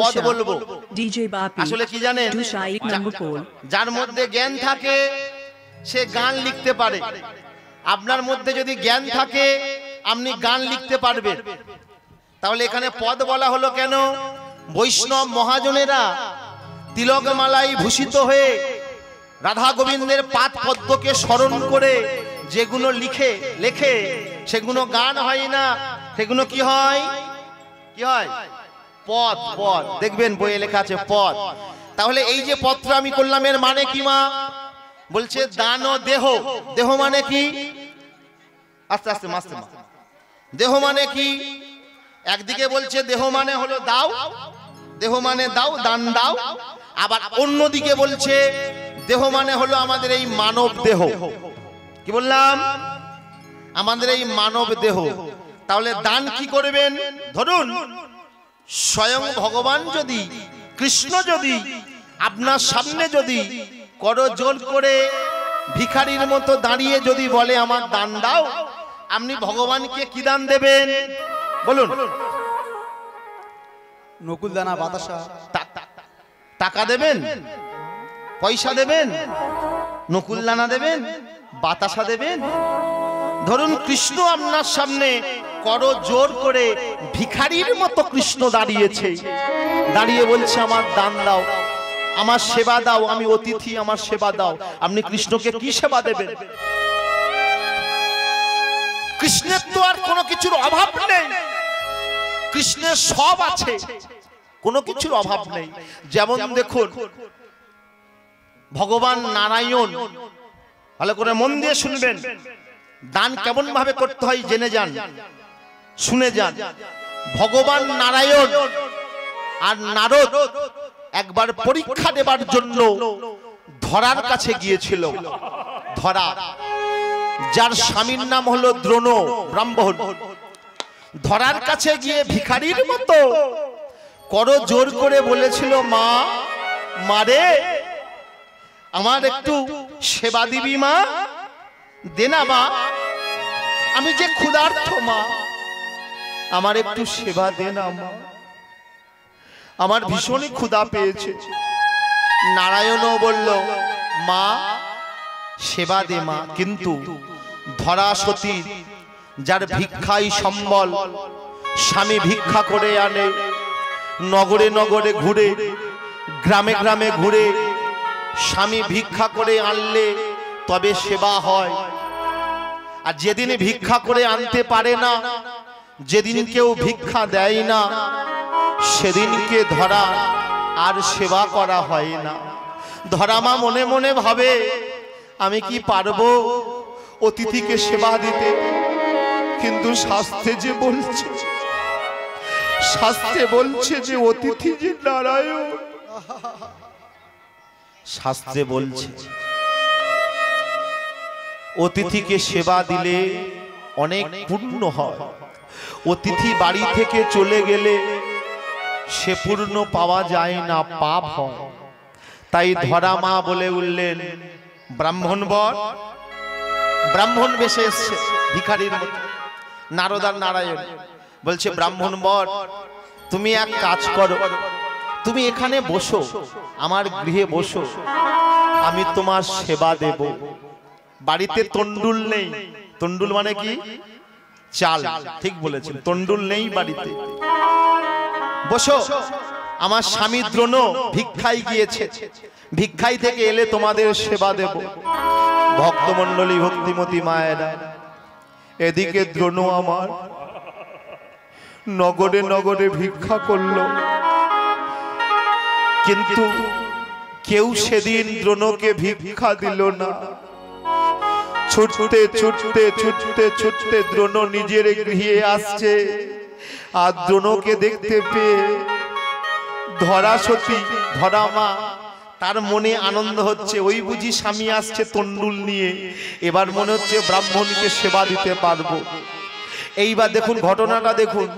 পদ বলবো। আসলে কি জানেন, যার মধ্যে জ্ঞান থাকে সে গান লিখতে পারে। আপনার মধ্যে যদি জ্ঞান থাকে আপনি গান লিখতে পারবেন। তাহলে এখানে পদ বলা হলো কেন? বৈষ্ণব মহাজনেরা তিলকমালায় ভূষিত হয়ে রাধা গোবিন্দের পাদ পদ্মকে স্মরণ করে যেগুলো লেখে সেগুলো গান হয় না, সেগুলো কি হয়? কি হয়? পদ। পদ দেখবেন বইয়ে লেখা আছে পদ। তাহলে এই যে পদটা আমি করলাম এর মানে কি মা? বলছে দান ও দেহ। দেহ মানে কি? আস্তে আস্তে মাস্তে মা, দেহ মানে কি? একদিকে বলছে দেহ মানে হলো দাও, দেহ মানে দাও, দান দাও। আবার অন্যদিকে বলছে দেহ মানে হলো আমাদের এই মানব দেহ। কি বললাম? আমাদের এই মানব দেহ। তাহলে দান কি করবেন? ধরুন স্বয়ং ভগবান যদি, কৃষ্ণ যদি আপনার সামনে যদি করজোড় করে ভিখারির মতো দাঁড়িয়ে যদি বলে আমার দান দাও, আপনি ভগবানকে কি দান দেবেন বলুন? নকুল দানা বাতাসা। টাকা দেবেন, পয়সা দেবেন, নকুল দানা দেবেন, বাতাসা দেবেন? ধরুন কৃষ্ণ আপনার সামনে করজোর করে ভিখারির মতো কৃষ্ণ দাঁড়িয়েছে, দাঁড়িয়ে বলছে আমার দান দাও, আমার সেবা দাও, আমি অতিথি, আমার সেবা দাও। আপনি কৃষ্ণকে কি সেবা দেবেন? কৃষ্ণের তো আর কোনো কিছুর অভাব নেই, কৃষ্ণের সব আছে, কোনো কিছুর অভাব নেই। যেমন দেখুন ভগবান নারায়ণ, ভালো করে মন দিয়ে শুনবেন, দান কেমন ভাবে করতে হয় জেনে যান, শুনে যান। ভগবান নারায়ণ আর নারদ একবার পরীক্ষা দেবার জন্য ধরার কাছে গিয়েছিল। ধরা, যার স্বামীর নাম হলো দ্রোণ ব্রাহ্মণ, ধরার কাছে গিয়ে ভিখারির মতো করজোড় করে বলেছিল মা, মারে আমার একটু সেবা দিবি মা, দে না মা, আমি যে ক্ষুধার্ত মা, আমার একটু সেবা দে না মা, আমার ভীষণই ক্ষুধা পেয়েছে। নারায়ণও বলল মা সেবা দে মা, কিন্তু ধরা সতী যার ভিক্ষাই সম্বল, স্বামী ভিক্ষা করে আনে, নগরে নগরে ঘুরে, গ্রামে গ্রামে ঘুরে, স্বামী ভিক্ষা করে আনলে তবে সেবা হয়। আর যেদিন ভিক্ষা করে আনতে পারে না, যেদিন কেউ ভিক্ষা দেয় না, সেদিনকে ধরা আর সেবা করা হয় না। ধরা মা মনে মনে ভাবে আমি কি পারবো অতিথিকে সেবা দিতে? কিন্তু শাস্ত্রে যে বলছে, শাস্ত্রে বলছে যে অতিথি যে নারায়ণ, শাস্ত্রে বলছে অতিথিকে সেবা দিলে অনেক পুণ্য হয়। অতিথি বাড়ি থেকে চলে গেলে সে পূর্ণ পাওয়া যায় না, পাপ হয়। তাই ধরা মা বলে উঠলেন ব্রাহ্মণ বর, ব্রাহ্মণ বেশে এসছে ভিখারির মতো। নারদ আর নারায়ণ বলছে ব্রাহ্মণ বর তুমি এক কাজ করো, তুমি এখানে বসো, আমার গৃহে বসো, আমি তোমার সেবা দেব। বাড়িতে তন্ডুল নেই, তন্ডুল মানে কি? চাল, ঠিক বলেছেন, তন্ডুল নেই বাড়িতে। বসো, আমার স্বামী দ্রোণ ভিক্ষায় গিয়েছে, ভিক্ষায় থেকে এলে তোমাদের সেবা দেব। ভক্তমণ্ডলী, ভক্তিমতী মায়েরা, এদিকে দ্রোণ আমার নগরে নগরে ভিক্ষা করলো, কিন্তু কেউ সেদিন দ্রোণকে ভিক্ষা দিল না। ছুটতে ছুটতে ছুটতে ছুটতে দ্রোণ নিজের গৃহে আসছে, আর দ্রোণকে দেখতে পেয়ে ধরা সতী, ধরা মা, তার মনে আনন্দ হচ্ছে, ওই বুঝি স্বামী আসছে তন্ডুল নিয়ে, এবার মনে হচ্ছে ব্রাহ্মণকে সেবা দিতে পারবো। এইবার দেখুন ঘটনাটা দেখুন,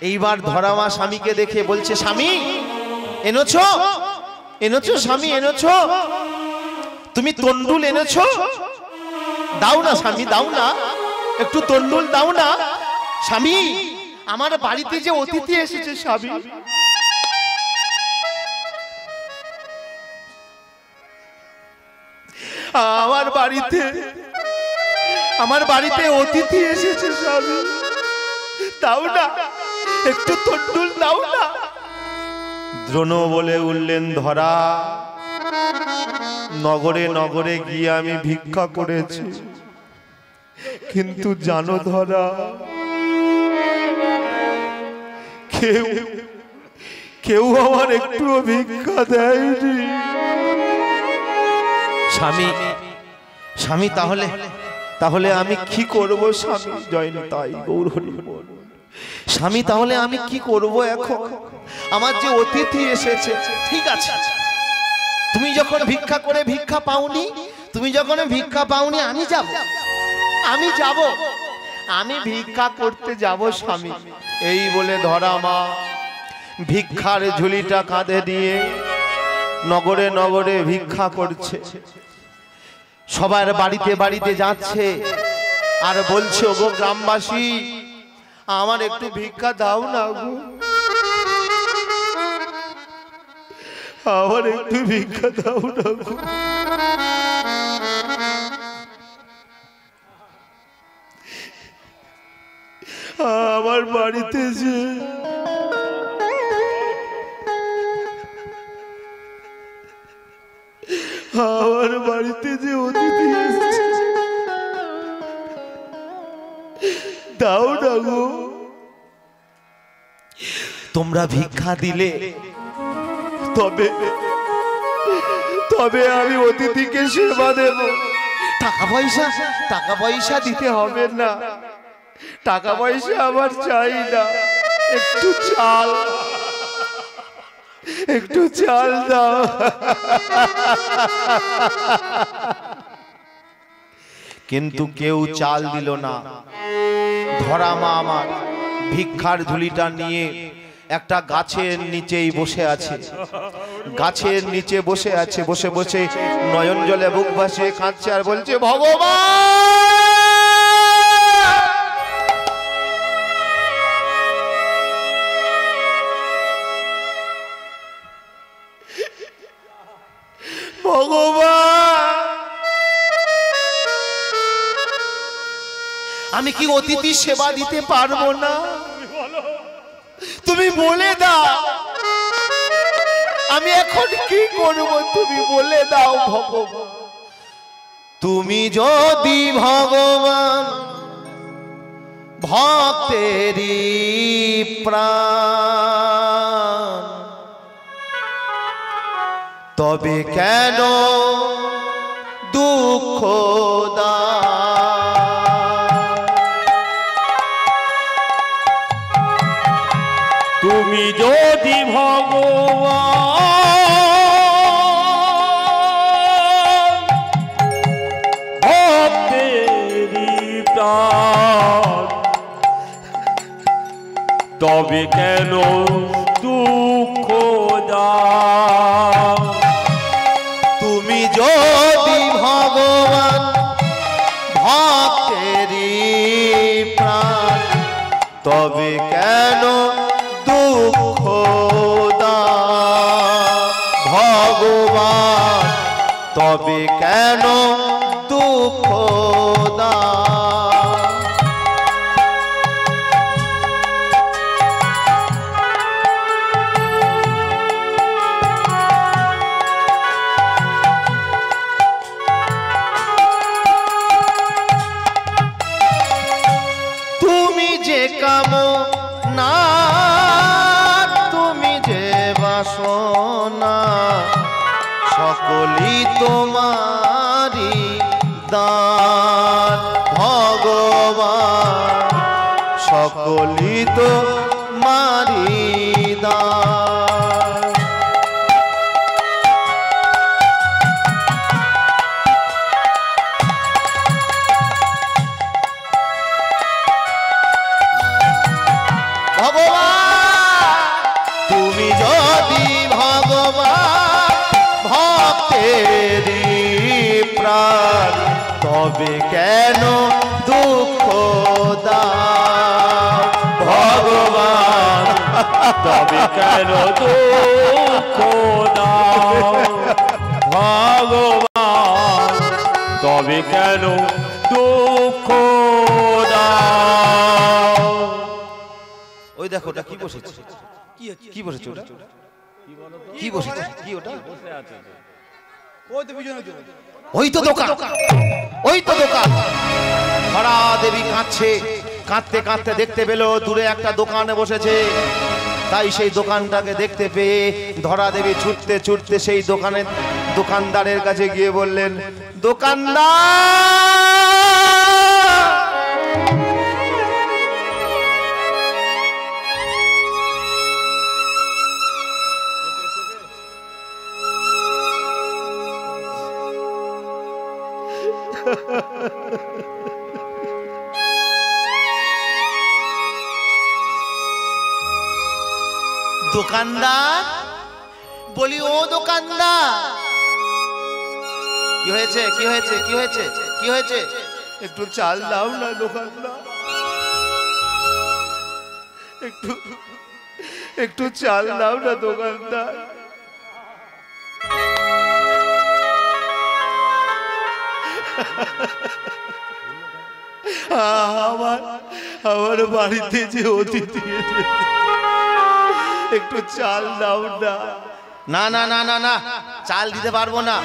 এইবার ধরা মা স্বামীকে দেখে বলছে স্বামী এনেছো, এনেছো স্বামী, এনেছো, তুমি তন্ডুল এনেছো, দাও না স্বামী, দাও না, একটু তন্ডুল দাও না স্বামী, আমার বাড়িতে যে অতিথি এসেছে স্বামী, আমার বাড়িতে অতিথি এসেছে স্বামী, দাও না, একটু তন্ডুল দাও না। দ্রোণ বলে উঠলেন, ধরা, নগরে নগরে গিয়ে আমি ভিক্ষা করেছি, কিন্তু জানো ধরা, কেউ আমার একটু ভিক্ষা দেয়নি। স্বামী তাহলে আমি কি করব স্বামী? জয় নিতাই গৌর হরি বল। স্বামী তাহলে আমি কি করব এখন? আমার যে অতিথি এসেছে, ঠিক আছে, তুমি যখন ভিক্ষা পাওনি, আমি ভিক্ষা করতে যাব স্বামী। এই বলে ধরা মা ভিক্ষার ঝুলিটা কাঁধে নিয়ে নগরে নগরে ভিক্ষা করছে, সবার বাড়িতে বাড়িতে যাচ্ছে আর বলছে, ওগো গ্রামবাসী, আমার একটু ভিক্ষা দাও না গো, আমার একটু ভিক্ষা দাও না গো। আমার বাড়িতে যে অতিথি এসেছে, দাও না গো। তোমরা ভিক্ষা দিলে তবে আমি অতিথিকে সেবা দেব। টাকা পয়সা দিতে হবে না, টাকা পয়সা আমার চাই না, একটু চাল দাও। কিন্তু কেউ চাল দিল না। ধরা মা আমার ভিক্ষার ঝুলিটা নিয়ে একটা গাছের নিচেই বসে আছে, বসে বসে নয়ন জলে বুক ভাসিয়ে কাঁদছে আর বলছে, ভগবান, আমি কি অতিথি সেবা দিতে পারবো না? তুমি বলে দাও, আমি এখন কি করব? তুমি বলে দাও ভগবান। তুমি যদি ভগবান ভক্তেরই প্রাণ, তবে কেন দুঃখ দাও? তুমি যদি ভগবান ভক্তেরই প্রাণ, তবে কেন দুঃখ দাও? তুমি যদি ভগবান ভক্তেরই প্রাণ, তবে কেন দুঃখ দাও? ভগবান, তবে কেন দুঃখ দাও? তুমি যে কামনা, তুমি যে বাসনা, সকলই তোমারি দান। ভগবান, সকলই তোমারি দান। তুমি যদি ভগবান ভক্তেরই প্রাণ, তবে কেন দুঃখ দাও? ভগবান, তবে কেন দুঃখ দাও? ভগবান, তবে কেন দুঃখ দাও। ওই দেখো ওটা কি বসেছে, কি বসেছে ওটা, কি বসেছে, কি ওটা? ওই তো দোকান, ওই তো দোকান। ধরা দেবী কাঁদছে, কাঁদতে কাঁদতে দেখতে পেল দূরে একটা দোকানে বসেছে। তাই সেই দোকানটাকে দেখতে পেয়ে ধরা দেবী ছুটতে ছুটতে সেই দোকানদারের কাছে গিয়ে বললেন, দোকানদার দোকানদার বলি, ও দোকানদার, কি হয়েছে, কি হয়েছে, কি হয়েছে, কি হয়েছে? একটু চাল দাও না দোকানদার, একটু একটু চাল দাও না দোকানদার। আমার বাড়িতে যে অতিথি এসেছে, একটু চাল দাও না। না না না না না, চাল দিতে পারবো না,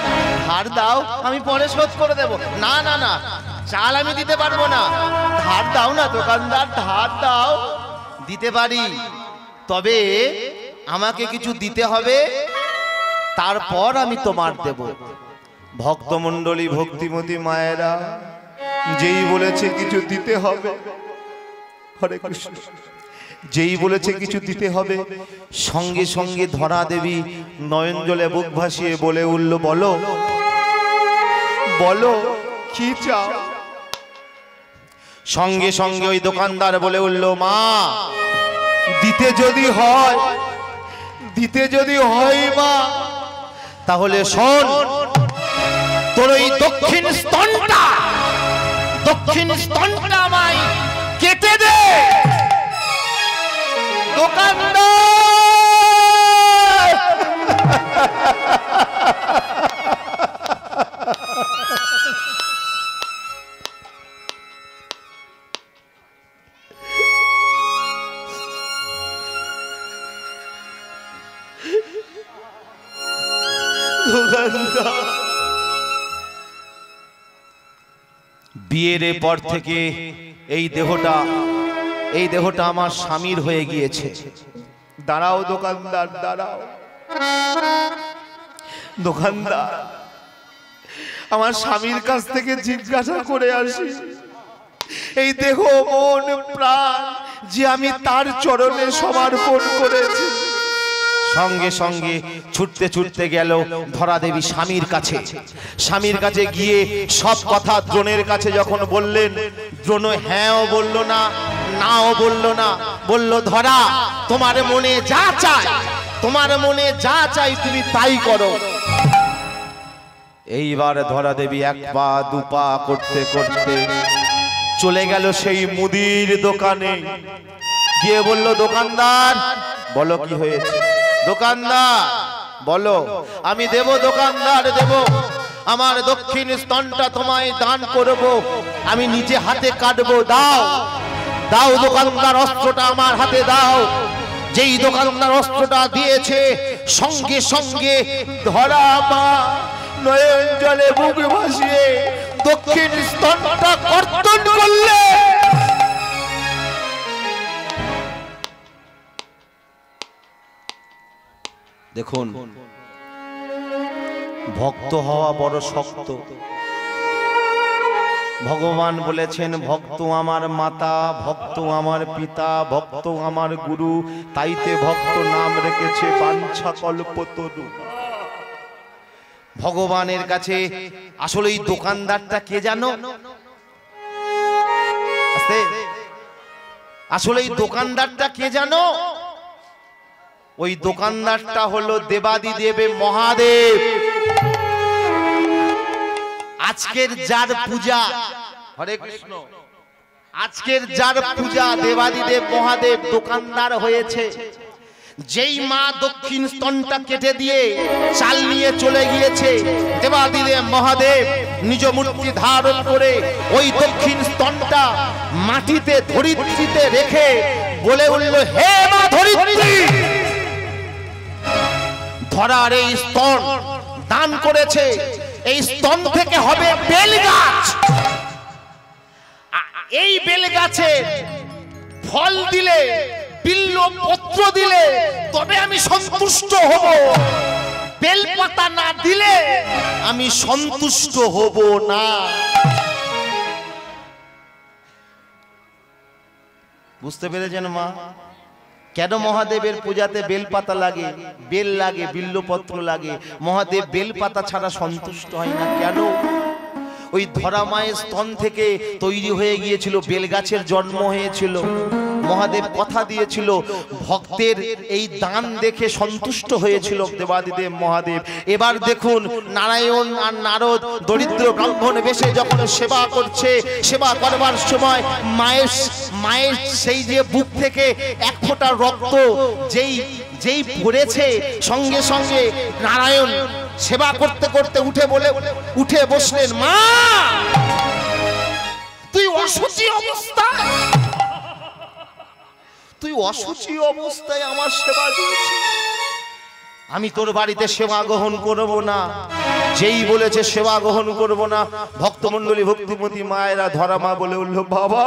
ধার দাও, আমি পরে শোধ করে দেব। না না না, চাল আমি দিতে পারবো না, ধার দাও না দোকানদার, ধার দাও। দিতে পারি, তবে আমাকে কিছু দিতে হবে, তারপর আমি তোমার দেব। ভক্তমণ্ডলী, ভক্তিমতী মায়েরা, যেই বলেছে কিছু দিতে হবে, হরে কৃষ্ণ, যেই বলেছে কিছু দিতে হবে, সঙ্গে সঙ্গে ধরা দেবী নয়ন জলে বুক ভাসিয়ে বলে উঠল, বলো বলো কি চাও? সঙ্গে সঙ্গে ওই দোকানদার বলে উঠল, মা, দিতে যদি হয়, দিতে যদি হয় মা, তাহলে শোন, তোর ওই দক্ষিণ স্তনটা আমায় কেটে দে। দোকানদার বিয়ের পর থেকে এই দেহটা আমার স্বামীর হয়ে গিয়েছে। দাঁড়াও দোকানদার, দাঁড়াও দোকানদার, আমার স্বামীর কাছ থেকে জিজ্ঞাসা করে আসি, এই দেহ মন প্রাণ যে আমি তার চরণে সমর্পণ করেছি। সঙ্গে সঙ্গে ছুটতে ছুটতে গেল ধরা দেবী স্বামীর কাছে। স্বামীর কাছে গিয়ে সব কথা দ্রোণের কাছে যখন বললেন, দ্রোণ হ্যাঁও বলল না, নাও বলল না, বলল, ধরা, তোমার মনে যা চাই, তোমার মনে যা চাই তুমি তাই করো। এইবার ধরা দেবী এক পা দু পা করতে করতে চলে গেল সেই মুদির দোকানে, গিয়ে বলল, দোকানদার বলো কি হয়েছে? দোকানদার বলো, আমি দেব দোকানদার, দেব, আমার দক্ষিণ স্তনটা তোমায় দান করব, আমি নিজে হাতে কাটবো, দাও দাও দোকানদার, অস্ত্রটা আমার হাতে দাও। যেই দোকানদার অস্ত্রটা দিয়েছে, সঙ্গে সঙ্গে ধরা মা নয়ন জলে বুক ভাসিয়ে দক্ষিণ স্তনটা কর্তন করলে। দেখুন, ভক্ত হওয়া বড় শক্ত। ভগবান বলেছেন, ভক্ত আমার মাতা, ভক্ত আমার পিতা, ভক্ত আমার গুরু, তাইতে ভক্ত নাম রেখেছে বাঞ্ছা কল্পতরু। ভগবানের কাছে আসলে এই দোকানদারটা কে জানো? আসলে এই দোকানদারটা কে জানো? ওই দোকানদারটা হলো দেবাদিদেব মহাদেব। আজকের যার পূজা, হরে কৃষ্ণ, আজকের যার পূজা দেবাদিদেব মহাদেব দোকানদার হয়েছে। যেই মা দক্ষিণ স্তনটা কেটে দিয়ে চাল নিয়ে চলে গিয়েছে, দেবাদিদেব মহাদেব নিজ মূর্তি ধারণ করে ওই দক্ষিণ স্তনটা মাটিতে ধরিত্রীতে রেখে বলে উঠল, হে মা ধরিত্রী, ধরার এই স্তন দান করেছে, এই স্তন থেকে হবে বেল গাছ। এই বেল গাছে ফল দিলে, বিল্ল পত্র দিলে তবে আমি সন্তুষ্ট হব, বেলপাতা না দিলে আমি সন্তুষ্ট হব না। বুঝতে পেরেছেন মা? কেন মহাদেবের পূজাতে বেলপাতা লাগে, বেল লাগে, বিল্লপত্র লাগে? মহাদেব বেলপাতা ছাড়া সন্তুষ্ট হয় না। কেন? ওই ধরা মায়ের স্তন থেকে তৈরি হয়ে গিয়েছিল, বেলগাছের জন্ম হয়েছিল। মহাদেব কথা দিয়েছিল, ভক্তের এই দান দেখে সন্তুষ্ট হয়েছিল দেবাদিদেব মহাদেব। এবার দেখুন, নারায়ণ আর নারদ দরিদ্র ব্রাহ্মণ বেশে যখন সেবা করছে, সেবা করবার সময় মায়ের সেই যে বুক থেকে এক ফোঁটা রক্ত যেই পড়েছে, সঙ্গে সঙ্গে নারায়ণ সেবা করতে করতে উঠে বসলেন, মা তুই অসুচি অবস্থায় আমার সেবা দিয়েছিস, আমি তোর বাড়িতে সেবা গ্রহণ করব না। যেই বলেছে সেবা গ্রহণ করব না, ভক্তমণ্ডলী ভক্তিমতী মায়েরা ধরা মা বলে উঠল, বাবা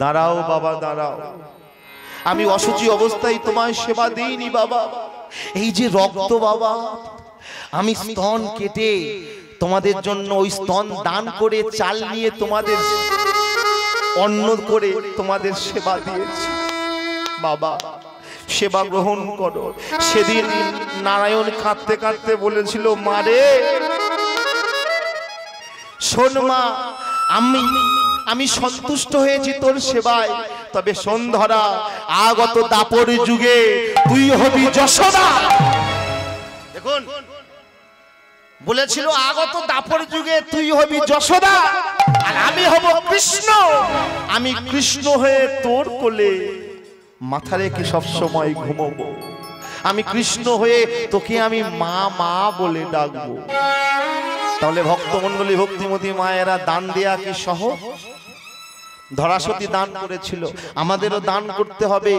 দাঁড়াও বাবা দাঁড়াও, আমি অসুচি অবস্থায় তোমায় সেবা দিইনি বাবা। এই যে রক্ত বাবা, আমি স্তন কেটে তোমাদের জন্য ওই স্তন দান করে চাল নিয়ে তোমাদের অন্ন করে তোমাদের সেবা দিয়েছি বাবা, সেবা গ্রহণ করো। সেদিন নারায়ণ কাঁদতে কাঁদতে বলেছিল, মারে শোন মা, আমি সন্তুষ্ট হয়েছি তোর সেবায়, তবে সন্ধ্যা আগত দাপর যুগে তুই হবি যশোদা। দেখুন বলেছিল, আগত দাপর যুগে তুই হবি যশোদা আর আমি হব কৃষ্ণ। আমি কৃষ্ণ হয়ে তোর কোলে মাথা রেখে সব সময় ঘুমাবো, আমি কৃষ্ণ হয়ে তোকে আমি মা মা বলে ডাকবো। তাহলে ভক্তমণ্ডলী ভক্তিমতী মায়েরা দান দেয়া কি সহজ? ধরাসতী দান করেছিল, আমাদেরও দান করতে হবে।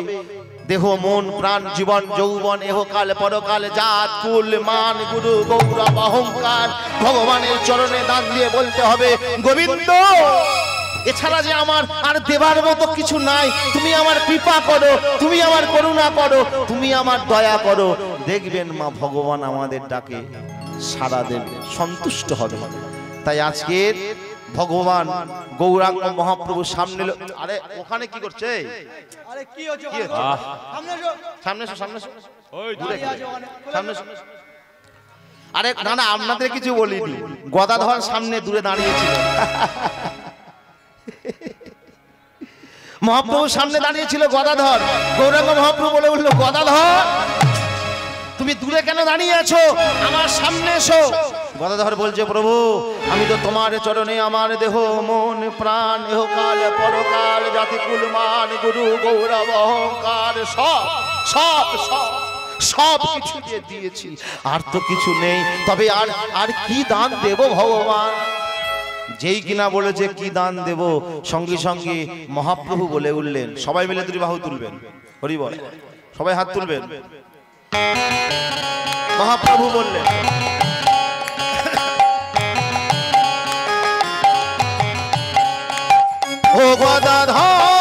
দেহ মন প্রাণ জীবন যৌবন এহকাল পরকাল জাত কুল মান গুরু গৌরব অহংকার ভগবানের চরণে দান দিয়ে বলতে হবে, গোবিন্দ এছাড়া যে আমার আর দেবার মতো কিছু নাই, তুমি আমার কৃপা করো, তুমি আমার করুণা করো, তুমি আমার দয়া করো। দেখবেন মা ভগবান আমাদের ডাকে সাড়া দেবে, সন্তুষ্ট হবে। তাই আজকের ভগবান গৌরাঙ্গ মহাপ্রভু সামনে, আরে ওখানে কি করছে? আরে কি হচ্ছে? সামনে আরে না না, আপনাদের কিছু বলিনি, গদাধর সামনে দূরে দাঁড়িয়েছিল, মহাপ্রভু সামনে দাঁড়িয়েছিল গদাধর। গৌরাঙ্গ মহাপ্রভু বলে উঠল, গদাধর তুমি দূরে কেন দাঁড়িয়ে আছো, আমার সামনে এসো। গদাধর বলছে, প্রভু আমি তো তোমার চরণে আমার দেহ মন প্রাণ এহকাল পরকাল জাতি কুল মান গুরু গৌরব অহংকার সব সব সব সব কিছু দিয়ে দিয়েছি, আর তো কিছু নেই, তবে আর কি দান দেব ভগবান? যেই কিনা বলেছে কি দান দেব, সঙ্গে সঙ্গে মহাপ্রভু বলে উঠলেন, সবাই মিলে দুই বাহু তুলবেন, হরি বল, সবাই হাত তুলবেন। মহাপ্রভু বললেন, ও গদাধর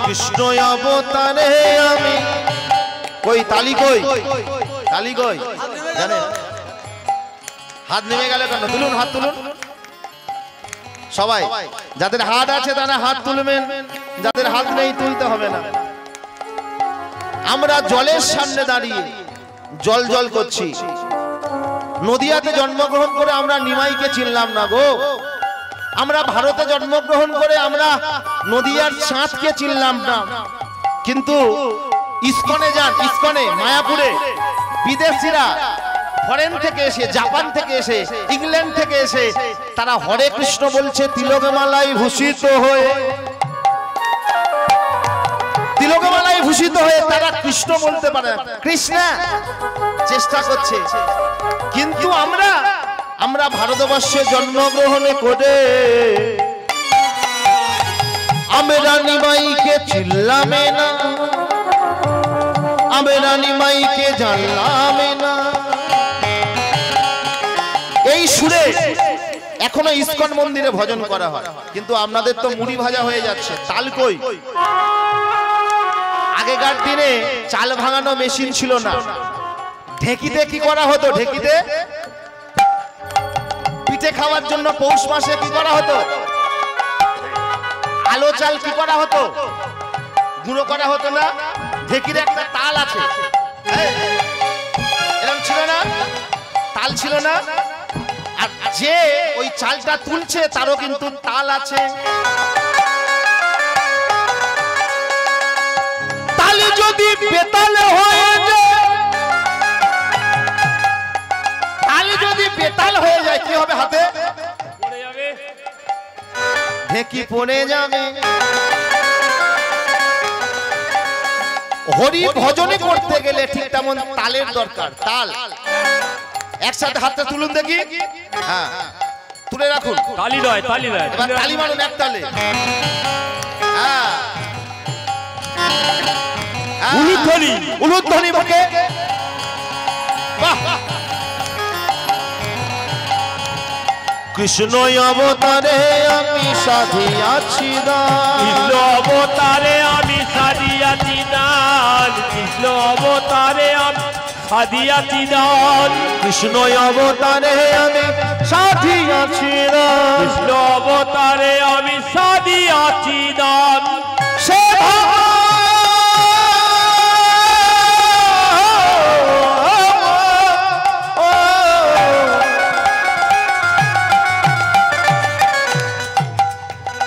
কৃষ্ণ অবতারে আমি কই তালি কই, তালি কই জানেন? হাত নেমে গেল কেন? তুলুন, হাত তুলুন সবাই। যাদের হাত আছে তারা হাত তুলবেন, যাদের হাত নেই তুলতে হবে না। আমরা জলের সামনে দাঁড়িয়ে জল জল করছি। নদিয়াতে জন্মগ্রহণ করে আমরা নিমাইকে চিনলাম না গো। আমরা ভারতে জন্মগ্রহণ করে আমরা নদিয়ার চাঁদকে চিনলাম না। কিন্তু ইসকনে যান, ইসকনে মায়াপুরে বিদেশিরা ফরেন থেকে এসে, জাপান থেকে এসে, ইংল্যান্ড থেকে এসে তারা হরে কৃষ্ণ বলছে তিলকমালায় ভূষিত হয়ে, তিলকমালায় ভূষিত হয়ে তারা কৃষ্ণ বলতে পারে, কৃষ্ণ চেষ্টা করছে। কিন্তু আমরা ভারতবর্ষে জন্মগ্রহণ করে আমরা নিমাইকে চিনলাম না, আমরা নিমাইকে জানলাম না। এই সুরে এখনো ইসকন মন্দিরে ভজন করা হয়, কিন্তু আপনাদের তো মুড়ি ভাজা হয়ে যাচ্ছে। তাল কই? আগেকার দিনে চাল ভাঙানো মেশিন ছিল না। ঢেকিতে কি করা হতো? ঢেকিতে পিঠে খাওয়ার জন্য পৌষ মাসে কি করা হতো? আলো চাল কি করা হতো? গুঁড়ো করা হতো না? ঢেকির একটা তাল আছে, এরকম ছিল না? তাল ছিল না? আর যে ওই চালটা তুলছে তারও কিন্তু তাল আছে। তাল যদি বেতাল হয়ে যায়, তাল যদি বেতাল হয়ে যায় কি হবে? হাতে ঢেকি পড়ে যাবে। হরি ভজনে করতে গেলে ঠিক তেমন তালের দরকার। তাল একসাথে হাতটা তুলুন দেখি। হ্যাঁ, তুলে রাখুন। তালি নয়, তালি নয়, এবার তালি মারুন এক তালে। হ্যাঁ, উলুধ্বনি, উলুধ্বনি বকে। বাহ! কৃষ্ণ অবতারে আমি সাধিয়াছি দান, কৃষ্ণ অবতারে আমি সাধিয়াছি দান, কৃষ্ণ অবতারে আমি সাধিয়াছি দান, কৃষ্ণ অবতারে আমি সাধিয়াছি দান, কৃষ্ণ অবতারে আমি সাধিয়াছি দান। সে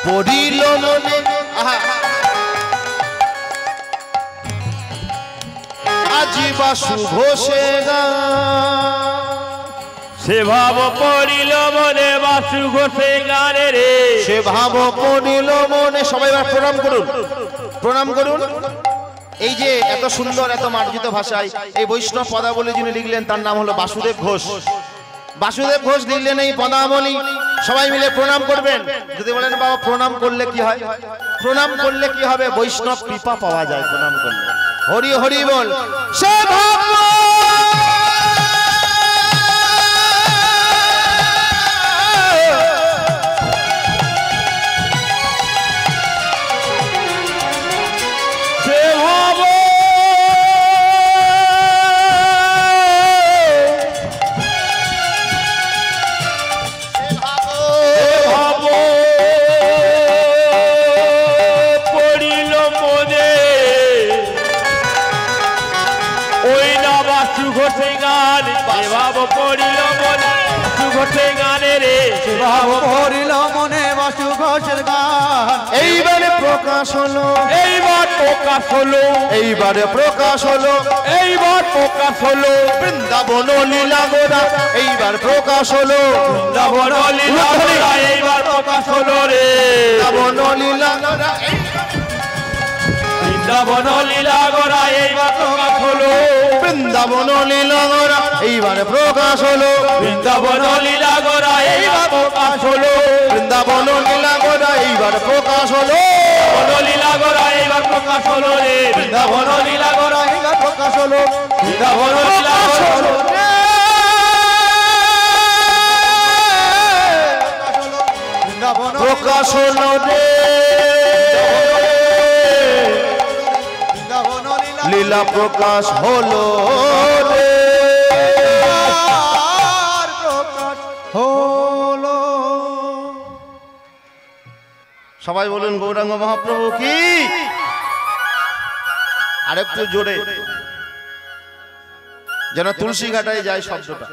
পড়িল মনে আজি বাসু ঘোষে সে ভাব পড়িল মনে বাসু ঘোষে গানে রে, সে ভাব পড়িল মনে। সবাই এবার প্রণাম করুন, প্রণাম করুন। এই যে এত সুন্দর এত মার্জিত ভাষায় এই বৈষ্ণব পদাবলী যিনি লিখলেন তার নাম হলো বাসুদেব ঘোষ। বাসুদেব ঘোষ লিখলেন এই পদাবলী। সবাই মিলে প্রণাম করবেন। যদি বলেন বাবা প্রণাম করলে কি হয়? প্রণাম করলে কি হবে? বৈষ্ণব কৃপা পাওয়া যায় প্রণাম করলে। হরি হরি বল। সে ভাব এইবারে প্রকাশ হলো, এইবার প্রকাশ হলো, এইবারে প্রকাশ হলো, এইবার প্রকাশ হলো বৃন্দাবন লীলা গোরা। এইবার প্রকাশ হলো বৃন্দাবন লীলা গোরা, এইবার প্রকাশ হলো রে বৃন্দাবন লীলা গোরা, বৃন্দাবন লীলা গোরা, এইবার প্রকাশ হলো বৃন্দাবন লীলা গোরা। এইবার প্রকাশ হলো বৃন্দাবন লীলা গোরা, এইবার প্রকাশ হলো বৃন্দাবন লীলা গোরা। এইবার প্রকাশ হলো লীলা গোরা, এইবার প্রকাশ হলো রে বৃন্দাবন লীলা গোরা, এইবার প্রকাশ হলো বৃন্দাবন লীলা গোরা, প্রকাশ হলো রে লীলা প্রকাশ হলো রে, হলো। সবাই বলুন গৌরাঙ্গ মহাপ্রভু কি। আরেকটু জোরে, যেন তুলসী ঘাটায় যায় শব্দটা।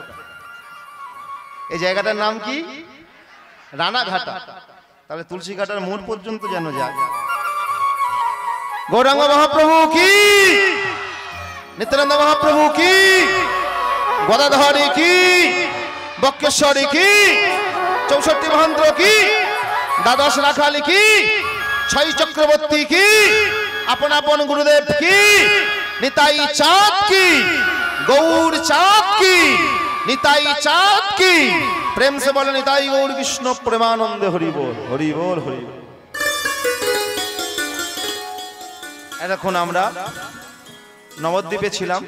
এই জায়গাটার নাম কি? রানাঘাটা। তাহলে তুলসী ঘাটার মোড় পর্যন্ত যেন যায়। গৌরাঙ্গ মহাপ্রভু কি, নিত্যানন্দ মহাপ্রভু কি, গদাধরী কি, বক্রেশ্বরী কি, 64 মহান্ত্র কি, দ্বাদশ রাখালি কি, 6 চক্রবর্তী কি, আপন আপন গুরুদেব কি, নিতাই চাঁদ কি, গৌর চাঁদ কি, নিতাই চাঁদ কি। প্রেম সে বলে নিতাই গৌর কৃষ্ণ প্রেমানন্দে হরি বল, হরি বল, হরি বল। এখন আমরা নবদ্বীপে ছিলাম,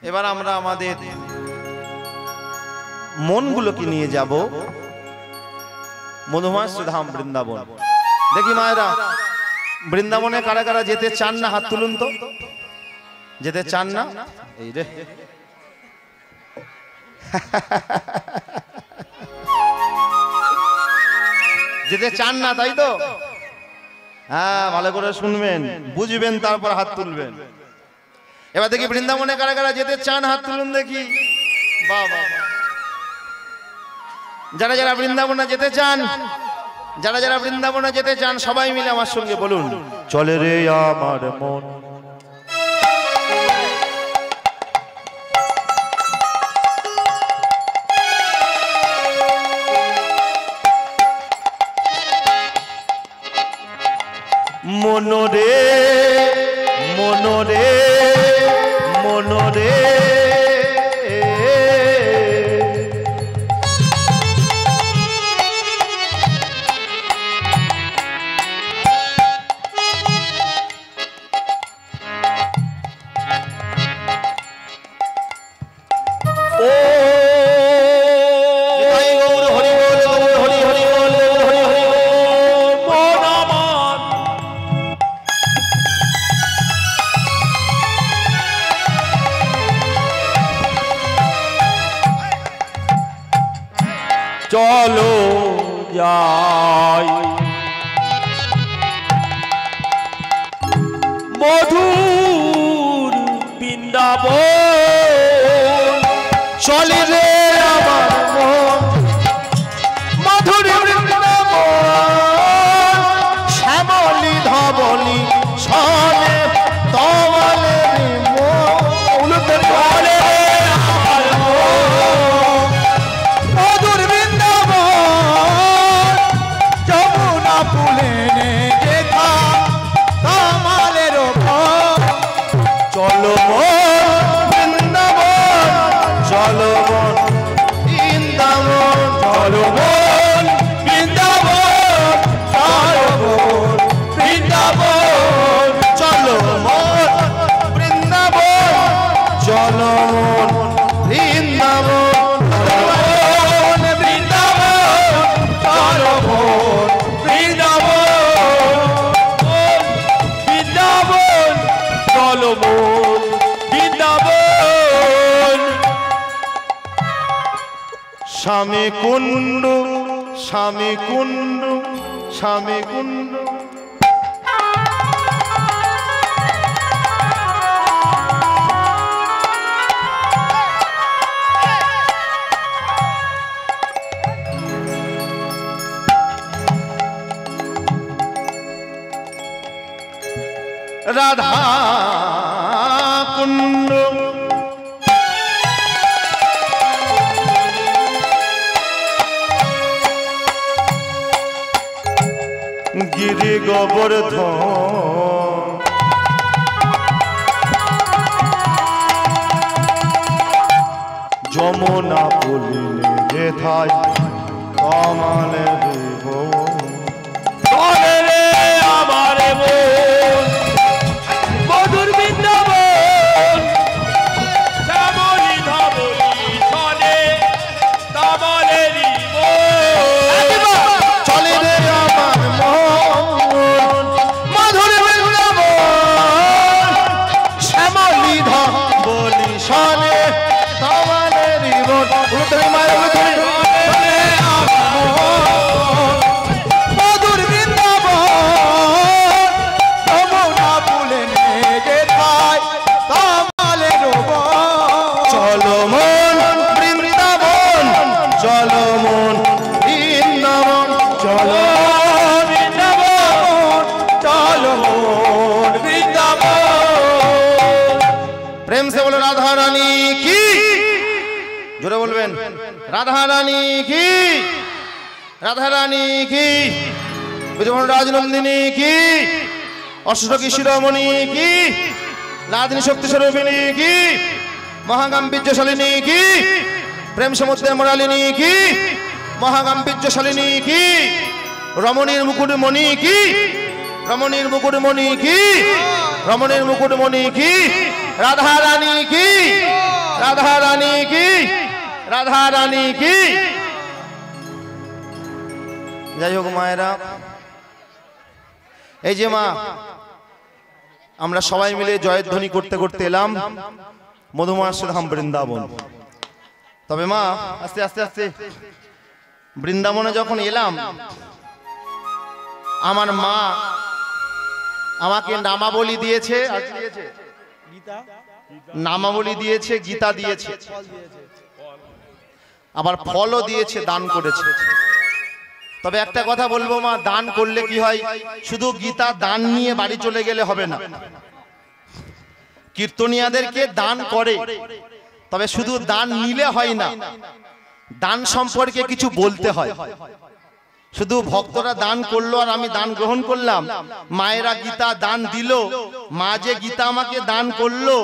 এবার আমরা আমাদের মনগুলোকে নিয়ে যাব মধুমাস ধাম বৃন্দাবন। দেখি মায়েরা, বৃন্দাবনে কারা কারা যেতে চান না হাত তুলুন তো। যেতে চান না? এই রে, যেতে চান না তাই তো? হ্যাঁ, ভালো করে শুনবেন, বুঝবেন, তারপর হাত তুলবেন। এবার দেখি বৃন্দাবনে কারা কারা যেতে চান হাত তুলুন দেখি। বাবা, যারা যারা বৃন্দাবনে যেতে চান, যারা যারা বৃন্দাবনে যেতে চান সবাই মিলে আমার সঙ্গে বলুন, চলে রে আমার মন। মনরে মনরে মনরে চলো যাই মধুর বৃন্দাবন। চলে রে আমার মন মধুর বৃন্দাবন, শ্যামলি ধবলি সনে তমলে মন। চলে রে আমার মন মধুর বৃন্দাবন, যমুনা ফুলে দেখা তমালের ওপর। চলো মন বৃন্দাবন, চলো মন বৃন্দাবন, চলো মন বৃন্দাবন, চলো মন বৃন্দাবন, চলো মন বৃন্দাবন, চলো মন বৃন্দাবন, চলো মন বৃন্দাবন, বৃন্দাবন চলো মন বৃন্দাবন। স্বামী কুণ্ড, স্বামী কুণ্ড, স্বামী কুণ্ড। রাধা কুণ্ড, গিরি গোবর্ধন, যমুনা বলিলে যেথায় কমালে দেব। চলে রে আমার মন মধুর বৃন্দাবন, শ্যামলি ধবলি সনে তমলেরই মন। চলে রে আমার মন মধুর বৃন্দাবন, তমালের জীবন উলুধ্বনি মায়ের উলুধ্বনি মধুর বৃন্দাবন যমুনা ফুলে নেগে খায় তমালের চলো মন বৃন্দাবন চলো মন বৃন্দাবন চলো বৃন্দাবন চলো মন বৃন্দাবন। প্রেম সে বলো রাধা রানী কি জোরে বলবেন রাধা রানী কি রাধা রানী কি বিজয়ন রাজনন্দিনী কি অষ্টকী শিরোমণি কি লাদিনী শক্তি স্বরূপিণী কি মহাগাম্ভীর্যশালিনী কি প্রেম সমুদ্রে মরালিনী কি মহাগাম্ভীর্যশালিনী কি রমণীর মুকুটমণি কি রমণীর মুকুটমণি কি রমণীর মুকুটমণি কি রাধা রানী কি রাধা রানী কি রাধা রানী কি যাই হোক মায়েরা এই যে মা আমরা সবাই মিলে জয়ধ্বনি করতে করতে এলাম মধুমাসের ধাম বৃন্দাবন। তবে মা আস্তে আস্তে আস্তে বৃন্দাবনে যখন এলাম আমার মা আমাকে নামাবলী দিয়েছে আর দিয়েছে নামাবলী দিয়েছে গীতা দিয়েছে আবার ফলও দিয়েছে দান করেছে। তবে একটা কথা বলবো মা দান করলে কি হয় শুধু গীতা দান নিয়ে বাড়ি চলে গেলে হবে না কীর্তনিয়াদেরকে দান করে তবে শুধু দান নিলে হয় না দান সম্পর্কে কিছু বলতে হয় শুধু ভক্তরা দান করলো আর আমি দান গ্রহণ করলাম মায়েরা গীতা দান দিল মা যে গীতা আমাকে দান করলো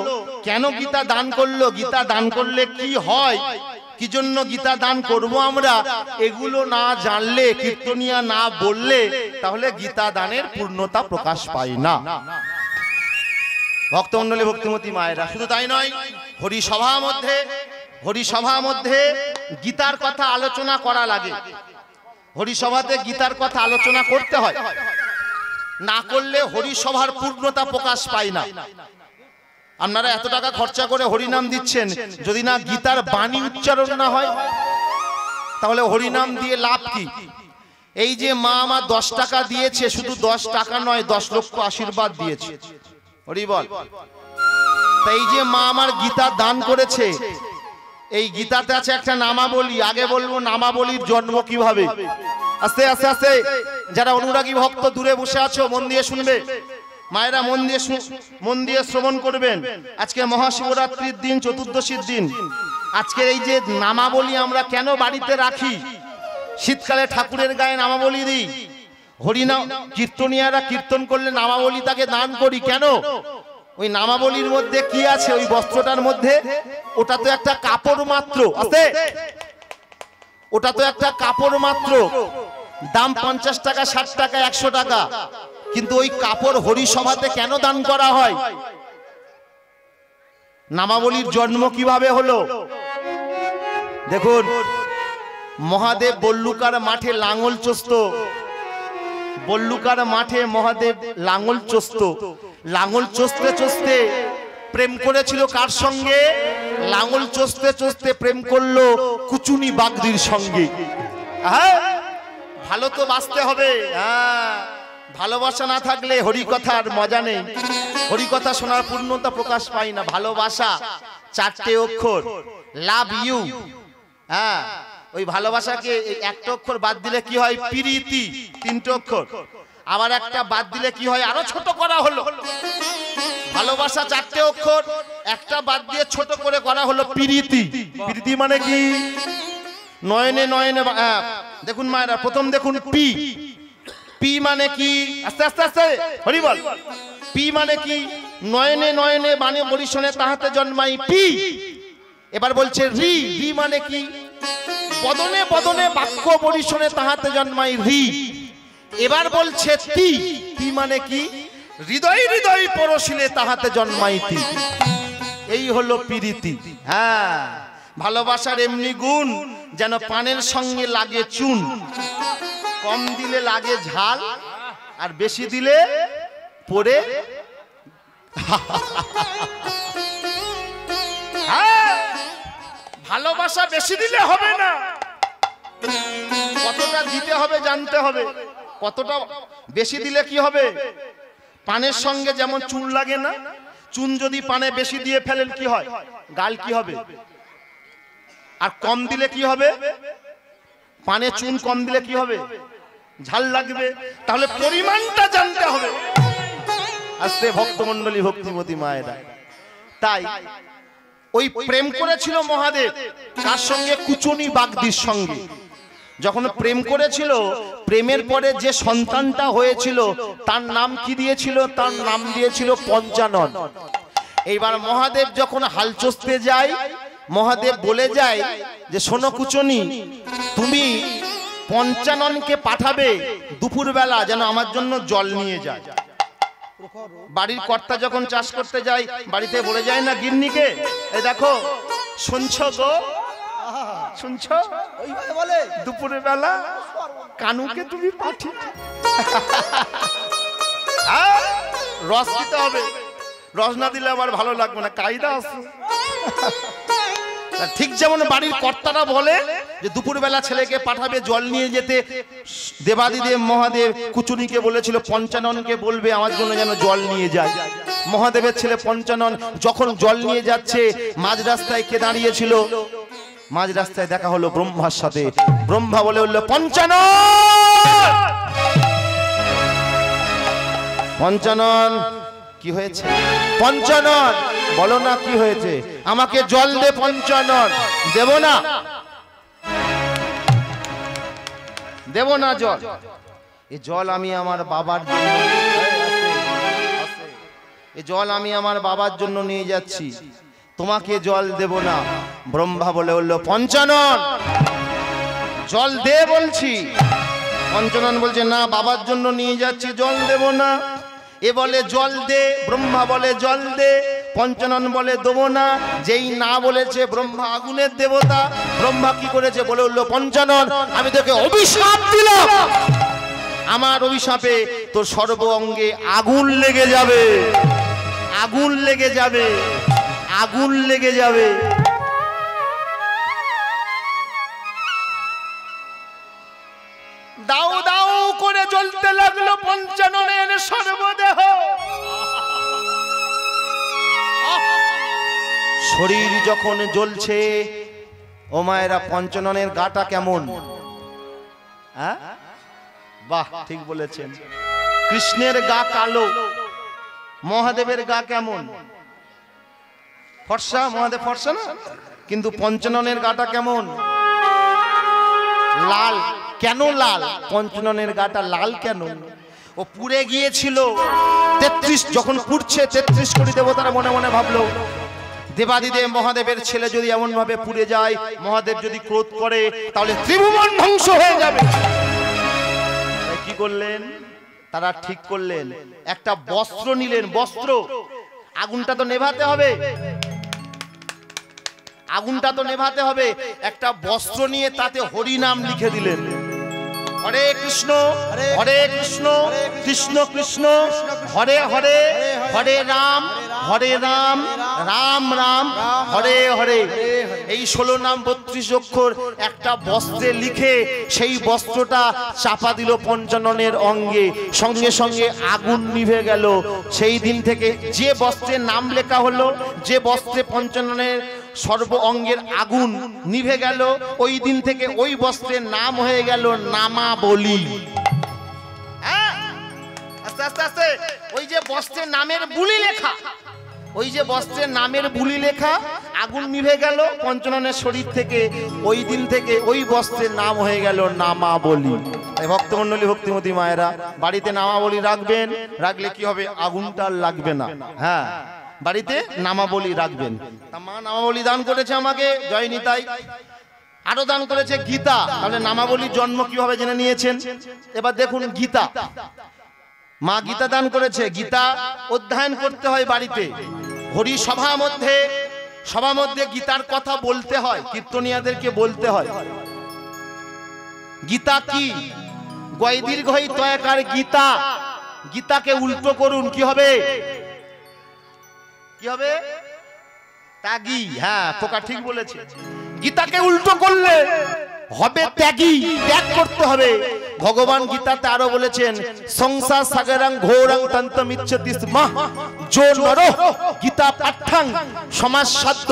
কেন গীতা দান করলো গীতা দান করলে কি হয় কি জন্য গীতা দান করব আমরা এগুলো না জানলে কীর্তনিয়া না বললে তাহলে গীতা দানের পূর্ণতা প্রকাশ পায় না। ভক্তমণ্ডলী ভক্তিমতী মায়েরা শুধু তাই নয় হরিসভা মধ্যে গীতার কথা আলোচনা করা লাগে হরিসভাতে গীতার কথা আলোচনা করতে হয় না করলে হরিসভার পূর্ণতা প্রকাশ পায় না। আপনারা এত টাকা খরচা করে হরিনাম দিচ্ছেন যদি না গীতার বাণী উচ্চারণ না হয় তাহলে হরিনাম দিয়ে লাভ কি? এই যে মা আমার 10 টাকা দিয়েছে শুধু 10 টাকা নয় 10 লক্ষ আশীর্বাদ দিয়েছে হরি বল। তাই যে মা আমার গীতা দান করেছে এই গীতাতে আছে একটা নামাবলী আগে বলবো নামাবলীর জন্ম কিভাবে আস্তে আস্তে আস্তে যারা অনুরাগী ভক্ত দূরে বসে আছো মন দিয়ে শুনবে মায়েরা মন দিয়ে শ্রবণ করবেন। আজকে মহাশিবরাত্রির দিন চতুর্দশীর দিন আজকের এই যে নামাবলী আমরা কেন বাড়িতে রাখি শীতকালে ঠাকুরের গায়ে নামাবলী দিই হরিনাম কীর্তনিয়ারা কীর্তন করলে নামাবলী তাকে দান করি কেন ওই নামাবলীর মধ্যে কি আছে ওই বস্ত্রটার মধ্যে ওটা তো একটা কাপড় মাত্র আছে ওটা তো একটা কাপড় মাত্র দাম 50 টাকা 60 টাকা 100 টাকা কিন্তু ওই কাপড় হরিসভাতে কেন দান করা হয় নামাবলীর জন্ম কিভাবে হলো দেখুন মহাদেব বল্লুকার মাঠে লাঙ্গল চষত বল্লুকার মাঠে মহাদেব লাঙ্গল চষতে চষতে প্রেম করেছিল কার সঙ্গে লাঙ্গল চষতে চষতে প্রেম করলো কুচুনি বাগদির সঙ্গে। হ্যাঁ ভালো তো বাঁচতে হবে হ্যাঁ ভালোবাসা না থাকলে হরিকথার মজা নেই হরিকথা শোনার পূর্ণতা প্রকাশ পায় না। ভালোবাসা 4টে অক্ষর লাভ ইউ হ্যাঁ ওই ভালোবাসাকে একটা অক্ষর বাদ দিলে কি হয় প্রীতি 3টে অক্ষর আবার একটা বাদ দিলে কি হয় আরো ছোট করা হলো ভালোবাসা 4টে অক্ষর একটা বাদ দিয়ে ছোট করে করা হলো প্রীতি মানে কি নয়নে নয়নে দেখুন মায়েরা প্রথম দেখুন পি মানে কি আস্তে আস্তে আস্তে হরি বল পি মানে কি নয়নে নয়নে বাণী বরিশনে তাহাতে জন্মাই পি। এবার বলছে রি মানে কি বদনে বদনে বাক্য বরিশনে তাহাতে জন্মাই রি। এবার বলছে তি মানে কি হৃদয় হৃদয় পরশিলে তাহাতে জন্মাই তি। এই হলো প্রীতি। হ্যাঁ ভালোবাসার এমনি গুণ যেন পানের সঙ্গে লাগে চুন কম দিলে লাগে ঝাল আর বেশি দিলে পড়ে ভালোবাসা বেশি দিলে হবে না, কতটা দিতে হবে জানতে হবে। কতটা বেশি দিলে কি হবে? পানের সঙ্গে যেমন চুন লাগে না, চুন যদি পানে বেশি দিয়ে ফেলেন কি হয়? গাল কি হবে? আর কম দিলে কি হবে? পানে চুন কম দিলে কি হবে? ঝাল লাগবে। তাহলে পরিমাণটা জানতে হবে। আস্তে ভক্তমণ্ডলী, ভক্তিমতী মায়েরা, তাই ওই প্রেম করেছিল মহাদেব কার সঙ্গে? কুচনি বাগদির সঙ্গে। যখন প্রেম করেছিল, প্রেমের পরে যে সন্তানটা হয়েছিল তার নাম কি দিয়েছিল? তার নাম দিয়েছিল পঞ্চানন। এইবার মহাদেব যখন হাল চষতে যায়, মহাদেব বলে যায় যে শোনো কুচনি, তুমি পঞ্চাননকে পাঠাবে দুপুরবেলা যেন আমার জন্য জল নিয়ে যায়। বাড়ির কর্তা যখন চাষ করতে যায় বাড়িতে বলে যায় না গিন্নিকে, এই দেখো শুনছো গো, শুনছো, দুপুরের বেলা কানুকে তুমি পাঠিয়ে রস দিতে হবে, রস না দিলে আবার ভালো লাগবে না, কায়দা আছে। ঠিক যেমন বাড়ির কর্তারা বলে যে দুপুরবেলা ছেলেকে পাঠাবে জল নিয়ে যেতে, দেবাদিদেব মহাদেব কুচুনিকে বলেছিল পঞ্চাননকে বলবে আমার জন্য যেন জল নিয়ে যায়। মহাদেবের ছেলে পঞ্চানন যখন জল নিয়ে যাচ্ছে, মাঝ রাস্তায় কে দাঁড়িয়েছিল? মাঝ রাস্তায় দেখা হলো ব্রহ্মার সাথে। ব্রহ্মা বলে উঠল পঞ্চানন, পঞ্চানন কি হয়েছে? পঞ্চানন বলো না কি হয়েছে? আমাকে জল দে পঞ্চানন। দেব না, দেব না জল। এই জল আমি আমার বাবার জন্য, এই জল আমি আমার বাবার জন্য নিয়ে যাচ্ছি, তোমাকে জল দেব না। ব্রহ্মা বলে উঠল পঞ্চানন জল দে বলছি। পঞ্চানন বলছে না, বাবার জন্য নিয়ে যাচ্ছি, জল দেব না। এ বলে জল দে, ব্রহ্মা বলে জল দে, পঞ্চানন বলে দেবো না। যেই না বলেছে ব্রহ্মা আগুনের দেবতা, ব্রহ্মা কি করেছে? বলে উঠল পঞ্চানন আমি তোকে অভিশাপ দিলাম, আমার অভিশাপে তোর সর্ব অঙ্গে আগুন লেগে যাবে, আগুন লেগে যাবে, আগুন লেগে যাবে। দাউ দাউ করে জ্বলতে লাগলো পঞ্চাননের সর্বদেহ। শরীর যখন জ্বলছে, ও মায়েরা পঞ্চাননের গাটা কেমন? হ্যাঁ, বাহ, ঠিক বলেছেন। কৃষ্ণের গা কালো, মহাদেবের গা কেমন? ফর্সা, মহাদেব ফর্সা না, কিন্তু পঞ্চাননের গাটা কেমন? লাল। কেন লাল? পঞ্চাননের গাটা লাল কেন? ও পুড়ে গিয়েছিল 33, যখন পুড়ছে 33 কোটি দেবতারা মনে মনে ভাবলো দেবাদিদেব মহাদেবের ছেলে যদি এমন ভাবে পুড়ে যায়, মহাদেব যদি ক্রোধ করে তাহলে ত্রিভুবন ধ্বংস হয়ে যাবে। কি করলেন তারা? ঠিক করলেন, একটা বস্ত্র নিলেন। বস্ত্র, আগুনটা তো নেভাতে হবে, আগুনটা তো নেভাতে হবে। একটা বস্ত্র নিয়ে তাতে হরি নাম লিখে দিলেন। হরে কৃষ্ণ, হরে কৃষ্ণ, কৃষ্ণ কৃষ্ণ, হরে হরে, হরে রাম, হরে রাম, রাম রাম, হরে হরে। এই 16 নাম 32 অক্ষর একটা বস্ত্রে লিখে সেই বস্ত্রটা চাপা দিল পঞ্চাননের অঙ্গে, সঙ্গে সঙ্গে আগুন নিভে গেল। সেই দিন থেকে যে বস্ত্রের নাম লেখা হলো, যে বস্ত্রে পঞ্চাননের সর্ব অঙ্গের আগুন নিভে গেল, ওই দিন থেকে ওই বস্ত্রের নাম হয়ে গেল নামাবলী। আস্তে আস্তে আস্তে ওই যে বস্ত্রের নামের বুলি লেখা, ওই যে বস্ত্রের নামের বুলি লেখা, আগুন নিভে গেল পঞ্চাননের শরীর থেকে, ওই দিন থেকে ওই বস্ত্রের নাম হয়ে গেল নামাবলী। তাই ভক্তমণ্ডলী, ভক্তিমতী মায়েরা, বাড়িতে নামাবলী রাখবেন, রাখলে কি হবে? আগুনটা লাগবে না। হ্যাঁ, বাড়িতে নামাবলী রাখবেন। মা নামাবলী দান করেছে আমাকে, জয় নিতাই। আরো দান করেছে গীতা। তাহলে নামাবলীর জন্ম কিভাবে জেনে নিয়েছেন? এবার দেখুন গীতা, মা গীতা দান করেছে। গীতা অধ্যয়ন করতে হয় বাড়িতে, হরি সভা মধ্যে গীতার কথা বলতে হয়, কীর্তনিয়াদেরকে বলতে হয়। গীতা কি? গয় দীর্ঘই তয়াকার গীতা। গীতাকে উল্টো করুন, কি হবে? কি হবে? তাগি। হ্যাঁ, পোকা ঠিক বলেছে। গীতাকে উল্টো করলে হবে ত্যাগী, ত্যাগ করতে হবে। ভগবান গীতাতে আরো বলেছেন সংসার সাগরাং ঘোরাং তন্তম ইচ্ছতি স্ম যো নর গীতা পাঠ্যাং সমাজ সাধ্য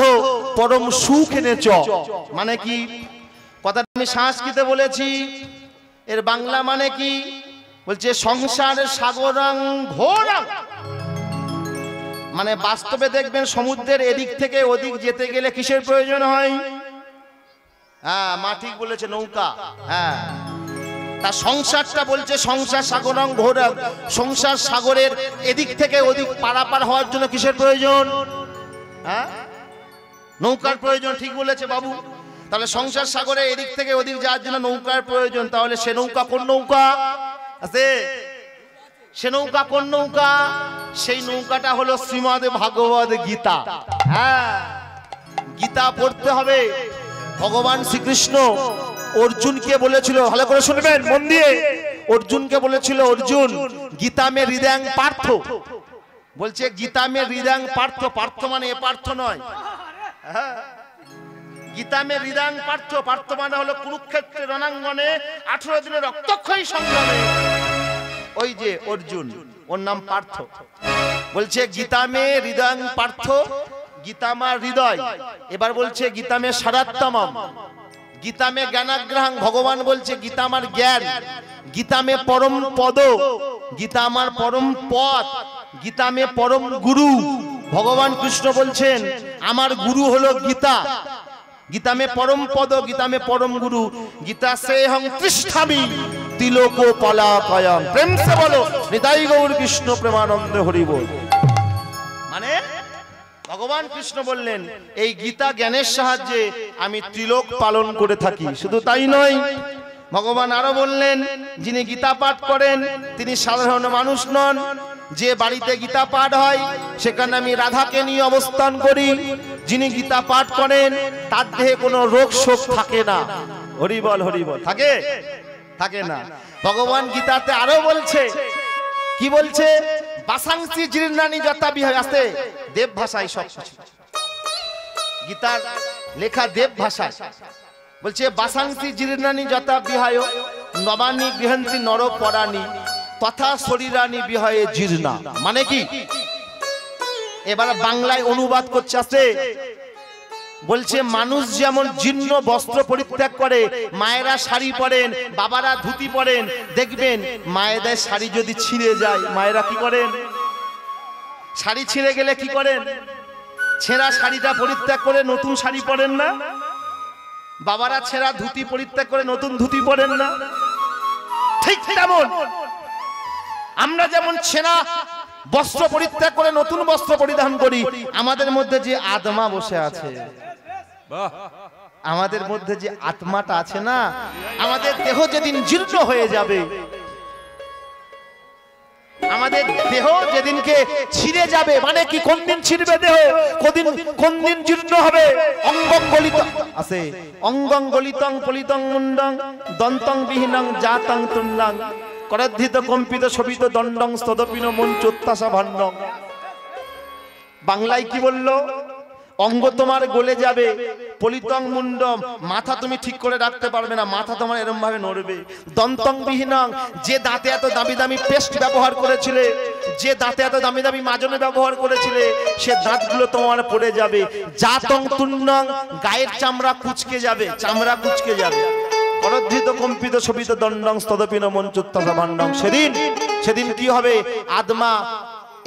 পরম সুখ এনেছ। মানে কি কথাটা আমি সংস্কৃতে বলেছি, এর বাংলা মানে কি? বলছে সংসার সাগরাং ঘোরাং, মানে বাস্তবে দেখবেন সমুদ্রের এদিক থেকে ওদিক যেতে গেলে কিসের প্রয়োজন হয়? হ্যাঁ, মা ঠিক বলেছে, নৌকা। হ্যাঁ, তার সংসারটা বলছে সংসার সাগরং ঘোরা, সংসার সাগরের এদিক থেকে ওদিক পারাপার হওয়ার জন্য কিসের প্রয়োজন? হ্যাঁ, নৌকার প্রয়োজন। ঠিক বলেছে বাবু। তাহলে সংসার সাগরে এদিক থেকে ওদিক যাওয়ার জন্য নৌকার প্রয়োজন। তাহলে সে নৌকা কোন নৌকা আছে? সে নৌকা কোন নৌকা? সেই নৌকাটা হলো শ্রীমদ ভাগবত গীতা। হ্যাঁ, গীতা পড়তে হবে। ভগবান শ্রীকৃষ্ণ অর্জুনকে বলেছিল, ভালো করে শুনবেন মন দিয়ে, অর্জুনকে বলেছিল অর্জুন গীতা মে হৃদয়ং পার্থ। বলছে গীতা মে হৃদয়ং পার্থ, পার্থ মানে এ পার্থ নয়। গীতা মে হৃদয়ং পার্থ, পার্থ মানে হলো কুরুক্ষেত্রের রণাঙ্গনে 18 দিনের রক্তক্ষয়ী সংগ্রামে ওই যে অর্জুন, ওর নাম পার্থ। বলছে গীতা মে হৃদয়ং পার্থ, গীতা আমার হৃদয়। এবার বলছে গীতা মে সারাত্তমম, গীতা মে জ্ঞানাগ্রহং। ভগবান বলছে গীতা আমার জ্ঞান। গীতা মে পরম পদ, গীতা আমার পরম পথ। গীতা মে পরম গুরু। ভগবান কৃষ্ণ বলছেন আমার গুরু হলো গীতা। গীতা মে পরম পদ, গীতা মে পরম গুরু। গীতা সে হং তিষ্ঠামি তিলোক পলাকয়ং। প্রেম সে বলো নিতাই গৌর কৃষ্ণ প্রেমানন্দ হরি বল। মানে ভগবান কৃষ্ণ বললেন এই গীতা জ্ঞানের সাহায্যে আমি ত্রিলোক পালন করে থাকি। শুধু তাই নয়, ভগবান আরো বললেন যিনি গীতা পাঠ করেন তিনি সাধারণ মানুষ নন। যে বাড়িতে গীতা পাঠ হয় সেখানে আমি রাধাকে নিয়ে অবস্থান করি। যিনি গীতা পাঠ করেন তার দেহে কোনো রোগ শোক থাকে না। হরি বল, হরি বল। থাকে? থাকে না। ভগবান গীতাতে আরো বলছে, কি বলছে? বাসাংসি জীর্ণানি যথা বিহায়। আছে দেব ভাষায় সব কিছু, গীতার লেখা দেব ভাষায়। বলছে বাসাংসি জীর্ণানি যথা বিহায় নবানি গৃহন্তি নর পরাণী তথা শরীরানি বিহায়ে জীর্ণা। মানে কি? এবার বাংলায় অনুবাদ করছে। আছে বলছে মানুষ যেমন জীর্ণ বস্ত্র পরিত্যাগ করে, মায়েরা শাড়ি পরেন, বাবারা ধুতি পরেন। দেখবেন মায়েদের শাড়ি যদি ছিঁড়ে যায়, মায়েরা কি করেন? শাড়ি ছিঁড়ে গেলে কি করেন? ছেঁড়া শাড়িটা পরিত্যাগ করে নতুন শাড়ি পরেন না? বাবারা ছেঁড়া ধুতি পরিত্যাগ করে নতুন ধুতি পরেন না? ঠিক তেমন আমরা যেমন ছেঁড়া বস্ত্র পরিত্যাগ করে নতুন বস্ত্র পরিধান করি, আমাদের মধ্যে যে আত্মা বসে আছে, আমাদের মধ্যে যে আত্মাটা আছে না, আমাদের দেহ যেদিন জীর্ণ হয়ে যাবে, আমাদের দেহ যেদিনকে ছিঁড়ে যাবে, মানে কি কোন দিন ছিঁড়বে দেহ, কোন দিন জীর্ণ হবে? অঙ্গং গলিত আছে, অঙ্গং গলিতং পলিতং মুন্ডং দন্তং বিহীনং জাতং তুন্ডং করদ্ধিত কম্পিত শোভিত দণ্ডং স্তদপিন মঞ্চোত্তাসা ভান্ডং। বাংলায় কি বললো? অঙ্গ তোমার গলে যাবে, পলিতং মুন্ডম, মাথা তুমি ঠিক করে রাখতে পারবে না, মাথা তোমার এরকম ভাবে নড়বে। দন্তং বিহীনং, যে দাঁতে এত দামি দামি পেস্ট ব্যবহার করেছিলে, যে দাঁতে এত দামি দামি মাজনে ব্যবহার করেছিলে, সে দাঁতগুলো তোমার পড়ে যাবে। জাতং তুন্ডং, গায়ের চামড়া কুচকে যাবে, চামড়া কুচকে যাবে। করদ্ধিত কম্পিত শোভিত দণ্ডং স্তদপিন মঞ্চোত্তাসা ভান্ডং। সেদিন কি হবে? আত্মা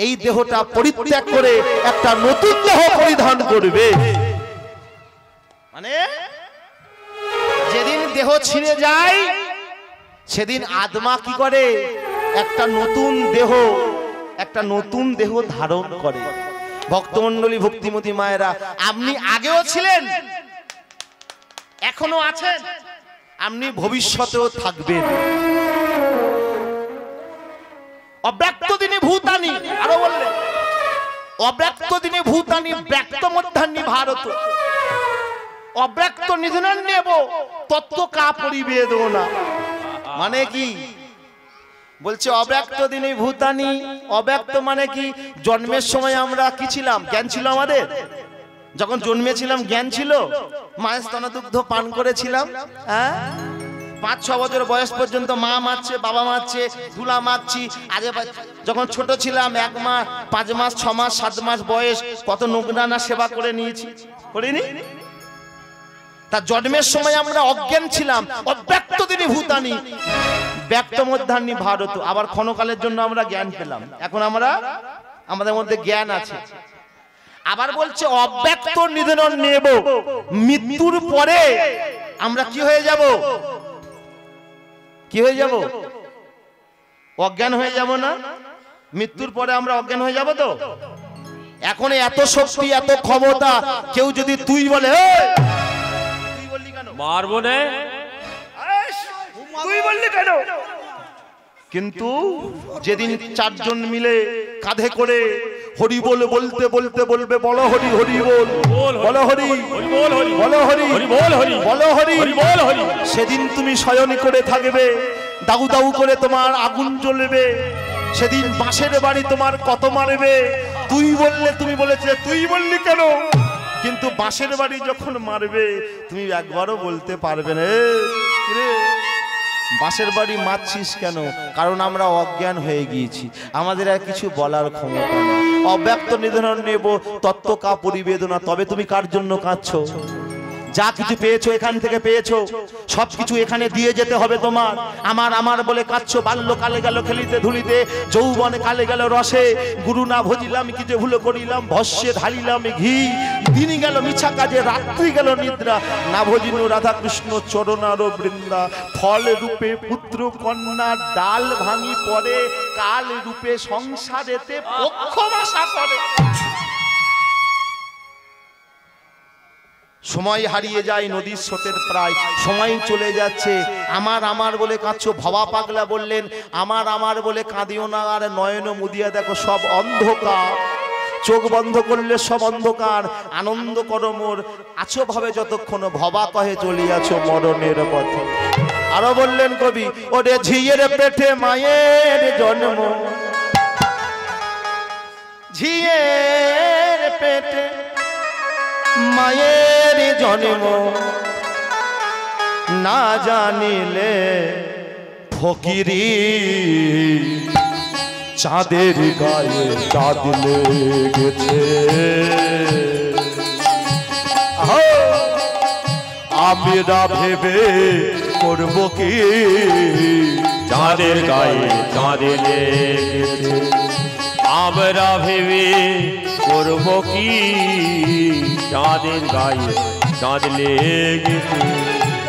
এই দেহটা পরিত্যাগ করে একটা নতুন দেহ পরিধান করবে। মানে যেদিন দেহ ছিঁড়ে যায় সেদিন আত্মা কি করে? একটা নতুন দেহ ধারণ করে। ভক্তমণ্ডলী, ভক্তিমতী মায়েরা, আপনি আগেও ছিলেন, এখনো আছেন, আপনি ভবিষ্যতেও থাকবেন। অব্যক্ত দিনে ভূতানি, আরো বললেন অব্যক্ত দিনে ভূতানি ব্যক্ত মধ্যাহ্নি ভারত অব্যক্ত নিধনান নেব তত্ত্ব কা পরিবেদনা। মানে কি বলছে? অব্যক্ত দিনে ভূতানি, অব্যক্ত মানে কি? জন্মের সময় আমরা কি ছিলাম? জ্ঞান ছিল আমাদের? যখন জন্মেছিলাম জ্ঞান ছিল? মায়ের স্তনদুগ্ধ পান করেছিলাম। হ্যাঁ, 5-6 বছর বয়স পর্যন্ত মা মারছে, বাবা মারছে, ধুলা মারছি। আগে যখন ছোট ছিলাম 1 মাস, 5 মাস, 6 মাস, 7 মাস বয়স, কত নোংরানা সেবা করে নিয়েছি, করিনি? তার জন্মের সময় আমরা অজ্ঞান ছিলাম। অব্যক্ত তিনি ভূতানি, ব্যক্ত মধ্যাহ্নি ভারত। আবার ক্ষণকালের জন্য আমরা জ্ঞান পেলাম। এখন আমরা, আমাদের মধ্যে জ্ঞান আছে। আবার বলছে অব্যক্ত নিধন নেব, মৃত্যুর পরে আমরা কি হয়ে যাব? কি হয়ে যাব? অজ্ঞান হয়ে যাব না? মৃত্যুর পরে আমরা অজ্ঞান হয়ে যাব তো? এখন এত শক্তি, এত ক্ষমতা, কেউ যদি তুই বলে, তুই বললি কেন? মারবো না। তুই বললি কেন? কিন্তু যেদিন 4 জন মিলে কাঁধে করে হরি বল বলতে বলতে বলবে, বলো হরি হরি বল, বলো হরি বল হরি, বলো হরি হরি বল হরি, বলো হরি বল হরি। সেদিন তুমি শয়ন করে থাকবে, দাউ দাউ করে তোমার আগুন জ্বলবে। সেদিন বাঁশের বাড়ি তোমার কত মারবে। তুই বললে, তুমি বলেছিলে তুই বললি কেন? কিন্তু বাঁশের বাড়ি যখন মারবে তুমি একবারও বলতে পারবে না, রে বাঁশের বাড়ি মারছিস কেন? কারণ আমরা অজ্ঞান হয়ে গিয়েছি, আমাদের আর কিছু বলার ক্ষমতা নেই। অব্যক্ত নিধন নেব, তত্ত্ব কা পরিবেদনা। তবে তুমি কার জন্য কাঁদছো? যা কিছু পেয়েছো এখান থেকে পেয়েছো, সবকিছু এখানে দিয়ে যেতে হবে তোমার। আমার আমার বলে কাঁদছো। বাল্য কালে গেল খেলিতে ধুলিতে, যৌবনে কালে গেল রসে। গুরু না ভজিলাম, কি যে ভুল করিলাম, ভস্যে ঢালিলাম ঘি। দিন গেল মিছা কাজে, রাত্রি গেল নিদ্রা। না ভজিনু রাধা কৃষ্ণ চরণার বৃন্দা। ফল রূপে পুত্র কন্যা, ডাল ভাঙি পড়ে। কাল রূপে সংসারেতে পক্ষ বাসা করে। সময় হারিয়ে যায় নদীর স্রোতের প্রায়, সময় চলে যাচ্ছে। আমার আমার বলে কাঁদছো। ভবা পাগলা বললেন, আমার আমার বলে কাঁদিও না, আর নয়ন মুদিয়া দেখো সব অন্ধকার। চোখ বন্ধ করলে সব অন্ধকার। আনন্দ করো মোর, আছো ভাবে যতক্ষণ, ভবা কহে চলিয়াছো মরণের পথে। আরো বললেন কবি, ওরে ঝিয়ের পেটে মায়ের জন্ম, ঝিয়ের পেটে মায়ের জন্ম, না জানিলে ফকিরি। চাঁদের গায়ে চাঁদ লেগেছে, আমরা ভেবে করব কি? চাঁদের গায়ে চাঁদ লেগেছে, আমরা ভেবে করব কি? চাঁদের গায়ে চাঁদ লেগেছে।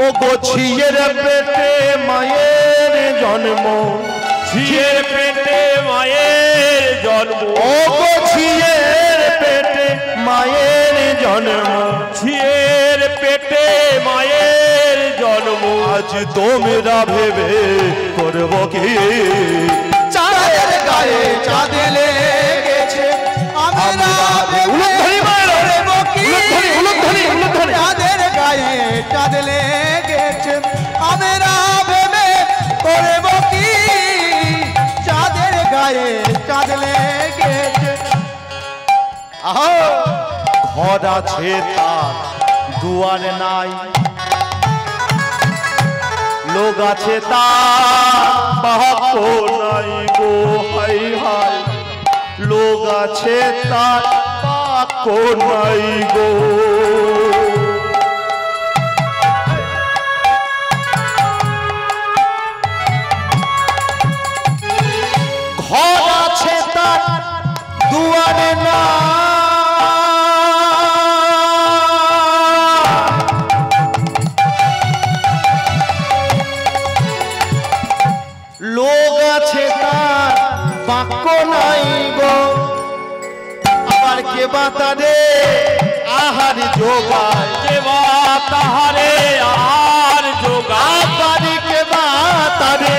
ও গোছিয়ের পেটে মায়ের জন্ম, ঝিয়ের পেটে মায়ের জন্ম, ও গোছিয়ের পেটে মায়ের জন্ম, ঝিয়ের পেটে মায়ের জন্ম। আজ তোমরা ভেবে করব কি? চাঁদের গায়ে চাঁদ লেগেছে, আমরা ভেবে করব কি? চাঁদের গায়ে চাঁদ লেগেছে, আমরা ভেবে করব কি? চাঁদের গায়ে চাঁদ লেগেছে। ঘর আছে তার দুয়ার নাই, লোক আছে তার বাক্য নাই গো। হাই হাই, লোক আছে তার বাক্য নাই গো। ঘর আছে তার দুয়ারে না, লোক আছে তার বাক্য নাই গো। আবার কে বা তারে আহার যোগায়, কে বা তাহারে আহার যোগায়, আবার কে বা তারে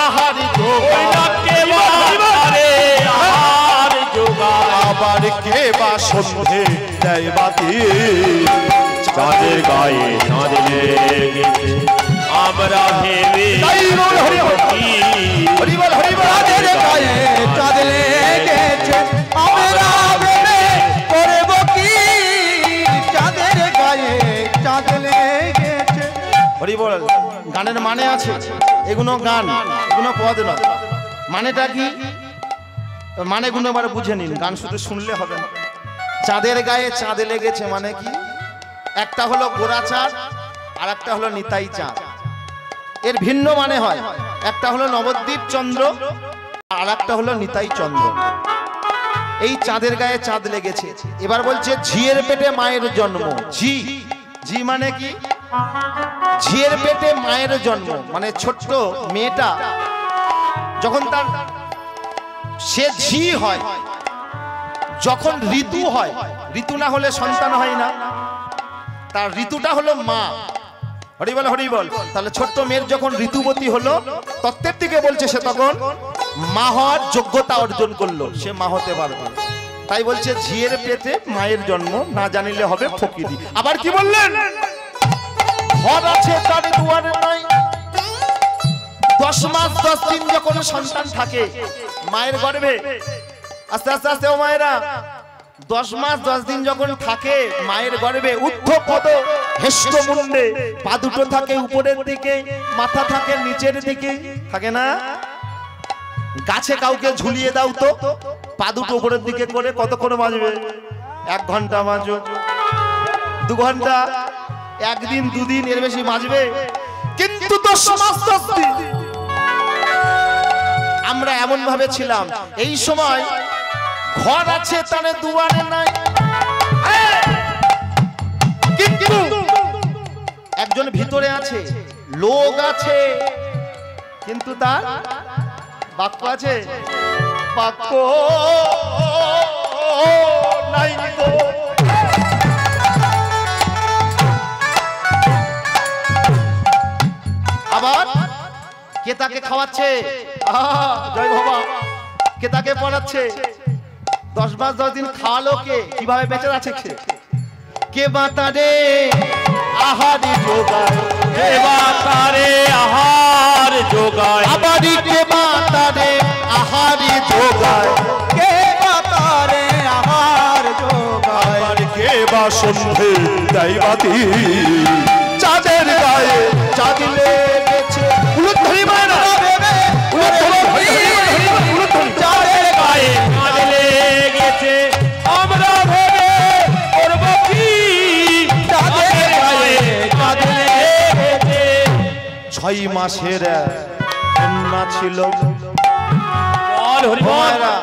আহার যোগায়, কে বা তাহারে আহার যোগায়। আবার কে বা সন্ধে দেয় বাতি। চাঁদের গায়ে চাঁদ লেগেছে, আমরা ভেবে কি? চাঁদের গায়ে চাঁদ লেগেছে, আমরা ভেবে করব কি? হরি বল। গানের মানে আছে, এগুলো গান, এগুলো পদ নয়। মানেটা কি? মানেগুলো এবার বুঝে নিন, গান শুধু শুনলে হবে না। চাঁদের গায়ে চাঁদ লেগেছে মানে কি? একটা হলো গোরা চাঁদ আর একটা হলো নিতাই চাঁদ। এর ভিন্ন মানে হয়, একটা হলো নবদ্বীপ চন্দ্র আর একটা হলো নিতাই চন্দ্র। এই চাঁদের গায়ে চাঁদ লেগেছে। এবার বলছে ঝিয়ের পেটে মায়ের জন্ম। ঝি, ঝি মানে কি? ঝিয়ের পেটে মায়ের জন্ম মানে ছোট্ট মেয়েটা যখন তার সে ঝি হয়, যখন ঋতু হয়, ঋতু না হলে সন্তান হয় না, তার ঋতুটা হলো মা। হরি বল, হরি বল। তাহলে ছোট্ট মেয়ের যখন ঋতুবতী হলো, তত্ত্বের দিকে বলছে সে তখন মা হওয়ার যোগ্যতা অর্জন করলো, সে মা হতে পারবে। তাই বলছে ঝিয়ের পেটে মায়ের জন্ম, না জানিলে হবে ফকিরি। আবার কি বললেন? ঘর আছে তার দুয়ারে নাই। 10 মাস 10 দিন যখন সন্তান থাকে মায়ের গর্ভে, আস্তে আস্তে আস্তে ও মায়েরা 10 মাস 10 দিন যখন থাকে মায়ের গর্ভে, ঊর্ধ্বপদ হেষ্ট মুন্ডে, পা দুটো থাকে উপরের দিকে, মাথা থাকে নিচের দিকে, থাকে না? গাছে কাউকে ঝুলিয়ে দাও তো, পা দুটো উপরের দিকে করে কতক্ষণ বাজবে? 1 ঘন্টা বাজো, 2 ঘন্টা, 1 দিন 2 দিন, এর বেশি বাজবে? কিন্তু 10 মাস 10 দিন আমরা এমন ভাবে ছিলাম। এই সময় ঘর আছে তারে দুয়ারে নাই, কিন্তু একজন ভিতরে আছে, লোক আছে, কিন্তু তার বাক্য আছে, বাক্য নাই গো। আবার কে তাকে খাওয়াচ্ছে? জয় বাবা। কে তাকে পড়াচ্ছে? 10 মাস 10 দিন খাওয়ালো কে? কিভাবে বেঁচে আছে সে? কে বাতারে আহারে যোগায়, কে বাতারে আহার যোগায়, আবারই কে বাতারে আহারে যোগায়, কে বাতারে আহার যোগায়, আর কে বা সন্ধে দেয় বাতি, চাঁদের গায়ে চাঁদ লেগেছে। উলুধ্বনি মায়েরা, চাঁদের গায়ে চাঁদ লেগেছে, আমরা ভেবে করব কি? চাঁদের গায়ে চাঁদ লেগেছে। 6 মাসের কন্যা ছিল। বল হরি বল। মায়েরা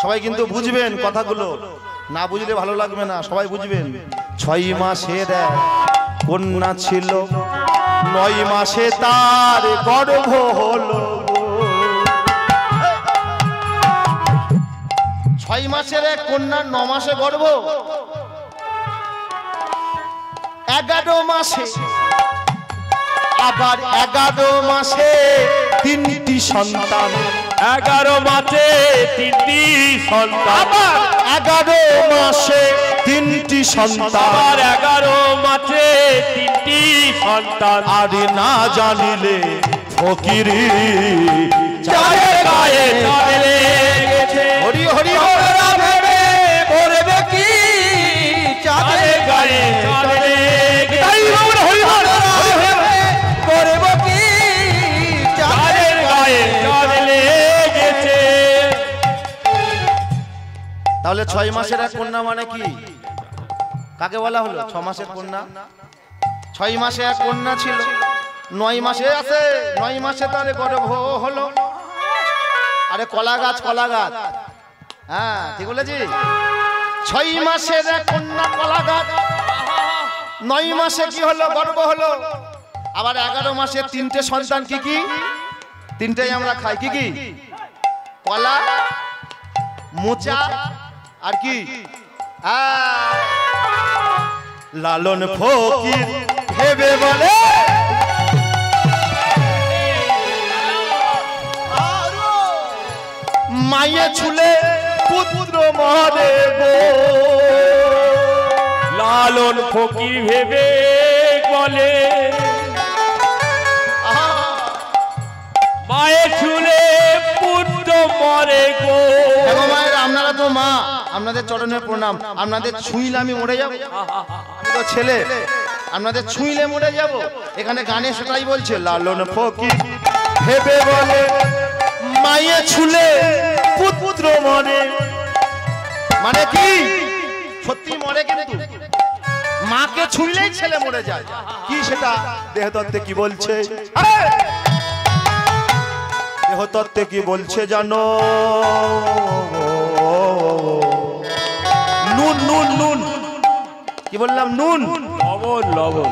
সবাই কিন্তু বুঝবেন কথাগুলো, না বুঝলে ভালো লাগবে না, সবাই বুঝবেন। 6 মাসের কন্যা ছিল, 9 মাসে তার গর্ভ হলো। 6 মাসের এক কন্যা, 9 মাসে গর্ভ, 11 মাসে, আবার 11 মাসে 3টি সন্তান। 11 মাসে 3টি সন্তান, আবার 11 মাসে 3টি সন্তান, আবার 11 মাসে 3টি সন্তান। আর না জানিলে ফকিরি, চাঁদের গায়ে চাঁদ লেগেছে, হরি হরি আমরা ভেবে করবে কি? চাঁদের গায়ে চাঁদ লেগেছে, করব কি? চাঁদের গায়ে চাঁদ লেগেছে। তাহলে 6 মাসের এক কন্যা মানে কি? কাকে বলা হলো 6 মাসের কন্যা? 6 মাসে এক কন্যা ছিল, 9 মাসে আছে, 9 মাসে তার গর্ভ হলো। আরে কলা গাছ, কলা গাছ, হ্যাঁ ঠিক বলেছি। 6 মাসের এক কন্যা কলা গাছ, 9 মাসে কি হলো? গর্ভ হলো। আবার 11 মাসে 3টে সন্তান। কি কি? 3টেই আমরা খাই। কি কি? কলা, মোচা, আর কি? লালন ফকির ভেবে বলে, মায়ে ছুলে পুত্র মরে গো। লালন ফকির ভেবে বলে, মায়ের ছুলে পুত্র মরে গো। মায়ের আপনারা তো মা, আপনাদের চরণে প্রণাম। আপনাদের ছুঁইলে আমি মরে যাব? আমি তো ছেলে, আপনাদের ছুঁইলে মরে যাব? এখানে গানে সেটাই বলছে, লালন ফকির ভেবে বলে মায়ে ছুলে পুত্র মরে। মানে কি সত্যি মরে, কিন্তু মাকে ছুঁলেই ছেলে মরে যায়। কি সেটা দেহতত্ত্বে কি বলছে, দেহতত্ত্বে কি বলছে জানো? নুন নুন নুন, কি বললাম? নুন, লবণ লবণ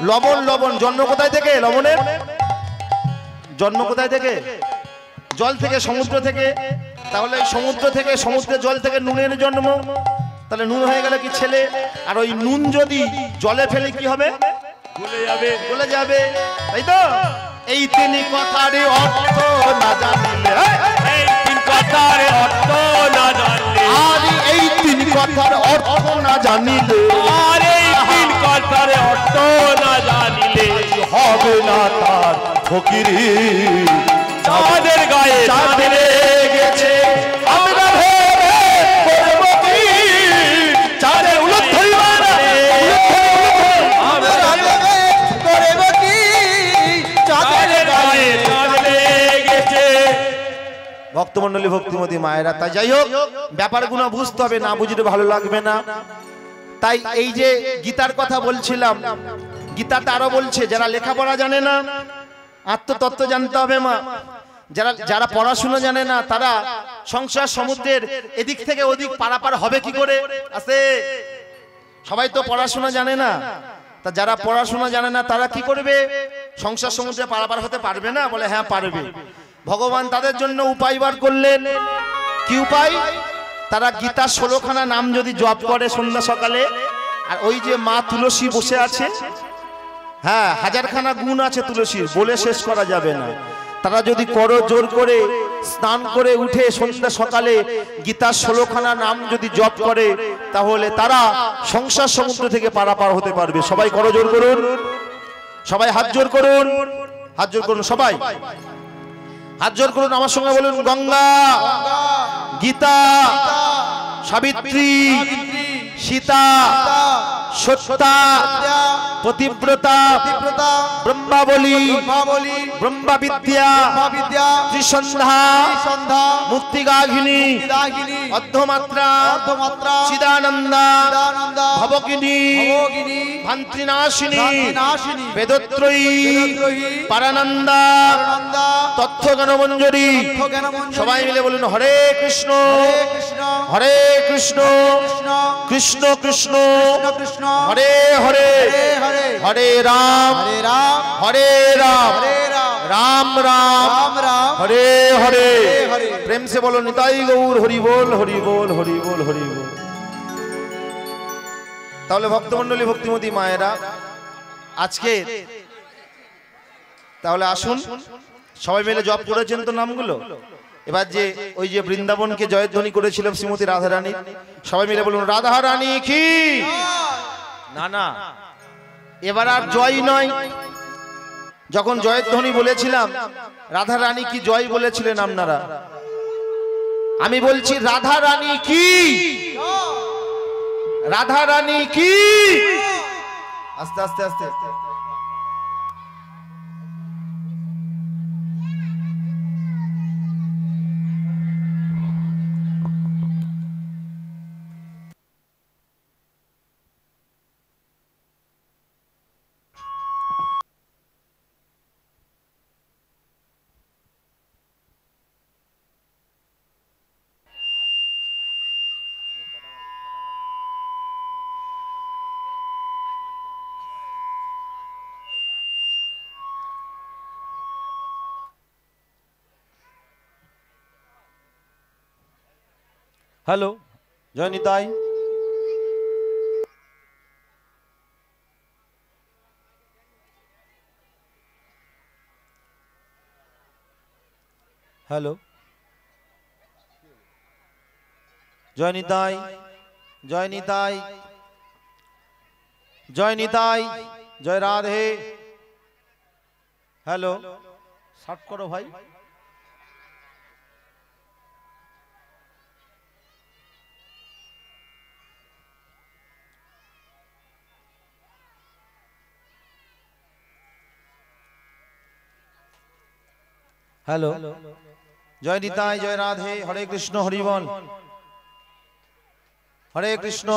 লবণ লবণ। জন্ম কোথায় থেকে লবণের? জন্ম কোথায় থেকে? জল থেকে, সমুদ্র থেকে। তাহলে এই সমুদ্র থেকে, সমুদ্রের জল থেকে নুনের জন্ম। তাহলে নুন হয়ে গেল কি ছেলে। আর ওই নুন যদি জলে ফেলে কি হবে? ভুলে যাবে, গলে যাবে, তাই তো? এই তিনি কথার অর্থ না জানিলে, এই তিন কথার অর্থ না জানলে, আর এই তিনি কথার অর্থ না জানিলে, আর এই তিন কথার অর্থ না জানিলে হবে না তার ফকিরি। চাঁদের গায়ে চাঁদ গেছে আমরা ভেবে করব কি? চাঁদের উলট ধরিবা না, আমরা করব কি? চাঁদের গায়ে চাঁদ লেগেছে। ভক্তমণ্ডলী, ভক্তিমতী মায়েরা, তাই যাই হোক ব্যাপারগুলো বুঝতে হবে, না বুঝলে ভালো লাগবে না। তাই এই যে গীতার কথা বলছিলাম, গীতাতে আরো বলছে যারা লেখাপড়া জানে না, আত্মতত্ত্ব জানতে হবে মা। যারা পড়াশোনা জানে না তারা সংসার সমুদ্রের এদিক থেকে ওদিক পারাপার হবে কি করে? আছে সবাই তো পড়াশোনা জানে না, তা যারা পড়াশোনা জানে না তারা কি করবে? সংসার সমুদ্রে পারাপার হতে পারবে না? বলে হ্যাঁ পারবে। ভগবান তাদের জন্য উপায় বার করলেন। কি উপায়? তারা গীতার 16খানা নাম যদি জপ করে সন্ধ্যা সকালে, আর ওই যে মা তুলসী বসে আছে, হ্যাঁ হাজারখানা গুণ আছে তুলসীর, বলে শেষ করা যাবে না। তারা যদি করো জোর করে স্নান করে উঠে সন্ধ্যা সকালে গীতার 16খানা নাম যদি জপ করে, তাহলে তারা সংসার সমুদ্র থেকে পারাপার হতে পারবে। সবাই করো জোর করুন, সবাই হাত জোর করুন, হাত জোর করুন, সবাই হাত জোর করুন। আমার সঙ্গে বলুন, গঙ্গা, গীতা, সাবিত্রী, সীতা, সত্যা, পতিব্রতা, ব্রহ্মাবলী, ব্রহ্মা বিদ্যা, ত্রিসন্ধ্যা, মুক্তিগাহিনী, অর্ধমাত্রা, চিদানন্দা, ভবকিনী, ভান্ত্রিনাশিনী, বেদত্রয়ী, পারানন্দা, তথ্যজ্ঞানমঞ্জরী। সবাই মিলে বলুন, হরে কৃষ্ণ, হরে কৃষ্ণ, কৃষ্ণ কৃষ্ণ, হরে হরে, হরে রাম, হরে রাম, রাম রাম, হরে হরে। প্রেম সে বলো নিতাই গৌর হরি বল, হরি বল, হরি বল, হরি বল। তাহলে ভক্তমণ্ডলী, ভক্তিমতী মায়েরা, আজকে তাহলে আসুন সবাই মিলে জপ করেছেন তো নামগুলো। এবার যে ওই যে বৃন্দাবনকে জয়ধ্বনি করেছিলাম শ্রীমতী রাধারানী, সবাই মিলে বলুন, রাধারানী কি? না না, এবার আর জয় নয়। যখন জয়ধ্বনি বলেছিলাম, রাধারানী কি জয় বলেছিলেন আপনারা? আমি বলছি রাধারানী কি, রাধারানী কি। আস্তে আস্তে আস্তে হ্যালো, জয় নিতাই। হ্যালো, জয় নিতাই, জয় নিতাই, জয় নিতাই, জয় রাধে। হ্যালো, শর্ট করো ভাই। হ্যালো জয় নিতাই, জয় রাধে, হরে কৃষ্ণ, হরি বল, হরে কৃষ্ণ,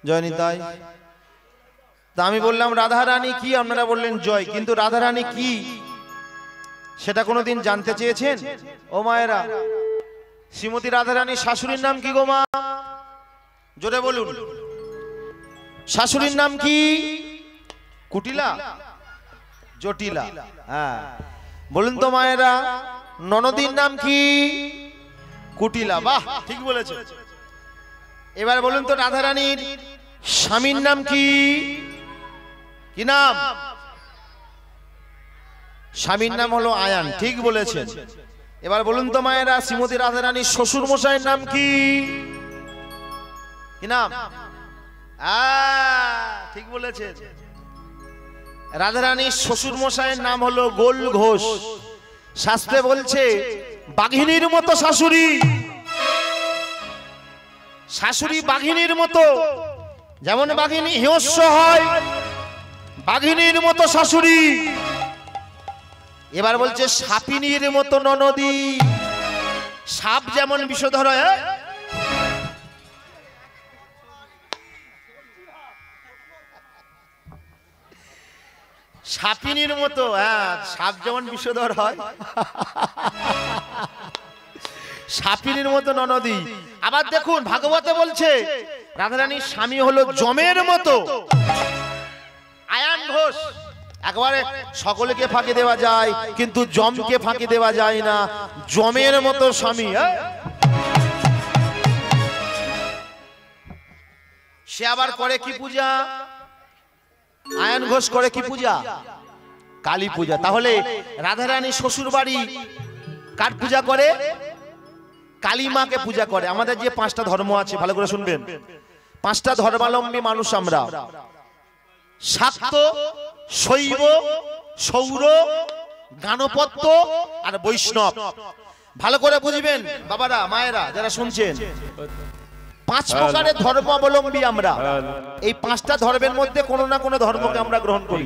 জয় নিতাই। তা আমি বললাম রাধা রানী কি, আপনারা বললেন জয়, কিন্তু রাধা রানী কি সেটা কোনোদিন জানতে চেয়েছেন? ও মায়েরা, শ্রীমতী রাধা রানীর শাশুড়ির নাম কি গো মা? জোরে বলুন। শাশুড়ির নাম কি? কুটিলা, জটিলা। হ্যাঁ, বলুন তো মায়েরা। ননদীর নাম কি? কুটিলা। বাহ, ঠিক বলেছে। এবার বলুন তো রাধা রানীর স্বামীর নাম কি? কি নাম? স্বামীর নাম হলো আয়ান। ঠিক বলেছেন। এবার বলুন তো মায়েরা, শ্রীমতী রাধা রানীর শ্বশুর মশাইয়ের নাম কি? কি নাম? ঠিক বলেছেন। রাধা রানীর শ্বশুর মশাইয়ের নাম হলো গোল ঘোষ। শাস্ত্রে বলছে বাঘিনীর মতো শাশুড়ি, শাশুড়ি বাঘিনীর মতো। যেমন বাঘিনী হিংস্র হয়, বাঘিনীর মতো শাশুড়ি। এবার বলছে সাপিনীর মতো ননদী। সাপ যেমন বিষধর হয়, সাপিনীর মতো। হ্যাঁ, সাপ যেমন বিষধর হয়, সাপিনীর মতো ননদী। আবার দেখুন ভাগবতে বলছে রাধারানীর স্বামী হলো যমের মতো। আয়ান ঘোষ। একবারে সকলকে ফাঁকি দেওয়া যায়, কিন্তু যমকে ফাঁকি দেওয়া যায় না। যমের মতো স্বামী। সে আবার করে কি পূজা? আয়ান ঘোষ করে কি পূজা? কালী পূজা। তাহলে রাধারানী শ্বশুর বাড়ি কার পূজা করে? কালী মাকে পূজা করে। আমাদের যে পাঁচটা ধর্ম আছে, ভালো করে শুনবেন, পাঁচটা ধর্মাবলম্বী মানুষ আমরা। শাক্ত, শৈব, সৌর, গাণপত্য আর বৈষ্ণব। ভালো করে বুঝবেন বাবারা, মায়েরা যারা শুনছেন। পাঁচ প্রকারের ধর্মাবলম্বী আমরা। এই পাঁচটা ধর্মের মধ্যে কোনো না কোনো ধর্মকে আমরা গ্রহণ করি।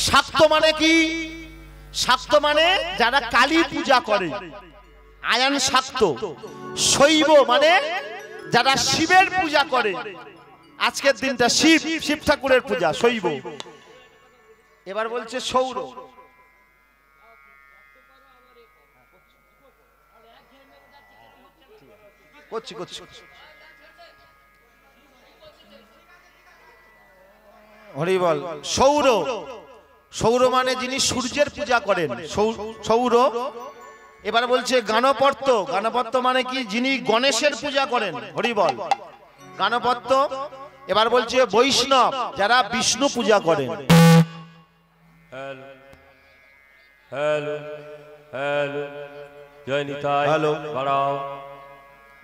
শাক্ত মানে কি? শাক্ত মানে যারা কালী পূজা করে, আয়ান শাক্ত। শৈব মানে যারা শিবের পূজা করে। আজকের দিনটা শিব, শিব ঠাকুরের পূজা, শৈব। এবার বলছে সৌর। করছি করছি। হরি বল। সৌর, সৌর মানে যিনি সূর্যের পূজা করেন, সৌর। এবার বলছে গাণপত্য। গাণপত্য মানে কি? যিনি গণেশের পূজা করেন। হরি বল, গাণপত্য। এবার বলছে বৈষ্ণব, যারা বিষ্ণু পূজা করেন। হ্যালো হ্যালো হ্যালো, জয় নিতাই, হ্যালো, বাড়াও,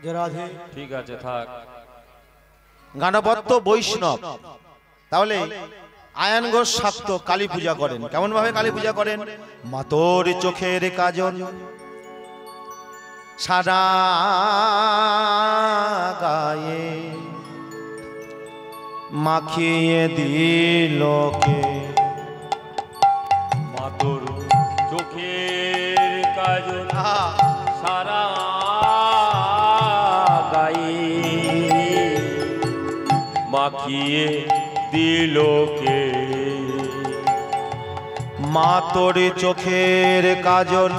জয় রাধে। ঠিক আছে থাক। গাণপত্য, বৈষ্ণব। তাহলে আয়ান ঘোষ শাক্ত কালী পূজা করেন। কেমন ভাবে কালী পূজা করেন? মাতোর চোখের কাজল সারা গায়ে মাখিয়ে দিল কে। মাতোর চোখের কাজল সারা গায়ে মাখিয়ে দিল কে। মাতোর চোখের কাজল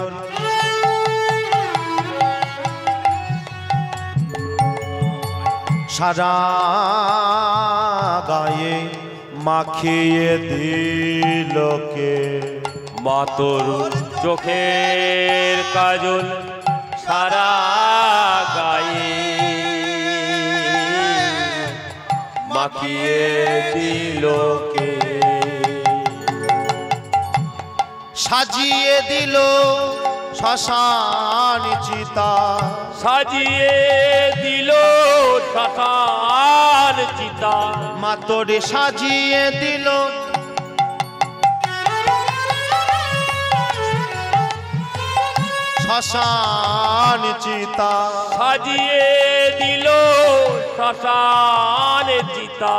সারা গায়ে মাখিয়ে দিল কে। মাতোর চোখের কাজল সারা গায়ে মাখিয়ে দিল কে। সাজিয়ে দিল শ্মশান চিতা। সাজিয়ে দিল শ্মশান চিতা। মাতোরে সাজিয়ে দিল শ্মশান চিতা। সাজিয়ে দিল শ্মশান চিতা।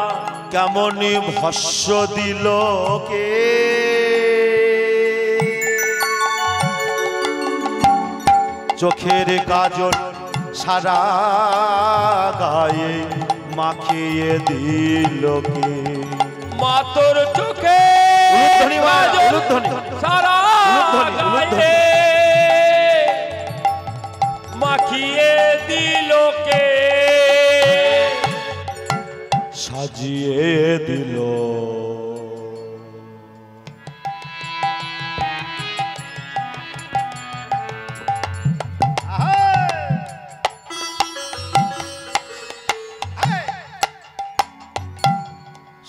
কেমন ভস্য দিল কে। চোখের কাজল সারা গায়ে মাখিয়ে দিল কে মা তোর চোখে উলুধ্বনি মায়েরা, কাজল উলুধ্বনি। সারা উলুধ্বনি, উলুধ্বনি। গায়ে মাখিয়ে দিল কে সাজিয়ে দিল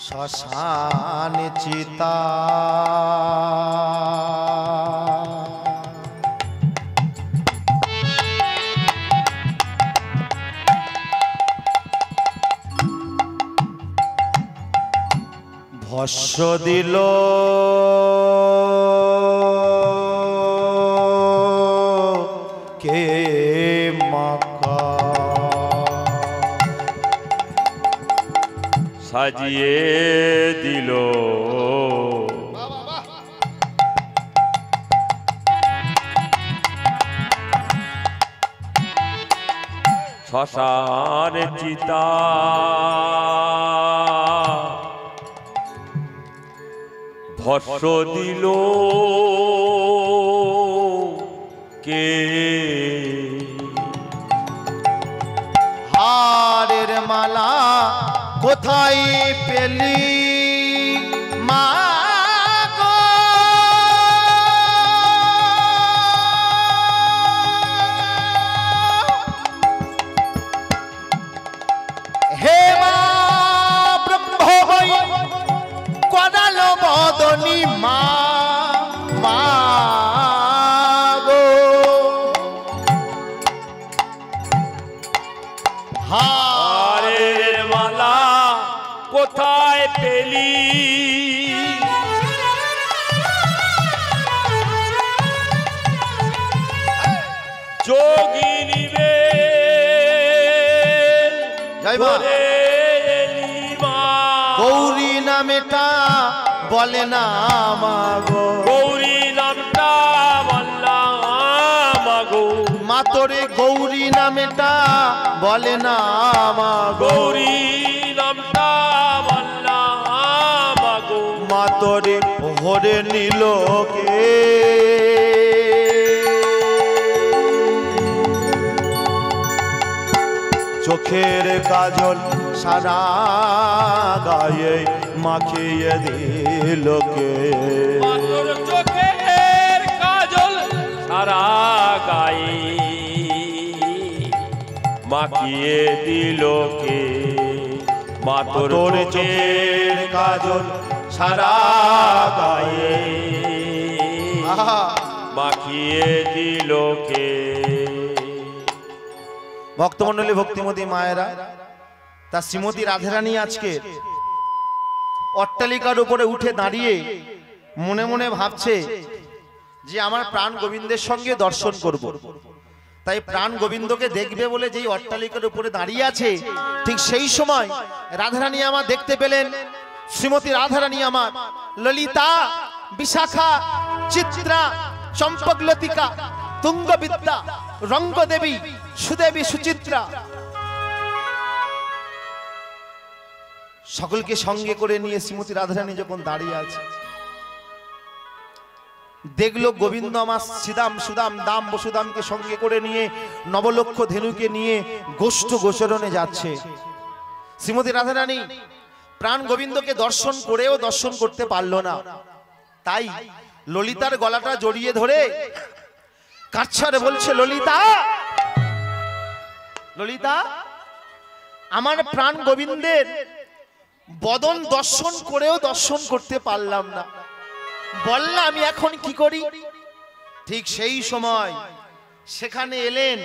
শ্মশান চিতা ভস্য দিল কে মাকা সাজিয়ে দিল শ্মশান চিতা ভস্য দিল কে হারের মালা কোথায় পেলি মা গো? হে মা ব্রহ্ম হই কদাল বদনী মা মা গো। হারের মালা কোথায় পেলি যোগিনী রে জয় মা। ঘরে এলি মা। গৌরী নামেটা বলে না মা গো। গৌরী নামটা বললাম গো মা তোরে গৌরী নামেটা বলে না মা গো। গৌরী নামটা বললাম গো মা তোরে হরে নিল কে চোখের কাজল সারা গায়ে মাখিয়ে দিল কে মা তোর চোখের কাজল সারা গায়ে মাখিয়ে দিল কে মা তোর তোর চোখের চোখের কাজল সারা গায়ে আহা। মাখিয়ে দিল কে ভক্তমণ্ডলী ভক্তিমতী মায়েরা তা শ্রীমতী রাধারানী আজকে অট্টালিকার উপরে উঠে দাঁড়িয়ে মনে মনে ভাবছে যে আমার প্রাণ গোবিন্দের সঙ্গে দর্শন করব। তাই প্রাণ গোবিন্দকে দেখবে বলে যেই অট্টালিকার উপরে দাঁড়িয়ে আছে ঠিক সেই সময় রাধারানী আমার দেখতে পেলেন শ্রীমতী রাধারানী আমার ললিতা বিশাখা চিত্রা চম্পকলতিকা তুঙ্গবিদ্যা রঙ্গদেবী সুদেবী সুচিত্রা সকলকে সঙ্গে করে নিয়ে শ্রীমতী রাধারানী যখন দাঁড়িয়ে আছে দেখলো গোবিন্দ আমার শ্রীদাম সুদাম দাম বসুদামকে সঙ্গে করে নিয়ে নবলক্ষ ধেনুকে নিয়ে গোষ্ঠ গোচরণে যাচ্ছে। শ্রীমতী রাধারানী প্রাণ গোবিন্দকে দর্শন করেও দর্শন করতে পারলো না, তাই ললিতার গলাটা জড়িয়ে ধরে কাচ্ছারে বলছে, ললিতা ললিতা আমার প্রাণ গোবিন্দের বদন দর্শন করেও দর্শন করতে পারলাম না, বললাম আমি এখন কি করি? ঠিক সেই সময় সেখানে এলেন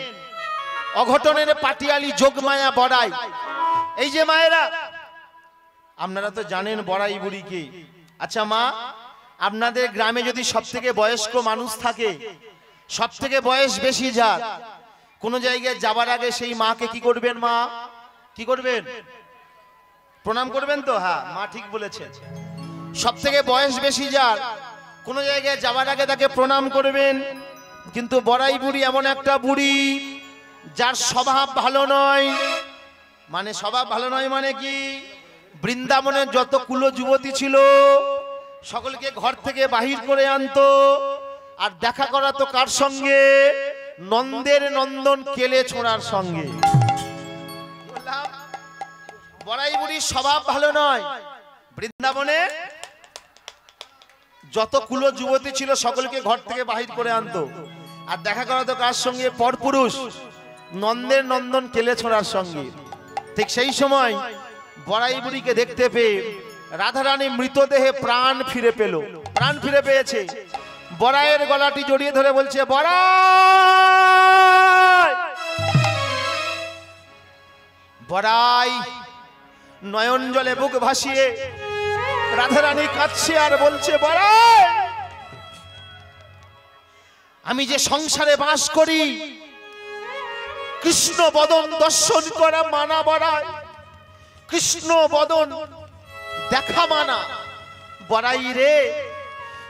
অঘটনের পাটিয়ালি যোগমায়া বড়াই। এই যে মায়েরা আপনারা তো জানেন বড়াই বুড়িকে। আচ্ছা মা, আপনাদের গ্রামে যদি সব থেকে বয়স্ক মানুষ থাকে, সব থেকে বয়স বেশি যার, কোন জায়গায় যাবার আগে সেই মাকে কি করবেন? মা কি করবেন? প্রণাম করবেন তো? হ্যাঁ মা ঠিক বলেছে। সব থেকে বয়স বেশি যার, কোন জায়গায় যাবার আগে তাকে প্রণাম করবেন, কিন্তু বড়াই বুড়ি এমন একটা বুড়ি যার স্বভাব ভালো নয়। মানে স্বভাব ভালো নয় মানে কি, বৃন্দাবনের যত কুলো যুবতী ছিল সকলকে ঘর থেকে বাহির করে আনতো, আর দেখা করাতো কার সঙ্গে? নন্দের নন্দন কেলে ছোড়ার সঙ্গে। বড়াই বুড়ির স্বভাব ভালো নয়। বৃন্দাবনে যত কুলো যুবতী ছিল সকলকে ঘর থেকে বাহির করে আনতো, আর দেখা করাতো কার সঙ্গে? পরপুরুষ নন্দের নন্দন কেলে ছোড়ার সঙ্গে। ঠিক সেই সময় বড়াই বুড়িকে দেখতে পেয়ে রাধারানী মৃতদেহে প্রাণ ফিরে পেল। প্রাণ ফিরে পেয়েছে, বড়াইয়ের গলাটি জড়িয়ে ধরে বলছে, বড়াই বড়াই। নয়ন জলে বুক ভাসিয়ে রাধারানী কাঁদছে আর বলছে, বড়াই আমি যে সংসারে বাস করি, কৃষ্ণ বদন দর্শন করা মানা বড়াই, কৃষ্ণ বদন দেখা মানা। বড়াই রে,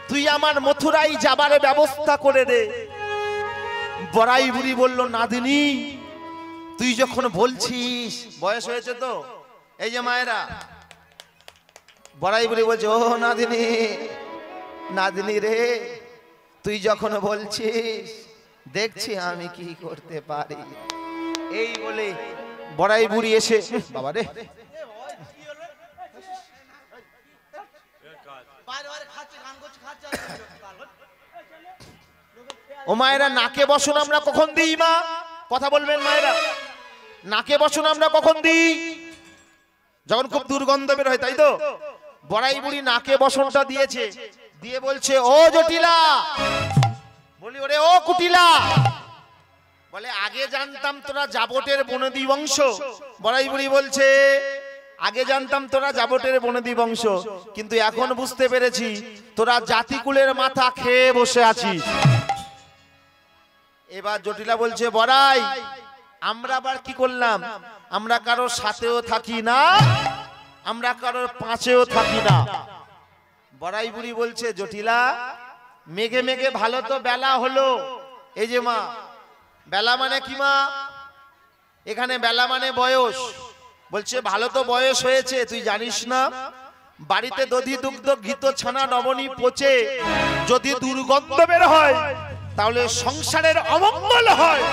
তুই আমার মথুরাই যাবার ব্যবস্থা করে দে। বড়াই বুড়ি বলল, নাদিনী তুই যখন বলছিস, বয়স হয়েছে তো, এই যে মায়েরা, বড়াই বুড়ি বলছে, ও নাদিনী, নাদিনী রে তুই যখন বলছিস দেখছি আমি কি করতে পারি। এই বলে বড়াই বুড়ি এসে, বাবা রে ও মায়েরা, নাকে বসন আমরা কখন দিই? মা কথা বলবেন মায়েরা, নাকে বসন আমরা কখন দিই? যখন খুব দুর্গন্ধ বের হয়, তাই তো? বড়াই বুড়ি নাকে বসনটা দিয়েছে, দিয়ে বলছে, ও জটিলা। বলি, ওরে ও কুটিলা। বলে, আগে জানতাম তোরা জাবটের বনদী বংশ। বড়াই বুড়ি বলছে, আগে জানতাম তোরা জাবটের বনদী বংশ, কিন্তু এখন বুঝতে পেরেছি তোরা জাতিকুলের মাথা খেয়ে বসে আছিস। এবার জটিলা বলছে, বড়াই আমরা আবার কি করলাম? আমরা কারোর সাথেও থাকি না, আমরা কারোর পাঁচেও থাকি না। বড়াই বুড়ি বলছে, জটিলা মেঘে মেঘে ভালো তো বেলা হলো। এই যে মা, বেলা মানে কি মা? এখানে বেলা মানে বয়স। বলছে, ভালো তো বয়স হয়েছে, তুই জানিস না বাড়িতে দধি দুগ্ধ ঘিত ছানা নবনী পচে যদি দুর্গন্ধ বের হয় তাহলে সংসারের অমঙ্গল হয়।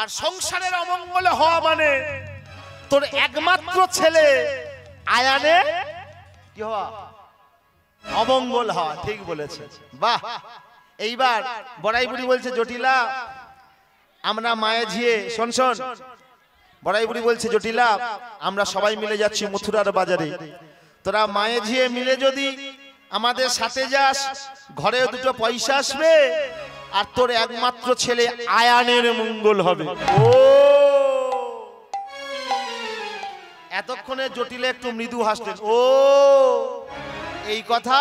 আর সংসারের অমঙ্গল হওয়া মানে তোর একমাত্র ছেলে আয়ানে কি হওয়া? অমঙ্গল হওয়া। ঠিক বলেছে, বাহ। এইবার বড়াই বুড়ি বলছে, জটিলা আমরা মায়ে ঝিয়ে, শোন শোন, বড়াই বুড়ি বলছে, জটিলা আমরা সবাই মিলে যাচ্ছি মথুরার বাজারে, তোরা মায়ে ঝিয়ে মিলে যদি আমাদের সাথে যাস, ঘরে দুটো পয়সা আসবে, আর তোর একমাত্র ছেলে আয়ানের মঙ্গল হবে। ও এতক্ষণে জটিলা একটু মৃদু হাসলেন। ও এই কথা,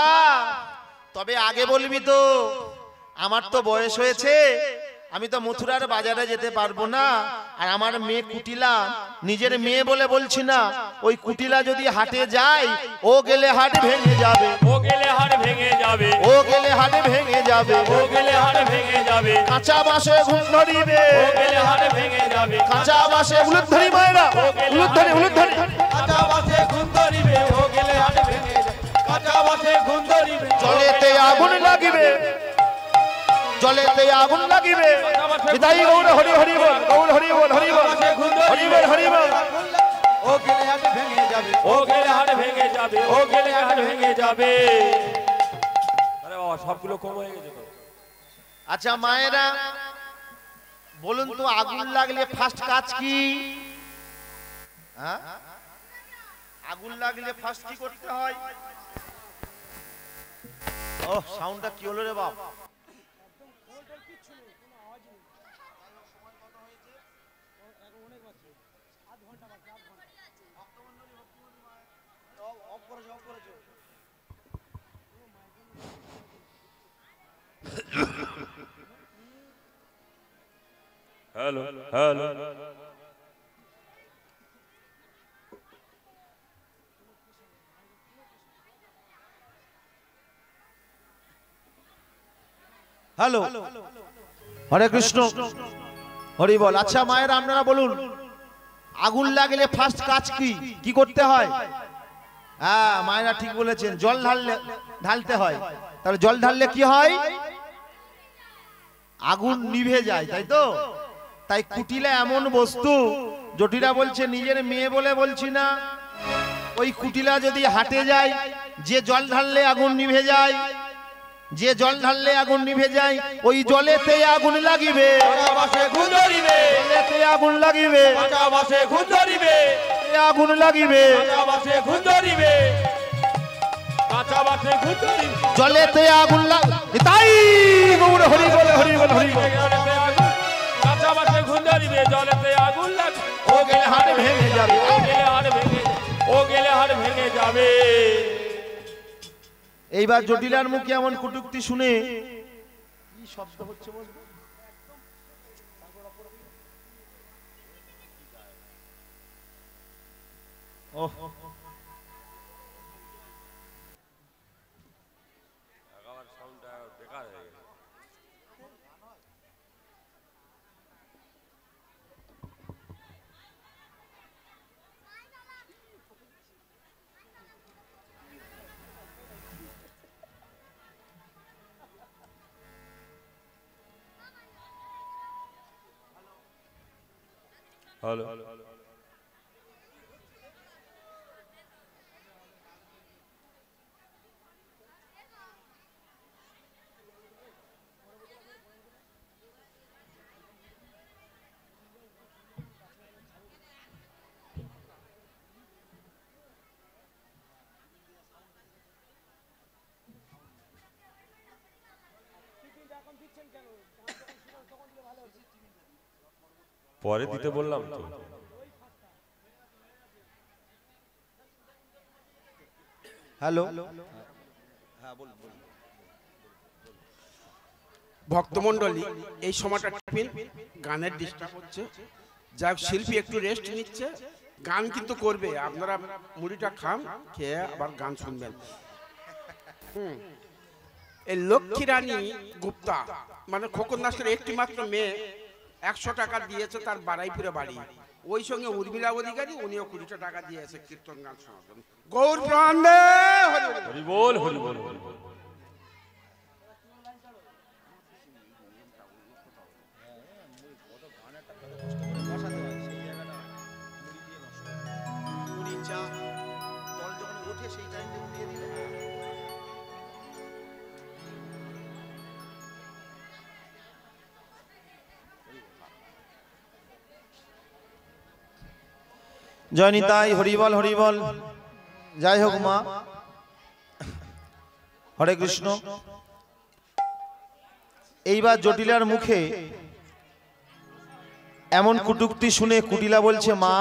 তবে আগে বলবি তো, আমার তো বয়স হয়েছে, আমি তো মথুরার বাজারে যেতে পারবো না। আর আমার মেয়ে কুটিলা, নিজের মেয়ে বলে বলছি না, ওই কুটিলা যদি হাটে যায়, ও গেলে হাট ভেঙে যাবে, ও গেলে হাট ভেঙে যাবে, ও গেলে হাট ভেঙে যাবে, ও গেলে হাট ভেঙে যাবে, কাঁচা বাঁশে ঘুম ধরিবে, ও গেলে হাট ভেঙে যাবে, কাঁচা বাঁশে উলুদ ধরি মায়েরা, উলুদ ধরি, উলুদ ধরি, কাঁচা বাসে ঘুম ধরিবে, ও গেলে হাট ভেঙে যাবে, কাঁচা বাসে ঘুম ধরিবে, জলেতে আগুন লাগিবে, জলেতে আগুন লাগিবে। বিদায়ী গৌর হরি হরি বল, গৌর হরি বল, হরি বল, হরি বল, হরি বল। ও গেলে হাট ভেঙে যাবে, ও গেলে হাট ভেঙে যাবে, ও গেলে হাট ভেঙে যাবে। আরে বাবা, সবগুলো কম হয়ে গেছে তো। আচ্ছা মায়েরা বলুন তো, আগুন লাগলে ফার্স্ট কাজ কি? হ্যাঁ, আগুন লাগলে ফার্স্ট কি করতে হয়? ও সাউন্ডটা কি হলো রে বাপ? হ্যালো হ্যালো, হ্যালো, হরে কৃষ্ণ হরি বল। আচ্ছা মায়েরা আপনারা বলুন, আগুন লাগলে ফার্স্ট কাজ কি কি করতে হয়? হ্যাঁ মায়েরা ঠিক বলেছেন, জল ঢালতে হয়। তাহলে জল ঢাললে কি হয়? আগুন নিভে যায়, তাই তো? তাই কুটিলা এমন বস্তু, জটিলা বলছে নিজের মেয়ে বলে বলছি না, ওই কুটিলা যদি হাটে যায়, যে জল ঢাললে আগুন নিভে যায়, যে জল ঢাললে আগুন নিভে যায়, ওই জলেতে আগুন লাগিবে, জলেতে আগুন লাগিবে, আগুন লাগিবে, জলেতে আগুন লাগবে। তাই গৌর হরি বল হরি বল হরি বল। জলেতে আগুন লাগবে, ও গেলে হাট ভেঙে যাবে, ও গেলে হাট ভেঙে, ও গেলে হাট ভেঙে যাবে। এইবার জটিলার মুখে এমন কটূক্তি শুনে কি শব্দ হচ্ছে বলবো? হ্যালো, পরে দিতে বললাম তো। হ্যালো, ভক্তমণ্ডলী, এই সময়টা টিফিন গানের ডিস্টার্ব হচ্ছে, যাই শিল্পী একটু রেস্ট নিচ্ছে, গান কিন্তু করবে, আপনারা মুড়িটা খান, খেয়ে আবার গান শুনবেন। এই লক্ষ্মী রানী গুপ্তা মানে খোকন দাসের একটি মাত্র মেয়ে, 100 টাকা দিয়েছে তার বাড়াইপুরে বাড়ি, ওই সঙ্গে উর্মিলা অধিকারী, উনিও 20 টাকা দিয়েছে কীর্তন গান শোনার জন্য। গৌর প্রাণে হরি বল হরি বল হরি বল। জয় নিতাই হরিবল হরিবল। যাই হোক মা, হরে কৃষ্ণ। এইবার জটিলার মুখে এমন কটূক্তি শুনে কুটিলা বলছে, মা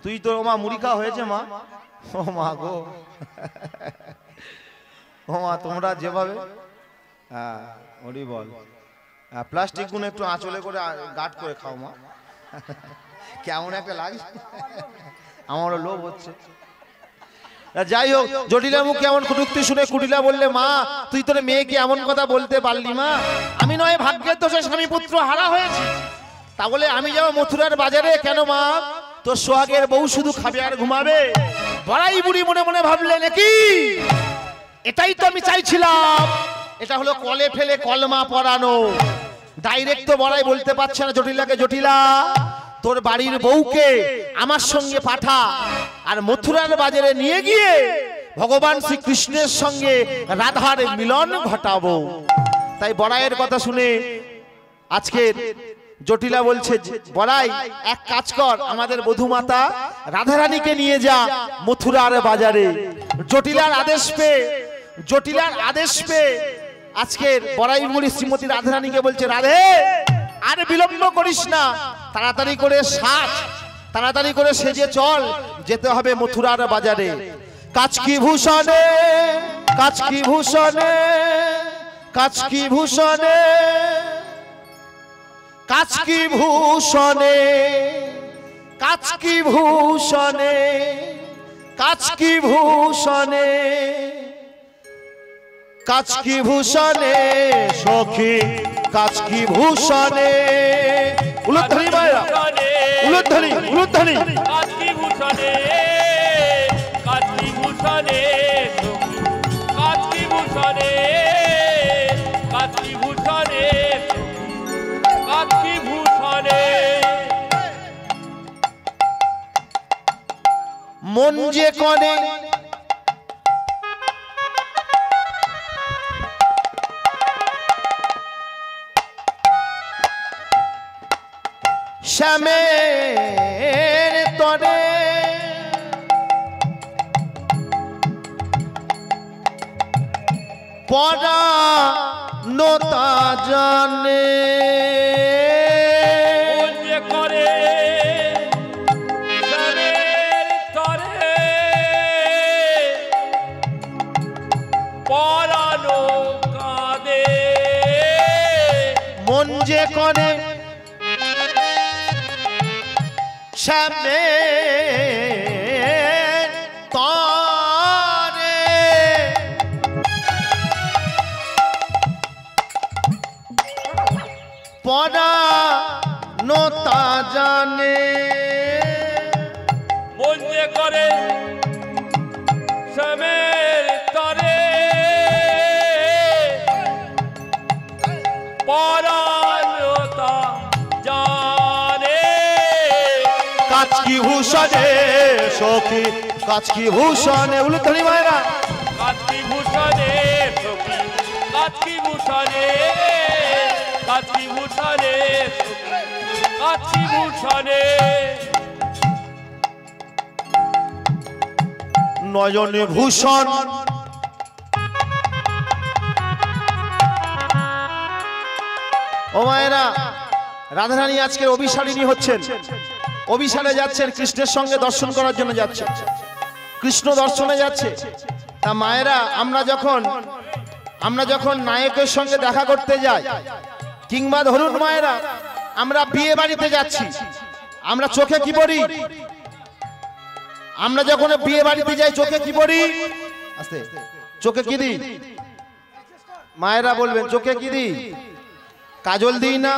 তুই তো মা মুড়ি খাওয়া হয়েছে মা? ও মা গো, ও মা তোমরা যেভাবে, হ্যাঁ হরিবল, প্লাস্টিক গুলো একটু আঁচলে করে গাঢ় করে খাও মা। কেমন একটা লাগছে, আমারও লোভ হচ্ছে। যাই হোক, জটিলার মুখে এমন কটূক্তি শুনে কুটিলা বললে, মা তুই তোর মেয়েকে এমন কথা বলতে পারলি মা? আমি নয় ভাগ্যের দোষে স্বামী পুত্র হারা হয়েছি, তাহলে আমি যাবো মথুরার বাজারে কেন মা? তোর সোহাগের বউ শুধু খাবে আর ঘুমাবে? বড়াই বুড়ি মনে মনে ভাবলে নাকি? এটাই তো আমি চাইছিলাম। এটা হলো কলে ফেলে কলমা পরানো। ডাইরেক্ট তো বড়াই বলতে পারছে না জটিলাকে, জটিলা তোর বাড়ির বউকে আমার সঙ্গে পাঠা, আর মথুরার বাজারে নিয়ে গিয়ে ভগবান শ্রীকৃষ্ণের সঙ্গে রাধার মিলন ঘটাবো। তাই বড়াইয়ের কথা শুনে আজকে জটিলা বলছে, বড়াই এক কাজ কর, আমাদের বধূমাতা রাধারানীকে নিয়ে যা মথুরার বাজারে। জটিলার আদেশ পেয়ে আজকের বড়াই মুড়ি শ্রীমতী রাধারানীকে বলছে, রাধে আর বিলম্ব করিস না, তাড়াতাড়ি করে সাজ, তাড়াতাড়ি করে সেজে চল, যেতে হবে মথুরার বাজারে। কাচকি ভূষণে কাচকি ভূষণে কাচকি ভূষণে কাচকি ভূষণে কাচকি ভূষণে কাচকি ভূষণে কাচকি ভূষণে সখী কাচকি ভূষণে উলুধ্বনি মায়েরা উলুধ্বনি উলুধ্বনি কাচকি ভূষণে কাচকি ভূষণে কাচকি ভূষণে কাচকি ভূষণে কাচকি ভূষণে মন যে কনে শ্যামের তরে পরানোতা জানে মন যে করে শ্যামের তরে পরানো কাঁদে মন যে করে শ্যামের তরে পরানোতা জানে মন যে করে শ্যামের তরে পরানোতা জানে কাচকি ভূষণে সখী কাচকি ভূষণে উলুধ্বনি মায়েরা কাচকি ভূষণে সখী কাচকি ভূষণে কাচকি ভূষণে কাচকি ভূষণে নয়নে ভূষণ ও মায়েরা রাধারানী আজকের অভিসারিণী হচ্ছেন অভিসারে যাচ্ছেন কৃষ্ণের সঙ্গে দর্শন করার জন্য যাচ্ছেন কৃষ্ণ দর্শনে যাচ্ছে তা মায়েরা আমরা যখন নায়কের সঙ্গে দেখা করতে যাই কিংবা ধরুন মায়েরা আমরা বিয়ে বাড়িতে যাচ্ছি আমরা চোখে কি পড়ি আমরা যখন বিয়ে বাড়িতে যাই চোখে কি পড়ি আস্তে চোখে কি দিই মায়েরা বলবেন চোখে কি দিই কাজল দিই না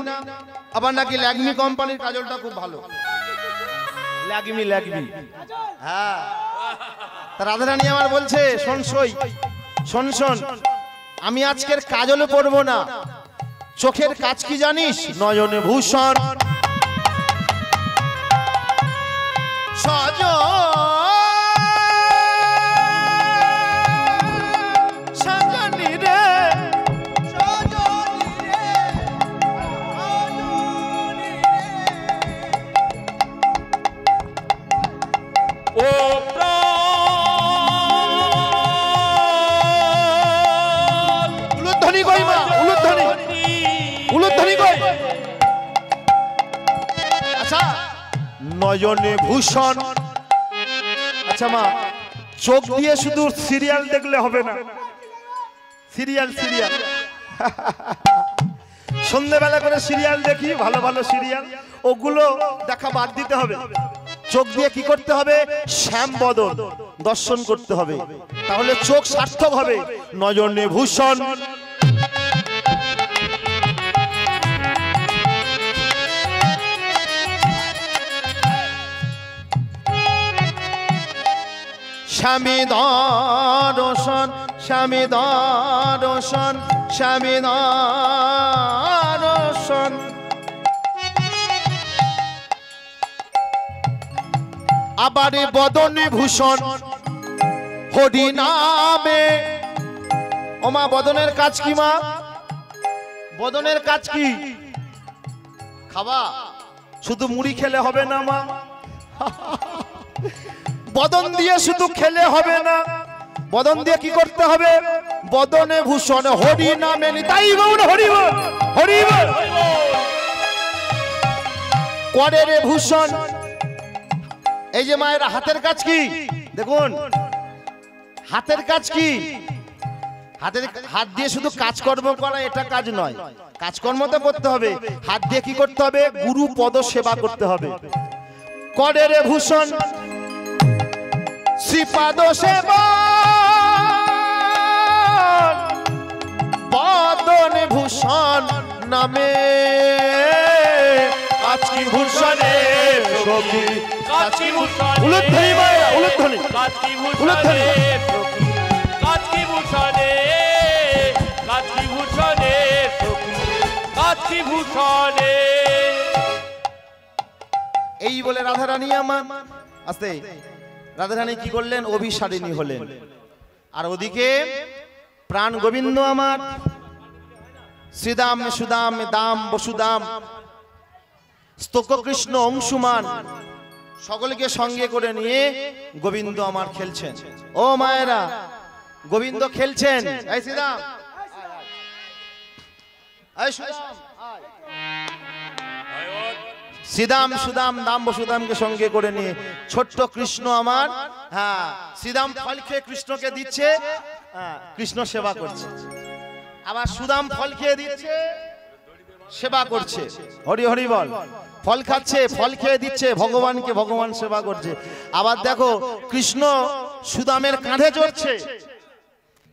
আবার নাকি ল্যাকমি কোম্পানির কাজলটা খুব ভালো ল্যাকমি হ্যাঁ তা রাধারানী আমার বলছে শোন শোন আমি আজকের কাজলও পরবো না চোখের কাজ কি জানিস নয়নে ভূষণ সাজানি রে ও প্রাণ উলুধ্বনি কই মা উলুধ্বনি কই আচ্ছা নয়নে ভূষণ আচ্ছা মা চোখ দিয়ে শুধু সিরিয়াল দেখলে হবে না সিরিয়াল সন্ধ্যেবেলা করে সিরিয়াল দেখি ভালো ভালো সিরিয়াল ওগুলো দেখা বাদ দিতে হবে চোখ দিয়ে কি করতে হবে শ্যাম বদন দর্শন করতে হবে তাহলে চোখ সার্থক হবে নয়নে ভূষণ স্বামী দর্শন স্বামী দর্শন স্বামী দর্শন আবার বদনে ভূষণ হরি নামে ওমা বদনের কাজ কি মা বদনের কাজ কি খাওয়া শুধু মুড়ি খেলে হবে না মা বদন দিয়ে শুধু খেলে হবে না বদন দিয়ে কি করতে হবে বদনে ভূষণ হরি নামে নিতাই গৌর হরি বল হরি বল করে রে ভূষণ এই যে মায়ের হাতের কাজ কি দেখুন হাতের কাজ কি হাত দিয়ে শুধু কাজকর্ম করা এটা কাজ নয় কাজকর্ম তো করতে হবে হাত দিয়ে কি করতে হবে গুরু পদ সেবা করতে হবে করে রে ভূষণ শ্রীপাদ সেবা বদনে ভূষণ নামে কাচকি ভূষণে সখী কাচকি ভূষণে উলুধ্বনি মায়েরা উলুধ্বনি কাচকি উলুধ্বনি ভূষণে কাচকি ভূষণে কাচকি ভূষণে কাচকি ভূষণে। এই বলে রাধারানী আমার আস্তে রাধারানী কি করলেন অভিসারিণী হলেন আর ওদিকে প্রাণ গোবিন্দ আমার শ্রীদাম সুদাম দাম বসুদাম স্তক কৃষ্ণ অংশুমান সকলকে সঙ্গে করে নিয়ে গোবিন্দ আমার খেলছেন। ও মায়েরা গোবিন্দ খেলছেন। এই শ্রীদাম এই সুদাম শ্রীদাম সুদাম দাম বসুদামকে সঙ্গে করে নিয়ে ছোট্ট কৃষ্ণ আমার হ্যাঁ শ্রীদাম ফল খেয়ে কৃষ্ণকে দিচ্ছে, কৃষ্ণ সেবা করছে, আবার সুদাম ফল খেয়ে দিচ্ছে সেবা করছে। হরি হরি বল। ফল খাচ্ছে ফল খেয়ে দিচ্ছে ভগবানকে, ভগবান সেবা করছে। আবার দেখো কৃষ্ণ সুদামের কাঁধে চড়ছে,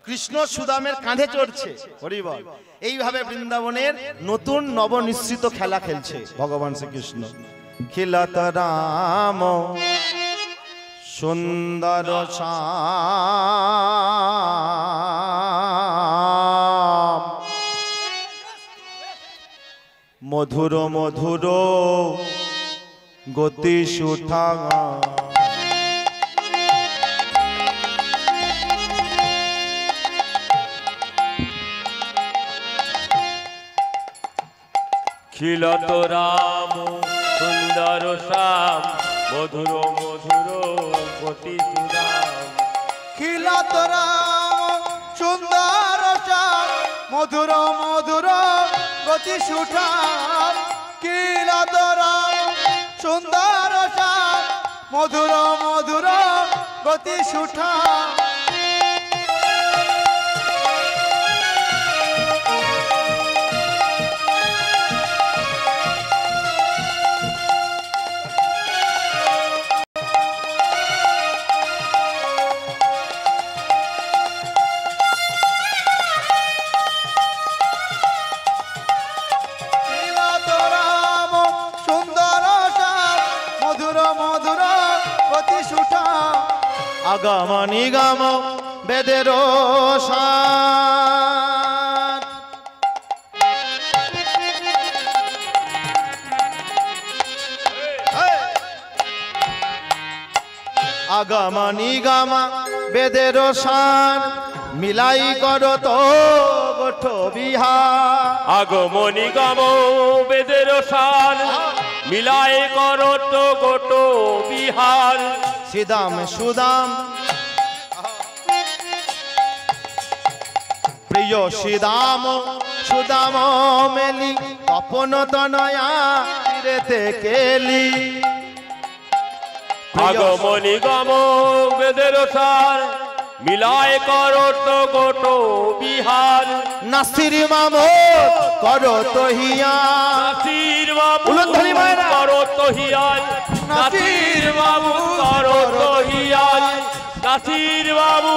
কৃষ্ণ সুদামের কাঁধে চড়ছে। হরি বল। এইভাবে বৃন্দাবনের নতুন নবনিশ্চিত খেলা খেলছে ভগবান শ্রীকৃষ্ণ। খেলত রাম সুন্দর শ্যাম মধুর মধুর গতি সুঠা খিলত রাম সুন্দর শ্যাম মধুর মধুর গতি সুদাম। খিলত রাম সুন্দর শ্যাম মধুর মধুর গতি সুঠাম। খিলত রাম সুন্দর শ্যাম মধুর মধুর গতি সুঠাম। আগাম নিগম বেদের সার আগাম নিগম বেদের সার মিলাই করো তো গোঠ বিহার। আগম নিগম বেদের সার মিলাই করো তো গোট বিহার। শ্রীদাম সুদাম প্রিয় শ্রীদাম সুদাম মেলি তপন তনয়া তীরেতে কেলি। আগম নিগম বেদের সার মিলাই করো তো গোট বিহার। নাসির মাম করো তো হিয়া নাসির বাবু উলুধ্বনি মায়েরা। করো তো হিয়াল নাসির বাবু করো তো হিয়াল নাসির বাবু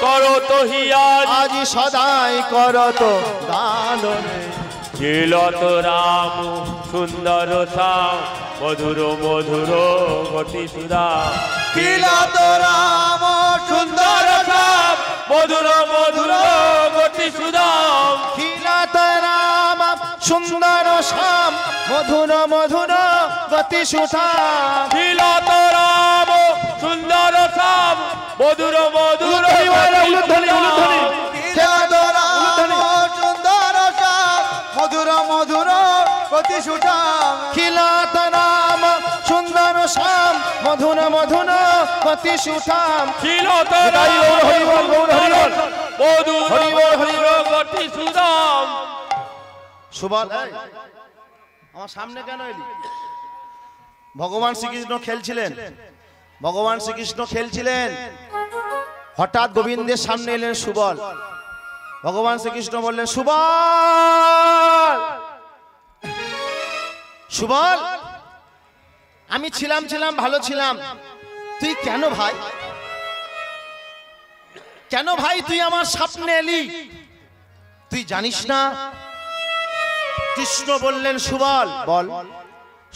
করো তো হিয়াল। আজ সদাই করো তো দান খিলত রাম সুন্দর শ্যাম মধুর মধুর গতি সুদাম। খিলত রাম সুন্দর শ্যাম মধুর মধুর গতি সুদাম। খিলাত রাম সুন্দর শ্যাম মধুর মধুর গতি সুঠাম। খিলত রাম সুন্দর শ্যাম মধুর মধুর উলুধ্বনি উলুধ্বনি খিলত রাম সুন্দর শ্যাম মধুর মধুর গতি সুঠাম। খিলাত রাম সুন্দর শ্যাম মধুর মধুর গতি সুঠাম। খিলত হরি বল, হরি বল, গৌর হরি বল। মধুর হরি বল, হরি বল। গতি সুদাম। সুবল এই, আমার সামনে কেন এলি? ভগবান শ্রীকৃষ্ণ খেলছিলেন, ভগবান শ্রীকৃষ্ণ খেলছিলেন। হঠাৎ গোবিন্দের সামনে এলেন সুবল। ভগবান শ্রীকৃষ্ণ বললেন সুবল সুবল আমি ছিলাম ভালো ছিলাম, তুই কেন ভাই, কেন ভাই তুই আমার সামনে এলি? তুই জানিস না কৃষ্ণ বললেন সুবল, বল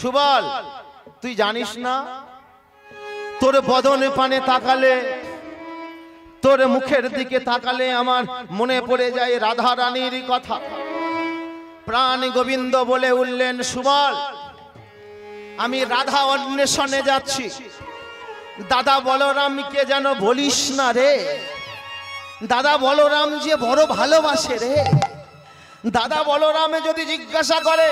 সুবল, তুই জানিস না তোর বদনে পানে তাকালে, তোর মুখের দিকে তাকালে আমার মনে পড়ে যায় রাধা রানীর কথা। প্রাণ গোবিন্দ বলে উঠলেন, সুবল আমি রাধা অন্বেষণে যাচ্ছি, দাদা বলরামকে যেন বলিস না রে, দাদা বলরাম যে বড় ভালোবাসে রে, দাদা বলরামে যদি জিজ্ঞাসা করে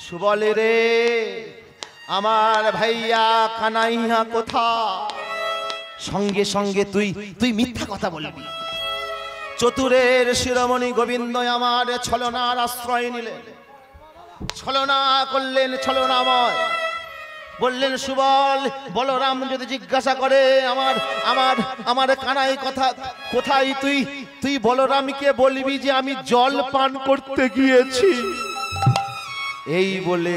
সুবল রে আমার ভাইয়া কানাইয়া কোথা, সঙ্গে সঙ্গে তুই মিথ্যা কথা বলবি। চতুরের শিরোমণি গোবিন্দ আমার ছলনার আশ্রয় নিলেন, ছলনা করলেন, ছলনাময় বললেন, সুবল বলরাম যদি জিজ্ঞাসা করে আমার আমার আমার কানাই কথা কোথায়, তুই বলরামকে বলবি যে আমি জল পান করতে গিয়েছি। এই বলে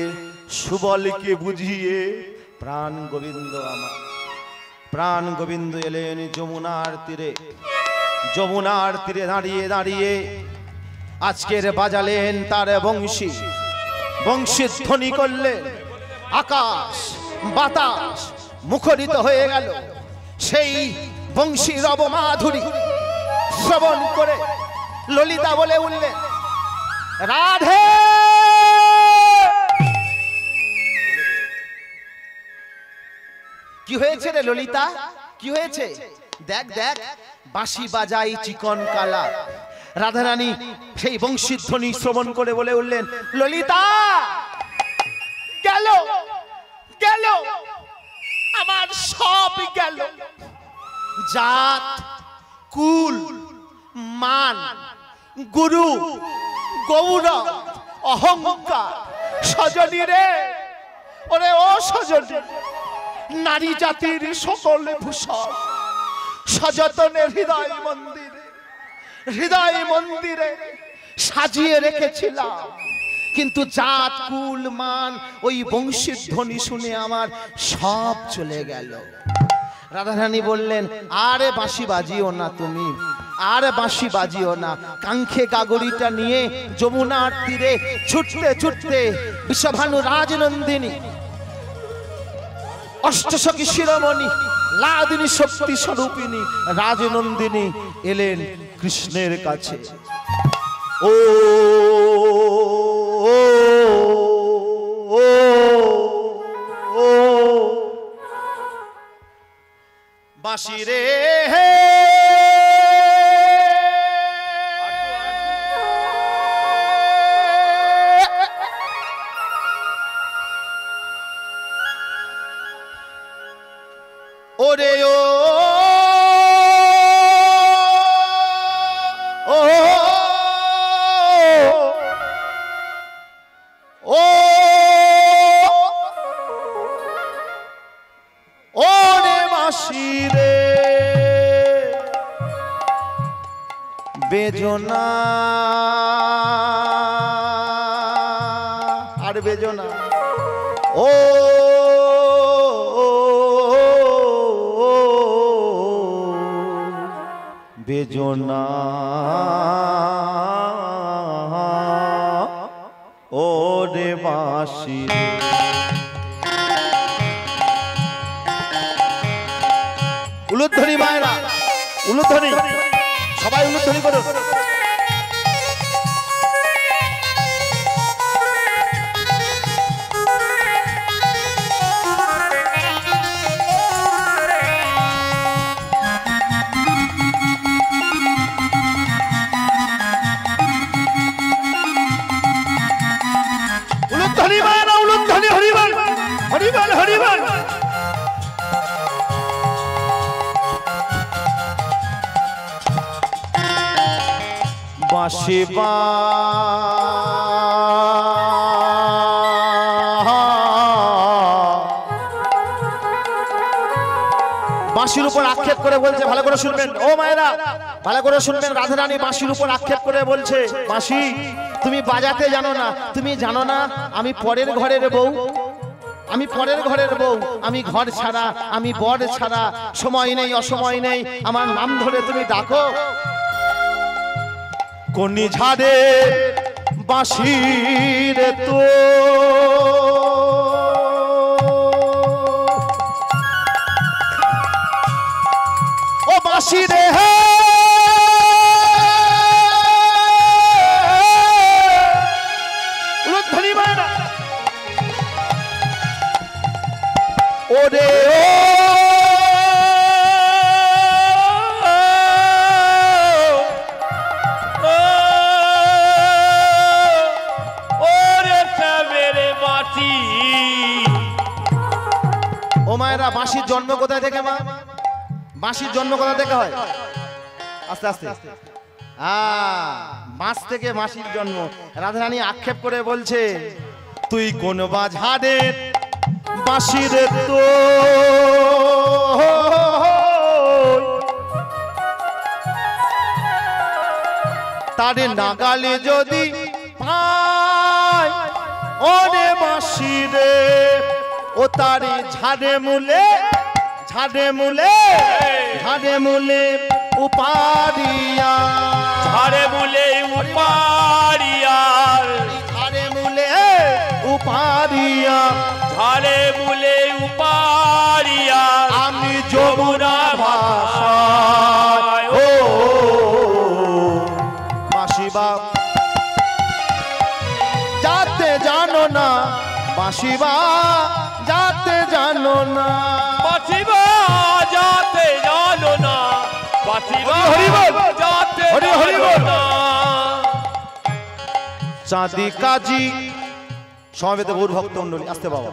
সুবলকে বুঝিয়ে প্রাণ গোবিন্দ আমার, প্রাণ গোবিন্দ এলেন যমুনার তীরে, যমুনার তীরে দাঁড়িয়ে দাঁড়িয়ে আজকের বাজালেন তার বংশী, বংশীর ধ্বনি করলেন, আকাশ বাতাস মুখরিত হয়ে গেল। সেই বংশী রব মাধুরী শ্রবণ করে ললিতা বলে উঠলেন, রাধে। কি হয়েছে রে ললিতা, কি হয়েছে? দেখ দেখ বাঁশি বাজাই চিকন কালা। রাধারানী সেই বংশীর ধ্বনি শ্রবণ করে বলে উঠলেন, ললিতা গেল গেল আমার সব গেল, জাত কুল মান গুরু গৌরব অহংকার। সজনী রে, ওরে ও সজনী, নারী জাতির সকল ভূষণ সযতনে হৃদয় মন্দিরে, হৃদয় মন্দিরে সাজিয়ে রেখেছিলাম, কিন্তু জাত কুল মান ওই বংশীর ধ্বনি শুনে আমার সব চলে গেল। রাধারানী বললেন, আরে বাঁশি বাজিও না তুমি, আর বাঁশি বাজিও না। কাঙ্ক্ষে গাগরিটা নিয়ে যমুনার তীরে ছুটতে ছুটতে বিশ্বভানু রাজনন্দিনী, অষ্টসখী শিরোমণি লাদিনী শক্তি স্বরূপিনী রাজনন্দিনী এলেন কৃষ্ণের কাছে। ও বাঁশি রে ওরে ও বেজনা আর বেজনা, ও বেজনা ও রে বাঁশি। উলুধ্বনি মায়েরা, উলুধ্বনি, সবাই উলুধ্বনি করুন। উলুধ্বনি মায়েরা, উলুধ্বনি, হরিবল হরিবল হরিবল। বাঁশি বাঁশির উপর আক্ষেপ করে বলছে, ভালো করে শুনবেন ও মায়েরা, ভালো করে শুনবেন। রাধারানী বাঁশির উপর আক্ষেপ করে বলছে, বাঁশি তুমি বাজাতে জানো না, তুমি জানো না আমি পরের ঘরের বউ, আমি পরের ঘরের বউ, আমি ঘর ছাড়া, আমি বর ছাড়া, সময় নেই অসময় নেই, আমার নাম ধরে তুমি ডাকো। কোনি ঝাড়ে বাঁশির তো ও বাঁশি রে হে উলুধ্বনি মায়েরা ওরে ও মায়েরা বাঁশির জন্ম কোথায় থেকে মা বাঁশির জন্ম কোথা থেকে হয় আস্তে আস্তে বাঁশ থেকে বাঁশির জন্ম রাধারানী আক্ষেপ করে বলছে তুই কোন বাজারের বাঁশির তো তারে নাগালে যদি পায় ওরে বাঁশিরে ও তারে ঝাড়ে মূলে উপারিয়া ঝাড়ে মূলে উপারিয়া ঝাড়ে মূলে উপারিয়া ঝাড়ে মূলে উপারিয়া আমি যমুনা ভাষায় ও বাঁশিবা যাতে জানো না বাঁশিবা যাতে জানো না বাঁশিবা যাতে জানো না বাঁশিবা যাতে জানো না চাঁদি কাজী সমবেত গৌর ভক্ত মন্ডলী আসতে বাবা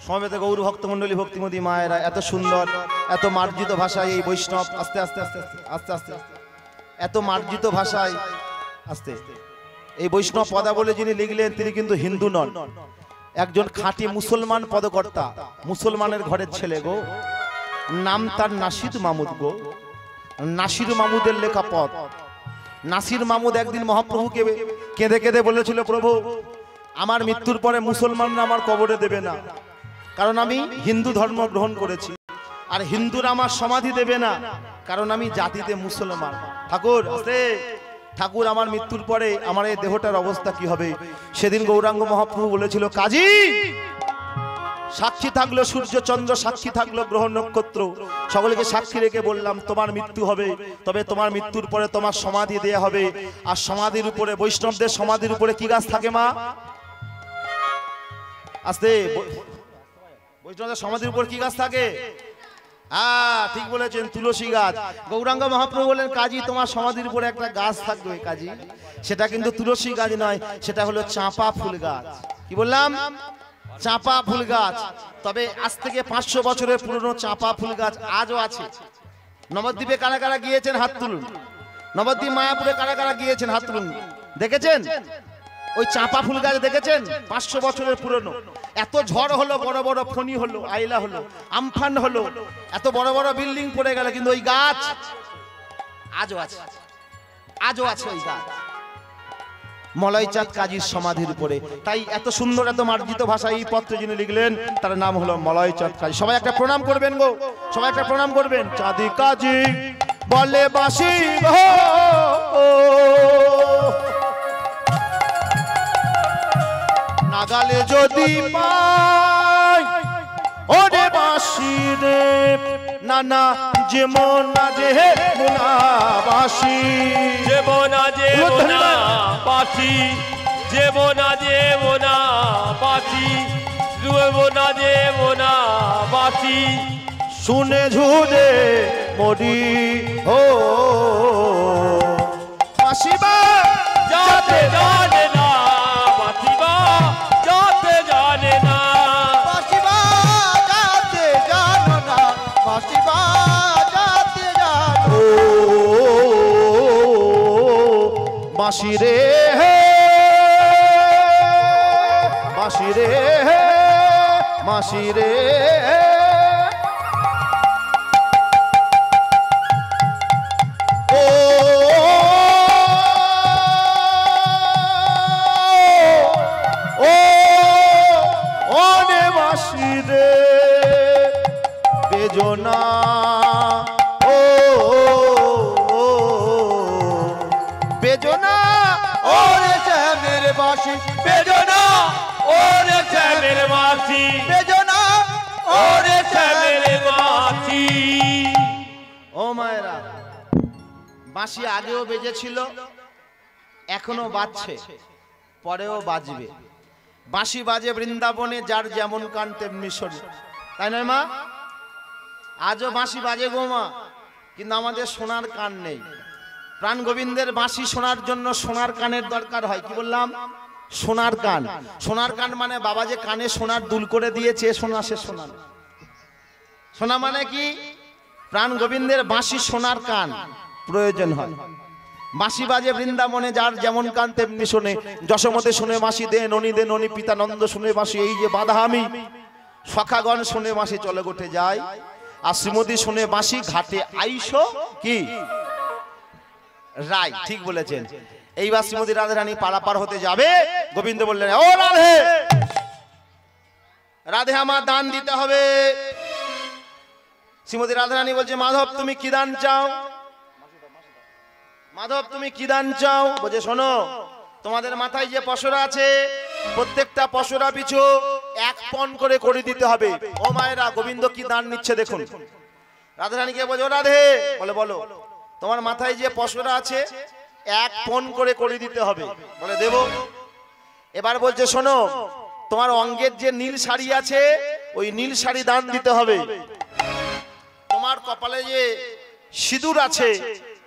সমবেত গৌর ভক্ত মন্ডলী ভক্তিমতী মায়েরা এত সুন্দর এত মার্জিত ভাষায় এই বৈষ্ণব আস্তে আস্তে আস্তে আস্তে আস্তে আস্তে এত মার্জিত ভাষায় আস্তে এই বৈষ্ণব পদাবলী যিনি লিখলেন তিনি কিন্তু হিন্দু নন একজন খাঁটি মুসলমান পদকর্তা মুসলমানের ঘরের ছেলে গো নাম তার নাসির মাহমুদ গো নাসির মাহমুদের লেখা পদ নাসির মাহমুদ একদিন মহাপ্রভুকে কেঁদে কেঁদে বলেছিল প্রভু আমার মৃত্যুর পরে মুসলমানরা আমার কবরে দেবে না কারণ আমি হিন্দু ধর্ম গ্রহণ করেছি আর হিন্দুরা আমার সমাধি দেবে না কারণ আমি জাতিতে মুসলমান ঠাকুর ঠাকুর আমার মৃত্যুর পরে আমার এই দেহটার অবস্থা কি হবে সেদিন গৌরাঙ্গ মহাপ্রভু বলেছিল কাজী সাক্ষী থাকলো সূর্য চন্দ্র সাক্ষী থাকলো গ্রহ নক্ষত্র সকলকে সাক্ষী রেখে বললাম তোমার মৃত্যু হবে তবে তোমার মৃত্যুর পরে তোমার সমাধি দেয়া হবে আর সমাধির উপরে বৈষ্ণবদের সমাধির উপরে কি গাছ থাকে মা আস্তে বৈষ্ণবদের সমাধির উপর কি গাছ থাকে ঠিক বলেছেন তুলসী গাছ গৌরাঙ্গ মহাপ্রভু বলেন কাজী তোমার সমাধির উপরে একটা গাছ থাকবে কাজী সেটা কিন্তু তুলসী গাছ নয় সেটা হলো চাঁপা ফুল গাছ কি বললাম চাঁপা ফুল গাছ তবে আজ থেকে 500 বছরের পুরনো চাঁপা ফুল গাছ আজও আছে নবদ্বীপে কারা কারা গিয়েছেন হাত তুলুন নবদ্বীপ মায়াপুরে কারা কারা গিয়েছেন হাত তুলুন দেখেছেন ওই চাঁপা ফুল গাছ দেখেছেন 500 বছরের পুরনো এত ঝড় হলো বড় বড় ফণি হলো আইলা হলো আমফান হলো এত বড় বড় বিল্ডিং পড়ে গেল কিন্তু ওই গাছ আজও আছে ওই গাছ মলয়চাঁদ কাজীর সমাধির উপরে তাই এত সুন্দর এত মার্জিত ভাষায় এই পত্র যিনি লিখলেন তার নাম হলো মলয়চাঁদ কাজী সবাই একটা প্রণাম করবেন গো সবাই একটা প্রণাম করবেন চাঁদি কাজী বলে বাঁশি গো নাগালে যদি পাই ওরে বাঁশি রে নানা যেমন যে মোনা বাঁশি যেমনা যেমনা বাঁশি যেমনা যেমনা বাঁশি যেমনা যেমনা বাঁশি শুনে ঝুলে মরি ও বাঁশিবা যাতে জানে না বাঁশিবা যাতে জানে না বাঁশিবা যাতে জানো না বাঁশিবা যাতে জানো ও বাঁশি রে বাঁশি রে বাঁশি রে ও ও ওরে বাঁশি রে বেজনা বাঁশি বেজনা ওরে শ্যামের বাঁশি বেজনা ওরে শ্যামের বাঁশি। ও মায়েরা, বাঁশি আগেও বেজেছিল, এখনো বাজছে, পরেও বাজবে। বাঁশি বাজে বৃন্দাবনে, যার যেমন কান তেমনি শরীর, তাই নয় মা? আজও বাঁশি বাজে গো মা, কিন্তু আমাদের সোনার কান নেই। প্রাণ গোবিন্দের বাঁশি শোনার জন্য সোনার কানের দরকার হয়। কি বললাম? সোনার কান। সোনার কান মানে বাবা যে কানে সোনার দুল করে দিয়েছে, সোনা সে সোনা না। সোনা মানে কি? প্রাণ গোবিন্দের বাঁশি সোনার কান প্রয়োজন হয়। বাঁশি বাজে বৃন্দাবনে, যার যেমন কান তেমনি শোনে। যশোমতে শুনে বাঁশি দে ননি দে ননি, পিতানন্দ শুনে বাঁশি এই যে বাধা আমি। সখাগণ শুনে বাঁশি চলে গোটে যায়, আর শ্রীমতী শুনে বাঁশি ঘাটে আইসো কি রায়। ঠিক বলেছেন। এইবার শ্রীমতী রাধারানী পারাপার হতে যাবে, গোবিন্দ বললেন, ও রাধে, রাধে আমার দান দিতে হবে। শ্রীমতী রাধারানী বলছে, মাধব তুমি কি দান চাও? মাধব তুমি কি দান চাও? বলছে, শোনো, তোমাদের মাথায় যে পশরা আছে, প্রত্যেকটা পশরা পিছু 1 পণ করে দিতে হবে। ও মায়েরা, গোবিন্দ কি দান নিচ্ছে দেখুন। রাধারানীকে বলছে, ও রাধে, বলে বলো, তোমার মাথায় যে পশরা আছে 1 পণ করে দিতে হবে। বলে দেব। এবার বলছে, শোনো, তোমার অঙ্গের যে নীল শাড়ি আছে, ওই নীল শাড়ি দান দিতে হবে। তোমার কপালে যে সিঁদুর আছে,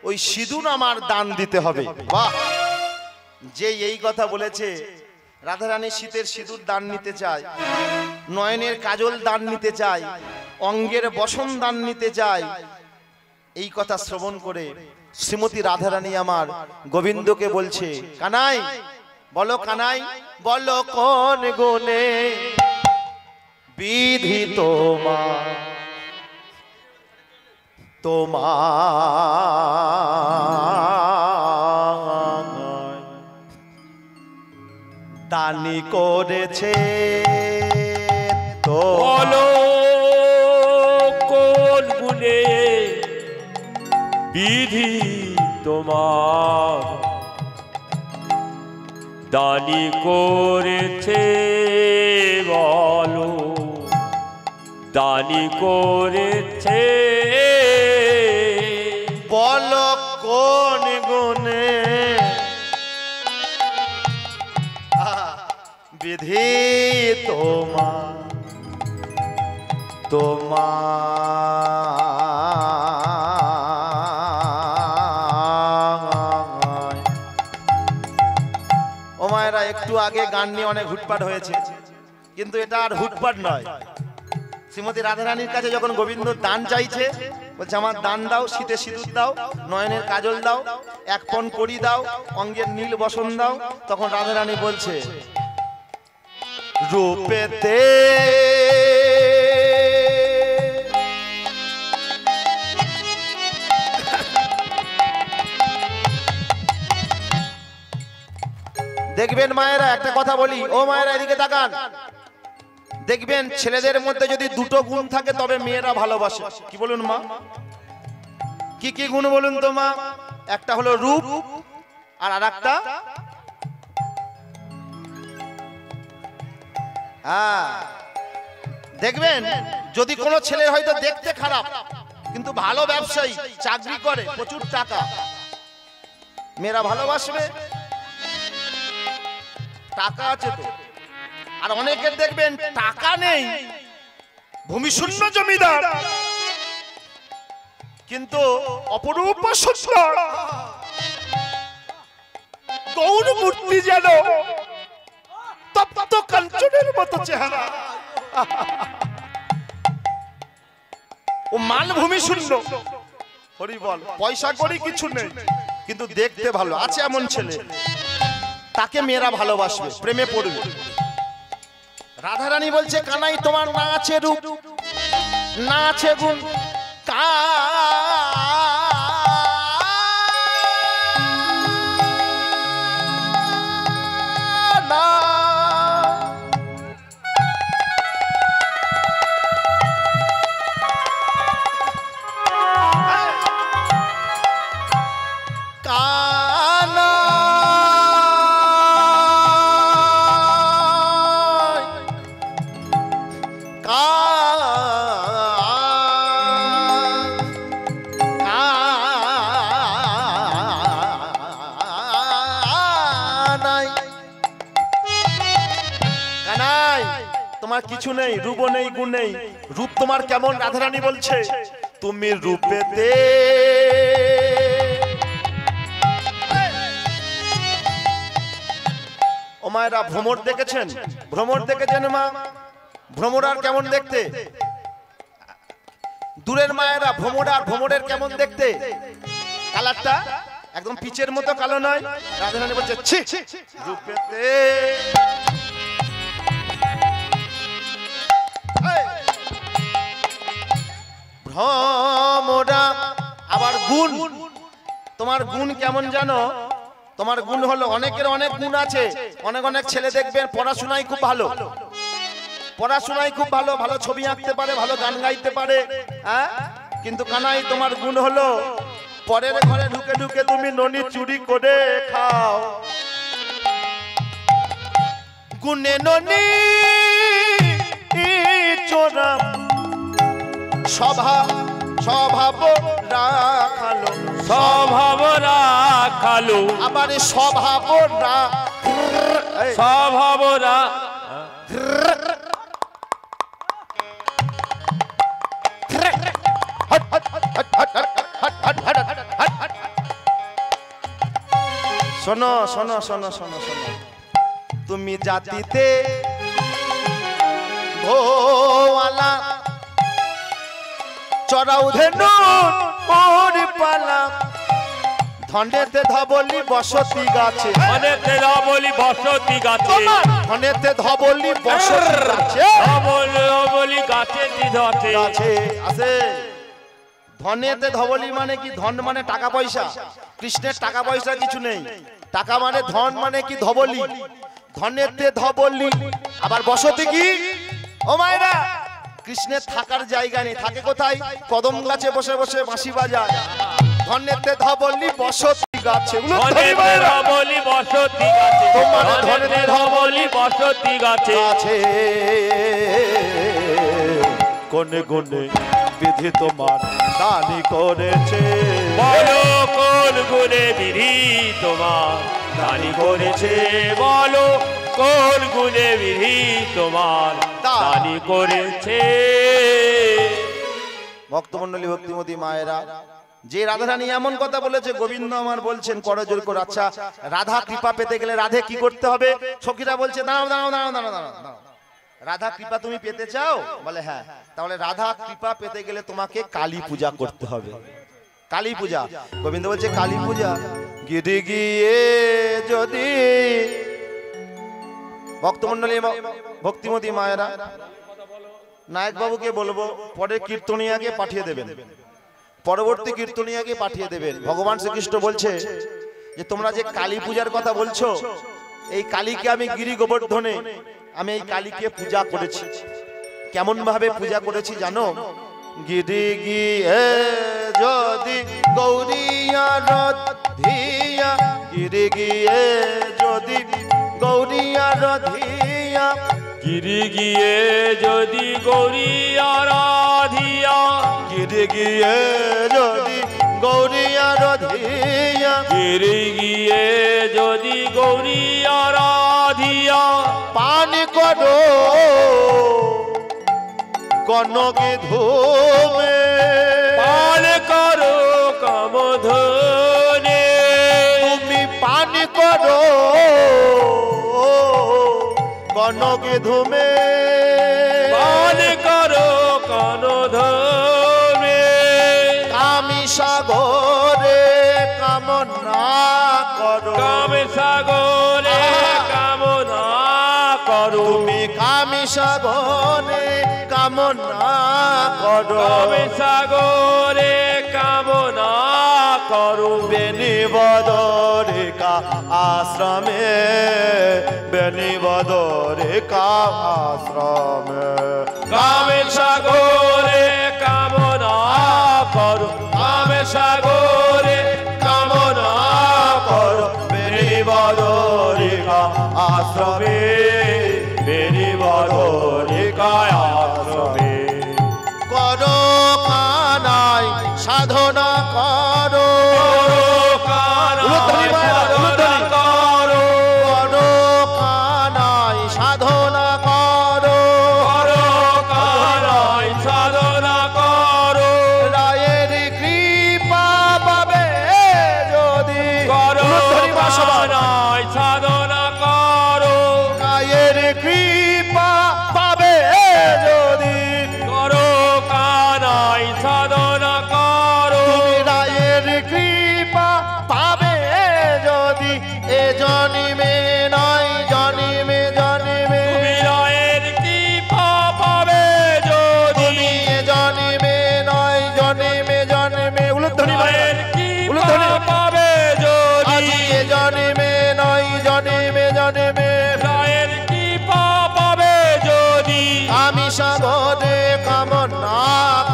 ওই সিঁদুর আমার দান দিতে হবে। বাহ! যে এই কথা বলেছে, রাধারানী শীতের সিঁদুর দান নিতে চায়, নয়নের কাজল দান নিতে চায়, অঙ্গের বসন দান নিতে চায়। এই কথা শ্রবণ করে শ্রীমতী রাধারানী আমার গোবিন্দকে বলছে, কানাই, বলো কানাই, বলো কোন গুণে বিধি তোমার দানি করেছে তো বলো কোন গুণে বিধি তোমার দানি করেছে, বলো দানি করেছে, বলো কোন গুণে বিধি তোমার ও মায়েরা, একটু আগে গান নিয়ে অনেক হুটপাট হয়েছে, কিন্তু এটা আর হুটপাট নয়। শ্রীমতী রাধারানীর কাছে যখন গোবিন্দ দান চাইছে, বলছে, আমার দান দাও, শীতে সিঁদুর দাও, নয়নের কাজল দাও, 1 পণ করি দাও, অঙ্গের নীল বসন দাও। তখন রাধারানী বলছে, রূপেতে দেখবেন মায়েরা, একটা কথা বলি, ও মায়েরা এদিকে তাকান, দেখবেন ছেলেদের মধ্যে যদি 2টো গুণ থাকে তবে মেয়েরা ভালোবাসে। কি বলুন মা? কি কি গুণ বলুন তো মা? একটা হলো রূপ, আর আরেকটা দেখবেন যদি কোনো ছেলে হয়তো দেখতে খারাপ কিন্তু ভালো ব্যবসায়ী, চাকরি করে, প্রচুর টাকা, মেয়েরা ভালোবাসবে। টাকা আছে তো। আর অনেকের দেখবেন টাকা নেই, ভূমিশূন্য জমিদার, কিন্তু অপরূপ সুন্দর গৌর মূর্তি, যেন তপ্ত কাঞ্চনের মতো চেহারা। ও মালভূমি শূন্য, হরি বল, পয়সা করি কিছু নেই, কিন্তু দেখতে ভালো। আছে এমন ছেলে, তাকে মেয়েরা ভালোবাসবে, প্রেমে পড়বে। রাধারানী বলছে, কানাই, তোমার না আছে রূপ, না আছে গুণ, তোমার কিছু নেই, রূপ নেই, গুণ নেই। রূপ তোমার কেমন? রাধারানী বলছে তুমি রূপেতে ও মায়েরা ভ্রমর দেখেছেন? ভ্রমর দেখেছেন মা? ভ্রমর আর কেমন দেখতে? দূরের মায়েরা ভ্রমর আর ভ্রমরের কেমন দেখতে? কালারটা একদম পিচের মতো কালো নয়। রাধারানী বলছে ছি রূপেতে ভ্রমরা। আবার গুণ, তোমার গুণ কেমন জানো? তোমার গুণ হলো অনেকের অনেক গুণ আছে। অনেক অনেক ছেলে দেখবেন পড়াশোনায় খুব ভালো, পড়াশোনায় খুব ভালো, ভালো ছবি আঁকতে পারে, ভালো গান গাইতে পারে, হ্যাঁ, কিন্তু কানাই তোমার গুণ হলো পরের ঘরে ঢুকে ঢুকে তুমি ননি চুরি করে খাও। গুণে ননি চোরা স্বভাব স্বভাব রাখালো, স্বভাব রাখালো, আবার স্বভাব স্বভাব শোনো শোনো শোনো শোনো শোনো, তুমি জাতিতে ভোওয়ালা চড়াও ধেনু ওরি পালা, ধনেতে ধবলি বসতি গাছে, ধনেতে ধবলি বসতি গাছে, ধনেতে ধবলি বসতি গাছে, ধবলি গাছে দিধতে গাছে আছে। ধনেতে ধবলি মানে কি? ধন মানে টাকা পয়সা। কৃষ্ণের টাকা পয়সা কিছু নেই। টাকা মানে ধন মানে কি? ধবলি। ধনেতে ধবলি। আবার বসতি কি? ও মায়েরা, কৃষ্ণের থাকার জায়গা নেই। থাকে কোথায়? কদম গাছে বসে বসে বাঁশি বাজায়। ধনেতে ধবলি বসতি গাছে, ধনেতে ধবলি বসতি গাছে, তোমার ধনেতে ধবলি বসতি গাছে আছে। কোনে কোনে বিধি তোমার দানি করেছে, বলো কোন গুণে বিধি তোমার দানি করেছে, বলো কোন গুণে বিধি তোমার দানি করেছে। ভক্তমন্ডলী ভক্তিমতী মায়েরা, যে রাধারানী এমন কথা বলেছে, গোবিন্দ আমার বলছেন করজোর করে, আচ্ছা রাধা কৃপা পেতে গেলে রাধে কি করতে হবে? সখীরা বলছে দাঁড়াও দাঁড়াও দাঁড়াও দাঁড়াও দাঁড়াও, রাধা কৃপা তুমি পেতে চাও? বলে হ্যাঁ। তাহলে রাধা কৃপা পেতে গেলে তোমাকে কালী পূজা করতে হবে। কালী পূজা, গোবিন্দ বলছে কালী পূজা গিরি গিয়ে যদি। ভক্তমন্ডলী ভক্তিমতী মায়েরা, নায়ক বাবুকে বলবো পরে কীর্তনিয়াকে পাঠিয়ে দেবেন, পরবর্তী কীর্তনিয়াকে পাঠিয়ে দেবেন। ভগবান শ্রীকৃষ্ণ বলছে যে তোমরা যে কালী পূজার কথা বলছো, এই কালীকে আমি গিরি গোবর্ধনে আমি এই কালীকে পূজা করেছি। কেমন ভাবে পূজা করেছি জানো? গিরি গিয়ে যদি গৌরিয়া রধিয়া, গিরি গিয়ে যদি গৌরিয়া রধিয়া, গিরি গিয়ে যদি গৌরী আরাধিয়া, গিরি গিয়ে যদি গৌরিয়া রধিয়া, গিরি গিয়ে যদি গৌরী আরাধিয়া, পান করো কনকে ধূমে, পান করো কামধনে, তুমি পান করো কনকে ধূমে, পান করো কানধনে, কামি সাগরে কামনা করো, কামে সাগরে কামনা করো, তুমি কামি সাগরে কামনা করো, কামে সাগরে কামনা করো, বেনিবদরিকা আশ্রমে, বেনিবদরিকা আশ্রমে, কামে সাগরে কামনা করো, কামে সাগরে কামনা করো, বেনিবদরিকা আশ্রমে, বেনিবদরিকা আশ্রমে, করো কানাই সাধনা করো, উলুধ্বনি মায়েরা, উলুধ্বনি। করো কানাই সাধনা করো,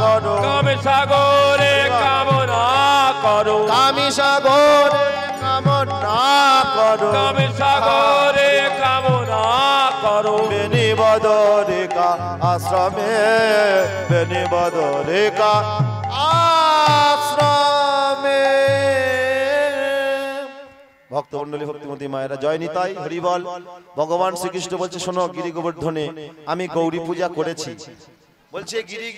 করো কামে সাগরে কামনা করো কামি সাগরে কামনা করো কামে সাগরে কামনা করো বেনি বদরিকা আশ্রমে বেনি বদরিকা আশ্রমে। ভক্তমণ্ডলী ভক্তিমতী মায়েরা জয় নিতাই হরি বল। ভগবান শ্রীকৃষ্ণ বলছে শোনো গিরি গোবর্ধনে আমি গৌরী পূজা করেছি। বলছে গিরি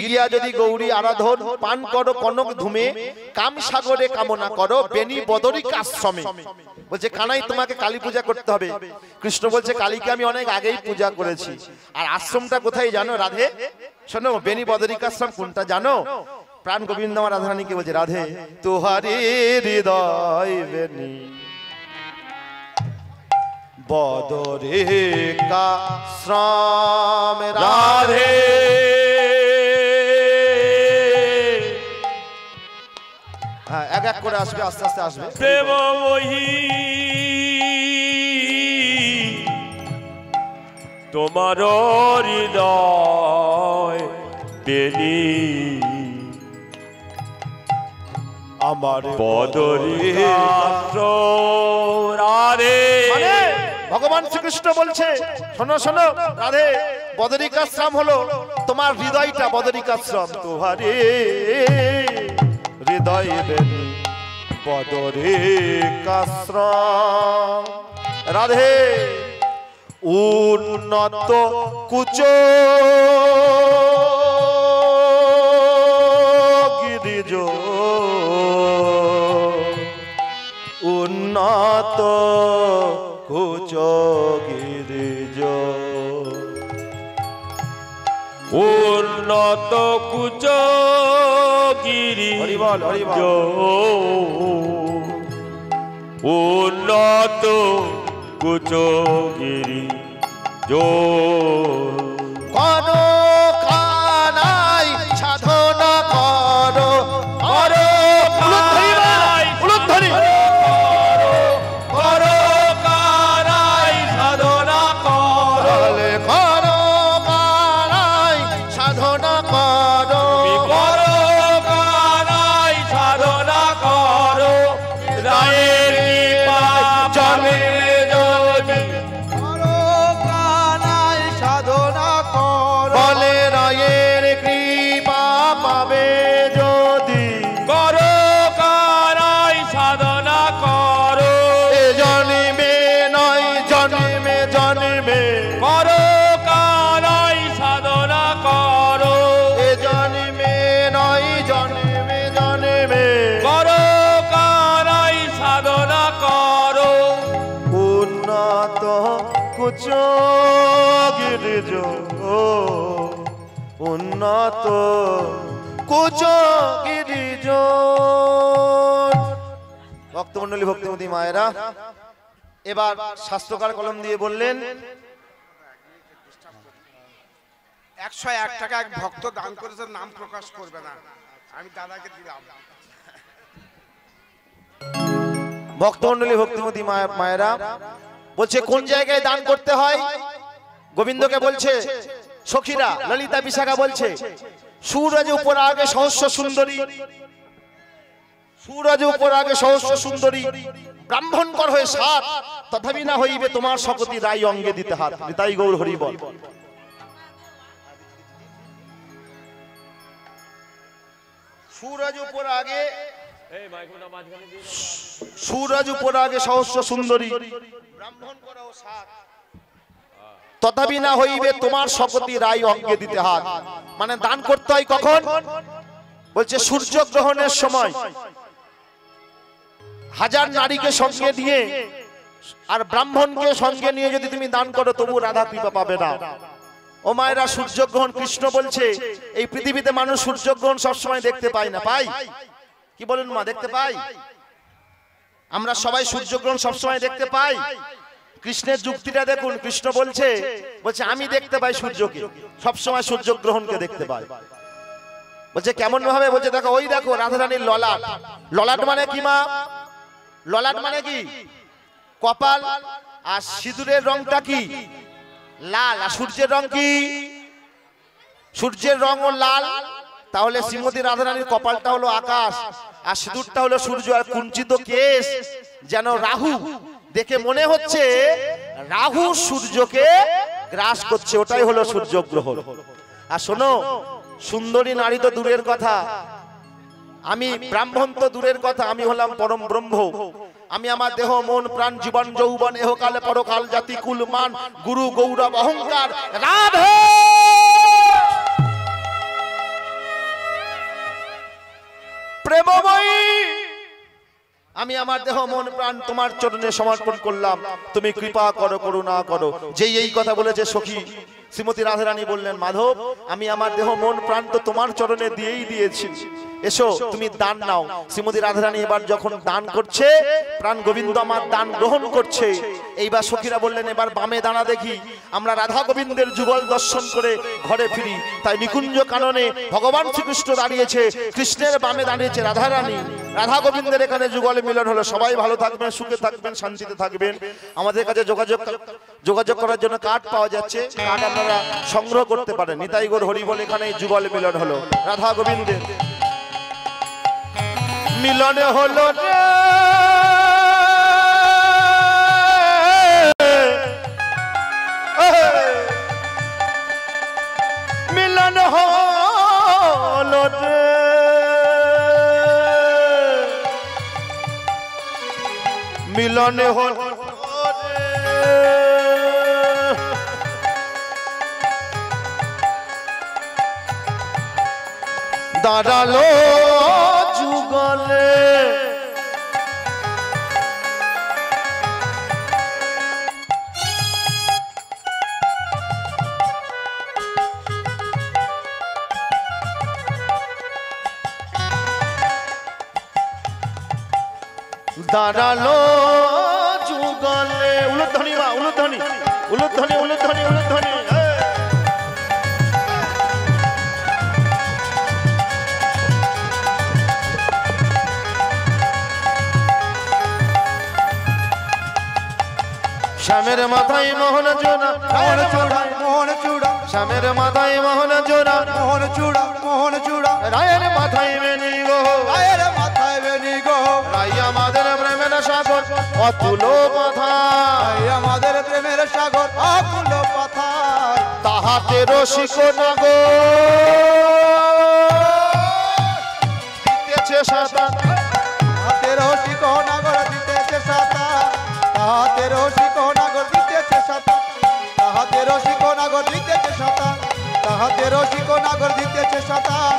গিয়া যদি গৌরী আরাধন পান করো কনক ধুমে কাম সাগরে কামনা করো বেনি বদরিকা আশ্রমে। বলছে কানাই তোমাকে কালী পূজা করতে হবে। কৃষ্ণ বলছে কালীকে আমি অনেক আগেই পূজা করেছি। আর আশ্রমটা কোথায় জানো রাধে? শোনো বেনি বদরিকা আশ্রম কোনটা জানো? প্রাণ গোবিন্দ আমার রাধারানীকে বলছে রাধে তোহারি হৃদয় বেনি বদরিকা আশ্রম রাধে। হ্যাঁ এক এক করে আসবে আস্তে আস্তে আসবে। প্রেমময়ী তোমার হৃদয় বেনি আমার বদরিকা রাধে। মানে ভগবান শ্রীকৃষ্ণ বলছে শোনো শোনো রাধে বদরিকাশ্রম হলো তোমার হৃদয়টা বদরিকাশ্রম। তোহারে হৃদয় বেনি বদরিকাশ্রম রাধে উন্নত কুচ গিরিজ উন্নত কুচ গিরিজ উন্নত কুচ গিরি হরিবল হরিবল উন্নত কুচ গিরি জো করো কানাই সাধনা করো করো উলুধ্বনি করো কানাই সাধনা করো বলে করো কানাই সাধনা করো করো কানাই সাধনা করো রায়ের কৃপা জন্মে যদি করো কানাই সাধনা করো বলে রায়ের কৃপা পাবে যদি করো কানাই সাধনা করো এ জন্মে নয় জন্মে জন্মে করো কানাই সাধনা করো এ জন্মে নয় জন্মে জন্মে করো কানাই সাধনা করো উন্নত কুচ গিরিজ উন্নত কুচ গিরিজ। ভক্তমণ্ডলী ভক্তিমতী মায়েরা এবার শাস্ত্রকার কলম দিয়ে বললেন 101 টাকা এক ভক্ত দান করেছে, নাম প্রকাশ করবে না, আমি দাদাকে দিলাম। ভক্তমণ্ডলী ভক্তিমতী মায়েরা বলছে কোন জায়গায় দান করতে হয়? গোবিন্দকে বলছে সখীরা ললিতা বিশাখা বলছে সুরজ উপর আগে সহস্র সুন্দরী সুরজ উপর আগে সহস্র সুন্দরী ব্রাহ্মণ কর হয়ে সাত তথাপি না হইবে তোমার শকতি রাই অঙ্গে দিতে হাত। তাই গৌর হরি বল। সুরজ উপর আগে সুরজ উপর আগে সহস্র সুন্দরী ব্রাহ্মণ কর সাত তথাপি না হইবে তোমার শকতি রাই অঙ্গে দিতে হাত। মানে দান করতে হয় কখন? বলছে সূর্য গ্রহণের সময় হাজার নারীকে সঙ্গে দিয়ে আর ব্রাহ্মণকে সঙ্গে নিয়ে যদি তুমি দান করো তবু রাধা কৃপা পাবে না। ও মায়েরা সূর্যগ্রহণ কৃষ্ণ বলছে এই পৃথিবীতে মানুষ সূর্যগ্রহণ সবসময় দেখতে পায় না। পাই কি বলেন মা? দেখতে পাই? আমরা সবাই সূর্যগ্রহণ সবসময় দেখতে পাই? কৃষ্ণের যুক্তিটা দেখুন। কৃষ্ণ বলছে আমি দেখতে পাই সূর্যকে, সবসময় সূর্যগ্রহণকে দেখতে পাই। বলছে কেমন ভাবে? বলছে দেখো ওই দেখো রাধারানীর ললাট। ললাট মানে কি মা? ললাট মানে কি? কপাল। আর সিঁদুরের রংটা কি? লাল। আর সূর্যের রং কি? সূর্যের রঙও লাল, তাহলে শ্রীমতী রাধারানীর কপালটা হলো আকাশ, আর সিঁদুরটা হলো সূর্য, আর কুঞ্চিত কেশ যেন রাহু। দেখে মনে হচ্ছে রাহু সূর্যকে গ্রাস করছে, ওটাই হলো সূর্যগ্রহণ। আর শোনো, সুন্দরী নারী তো দূরের কথা, আমি ব্রাহ্মণ তো দূরের কথা, আমি হলাম পরম ব্রহ্ম। আমি আমার দেহ মন প্রাণ জীবন যৌবন এহকালে পরকাল জাতি কুল মান গুরু গৌরব অহংকার রাধে প্রেমময়ী, আমি আমার দেহ মন প্রাণ তোমার চরণে সমর্পণ করলাম, তুমি কৃপা করো করুণা করো। যেই এই কথা বলেছে সখী শ্রীমতী রাধারানী বললেন, মাধব আমি আমার দেহ মন প্রাণ তো তোমার চরণে দিয়েই দিয়েছি, এসো তুমি দান নাও। শ্রীমতী রাধারানী এবার যখন দান করছে, প্রাণ গোবিন্দ আমার দান গ্রহণ করছে। এইবার সখীরা বললেন, এবার বামে দাঁড়া দেখি, আমরা রাধা গোবিন্দের যুগল দর্শন করে ঘরে ফিরি। তাই নিকুঞ্জ কাননে ভগবান শ্রীকৃষ্ণ দাঁড়িয়েছে, কৃষ্ণের বামে দাঁড়িয়েছে রাধারানী। রাধা গোবিন্দের এখানে যুগল মিলন হলো। সবাই ভালো থাকবেন, সুখে থাকবেন, শান্তিতে থাকবেন। আমাদের কাছে যোগাযোগ করার জন্য কার্ড পাওয়া যাচ্ছে, কার্ড আপনারা সংগ্রহ করতে পারেন। নিতাই গৌর হরি বল এখানে যুগল মিলন হলো, রাধা গোবিন্দের মিলনে হলো রে, মিলন হলো রে, মিলনে হলো রে, দাঁড়ালো যুগলে দাঁড়ালো যুগলে। উলুধ্বনি মা, উলুধ্বনি উলুধ্বনি উলুধ্বনি উলুধ্বনি। শ্যামের মাথায় মোহন জোড়া, মোহন চূড়া মোহন চূড়া, শ্যামের মাথায় মোহন জোড়া, মোহন চূড়া মোহন চূড়া, রায়ের মাথায় বেনি গো, রায়ের মাথায় বেনি গো, রাই আমাদের প্রেমের সাগর অতুল পাথার, রাই আমাদের প্রেমের সাগর অকুল পাথার, তাহাতে রসিক নাগো দিতেছে সাঁতার, হাতে রসিক নাগর দিতেছে সাঁতার, তাহাতে রসিক নাগর দিতেছে সাঁতার, তাহাতে রসিক নাগর দিতেছে সাঁতার, তাহাতে রসিক নাগর দিতেছে সাঁতার।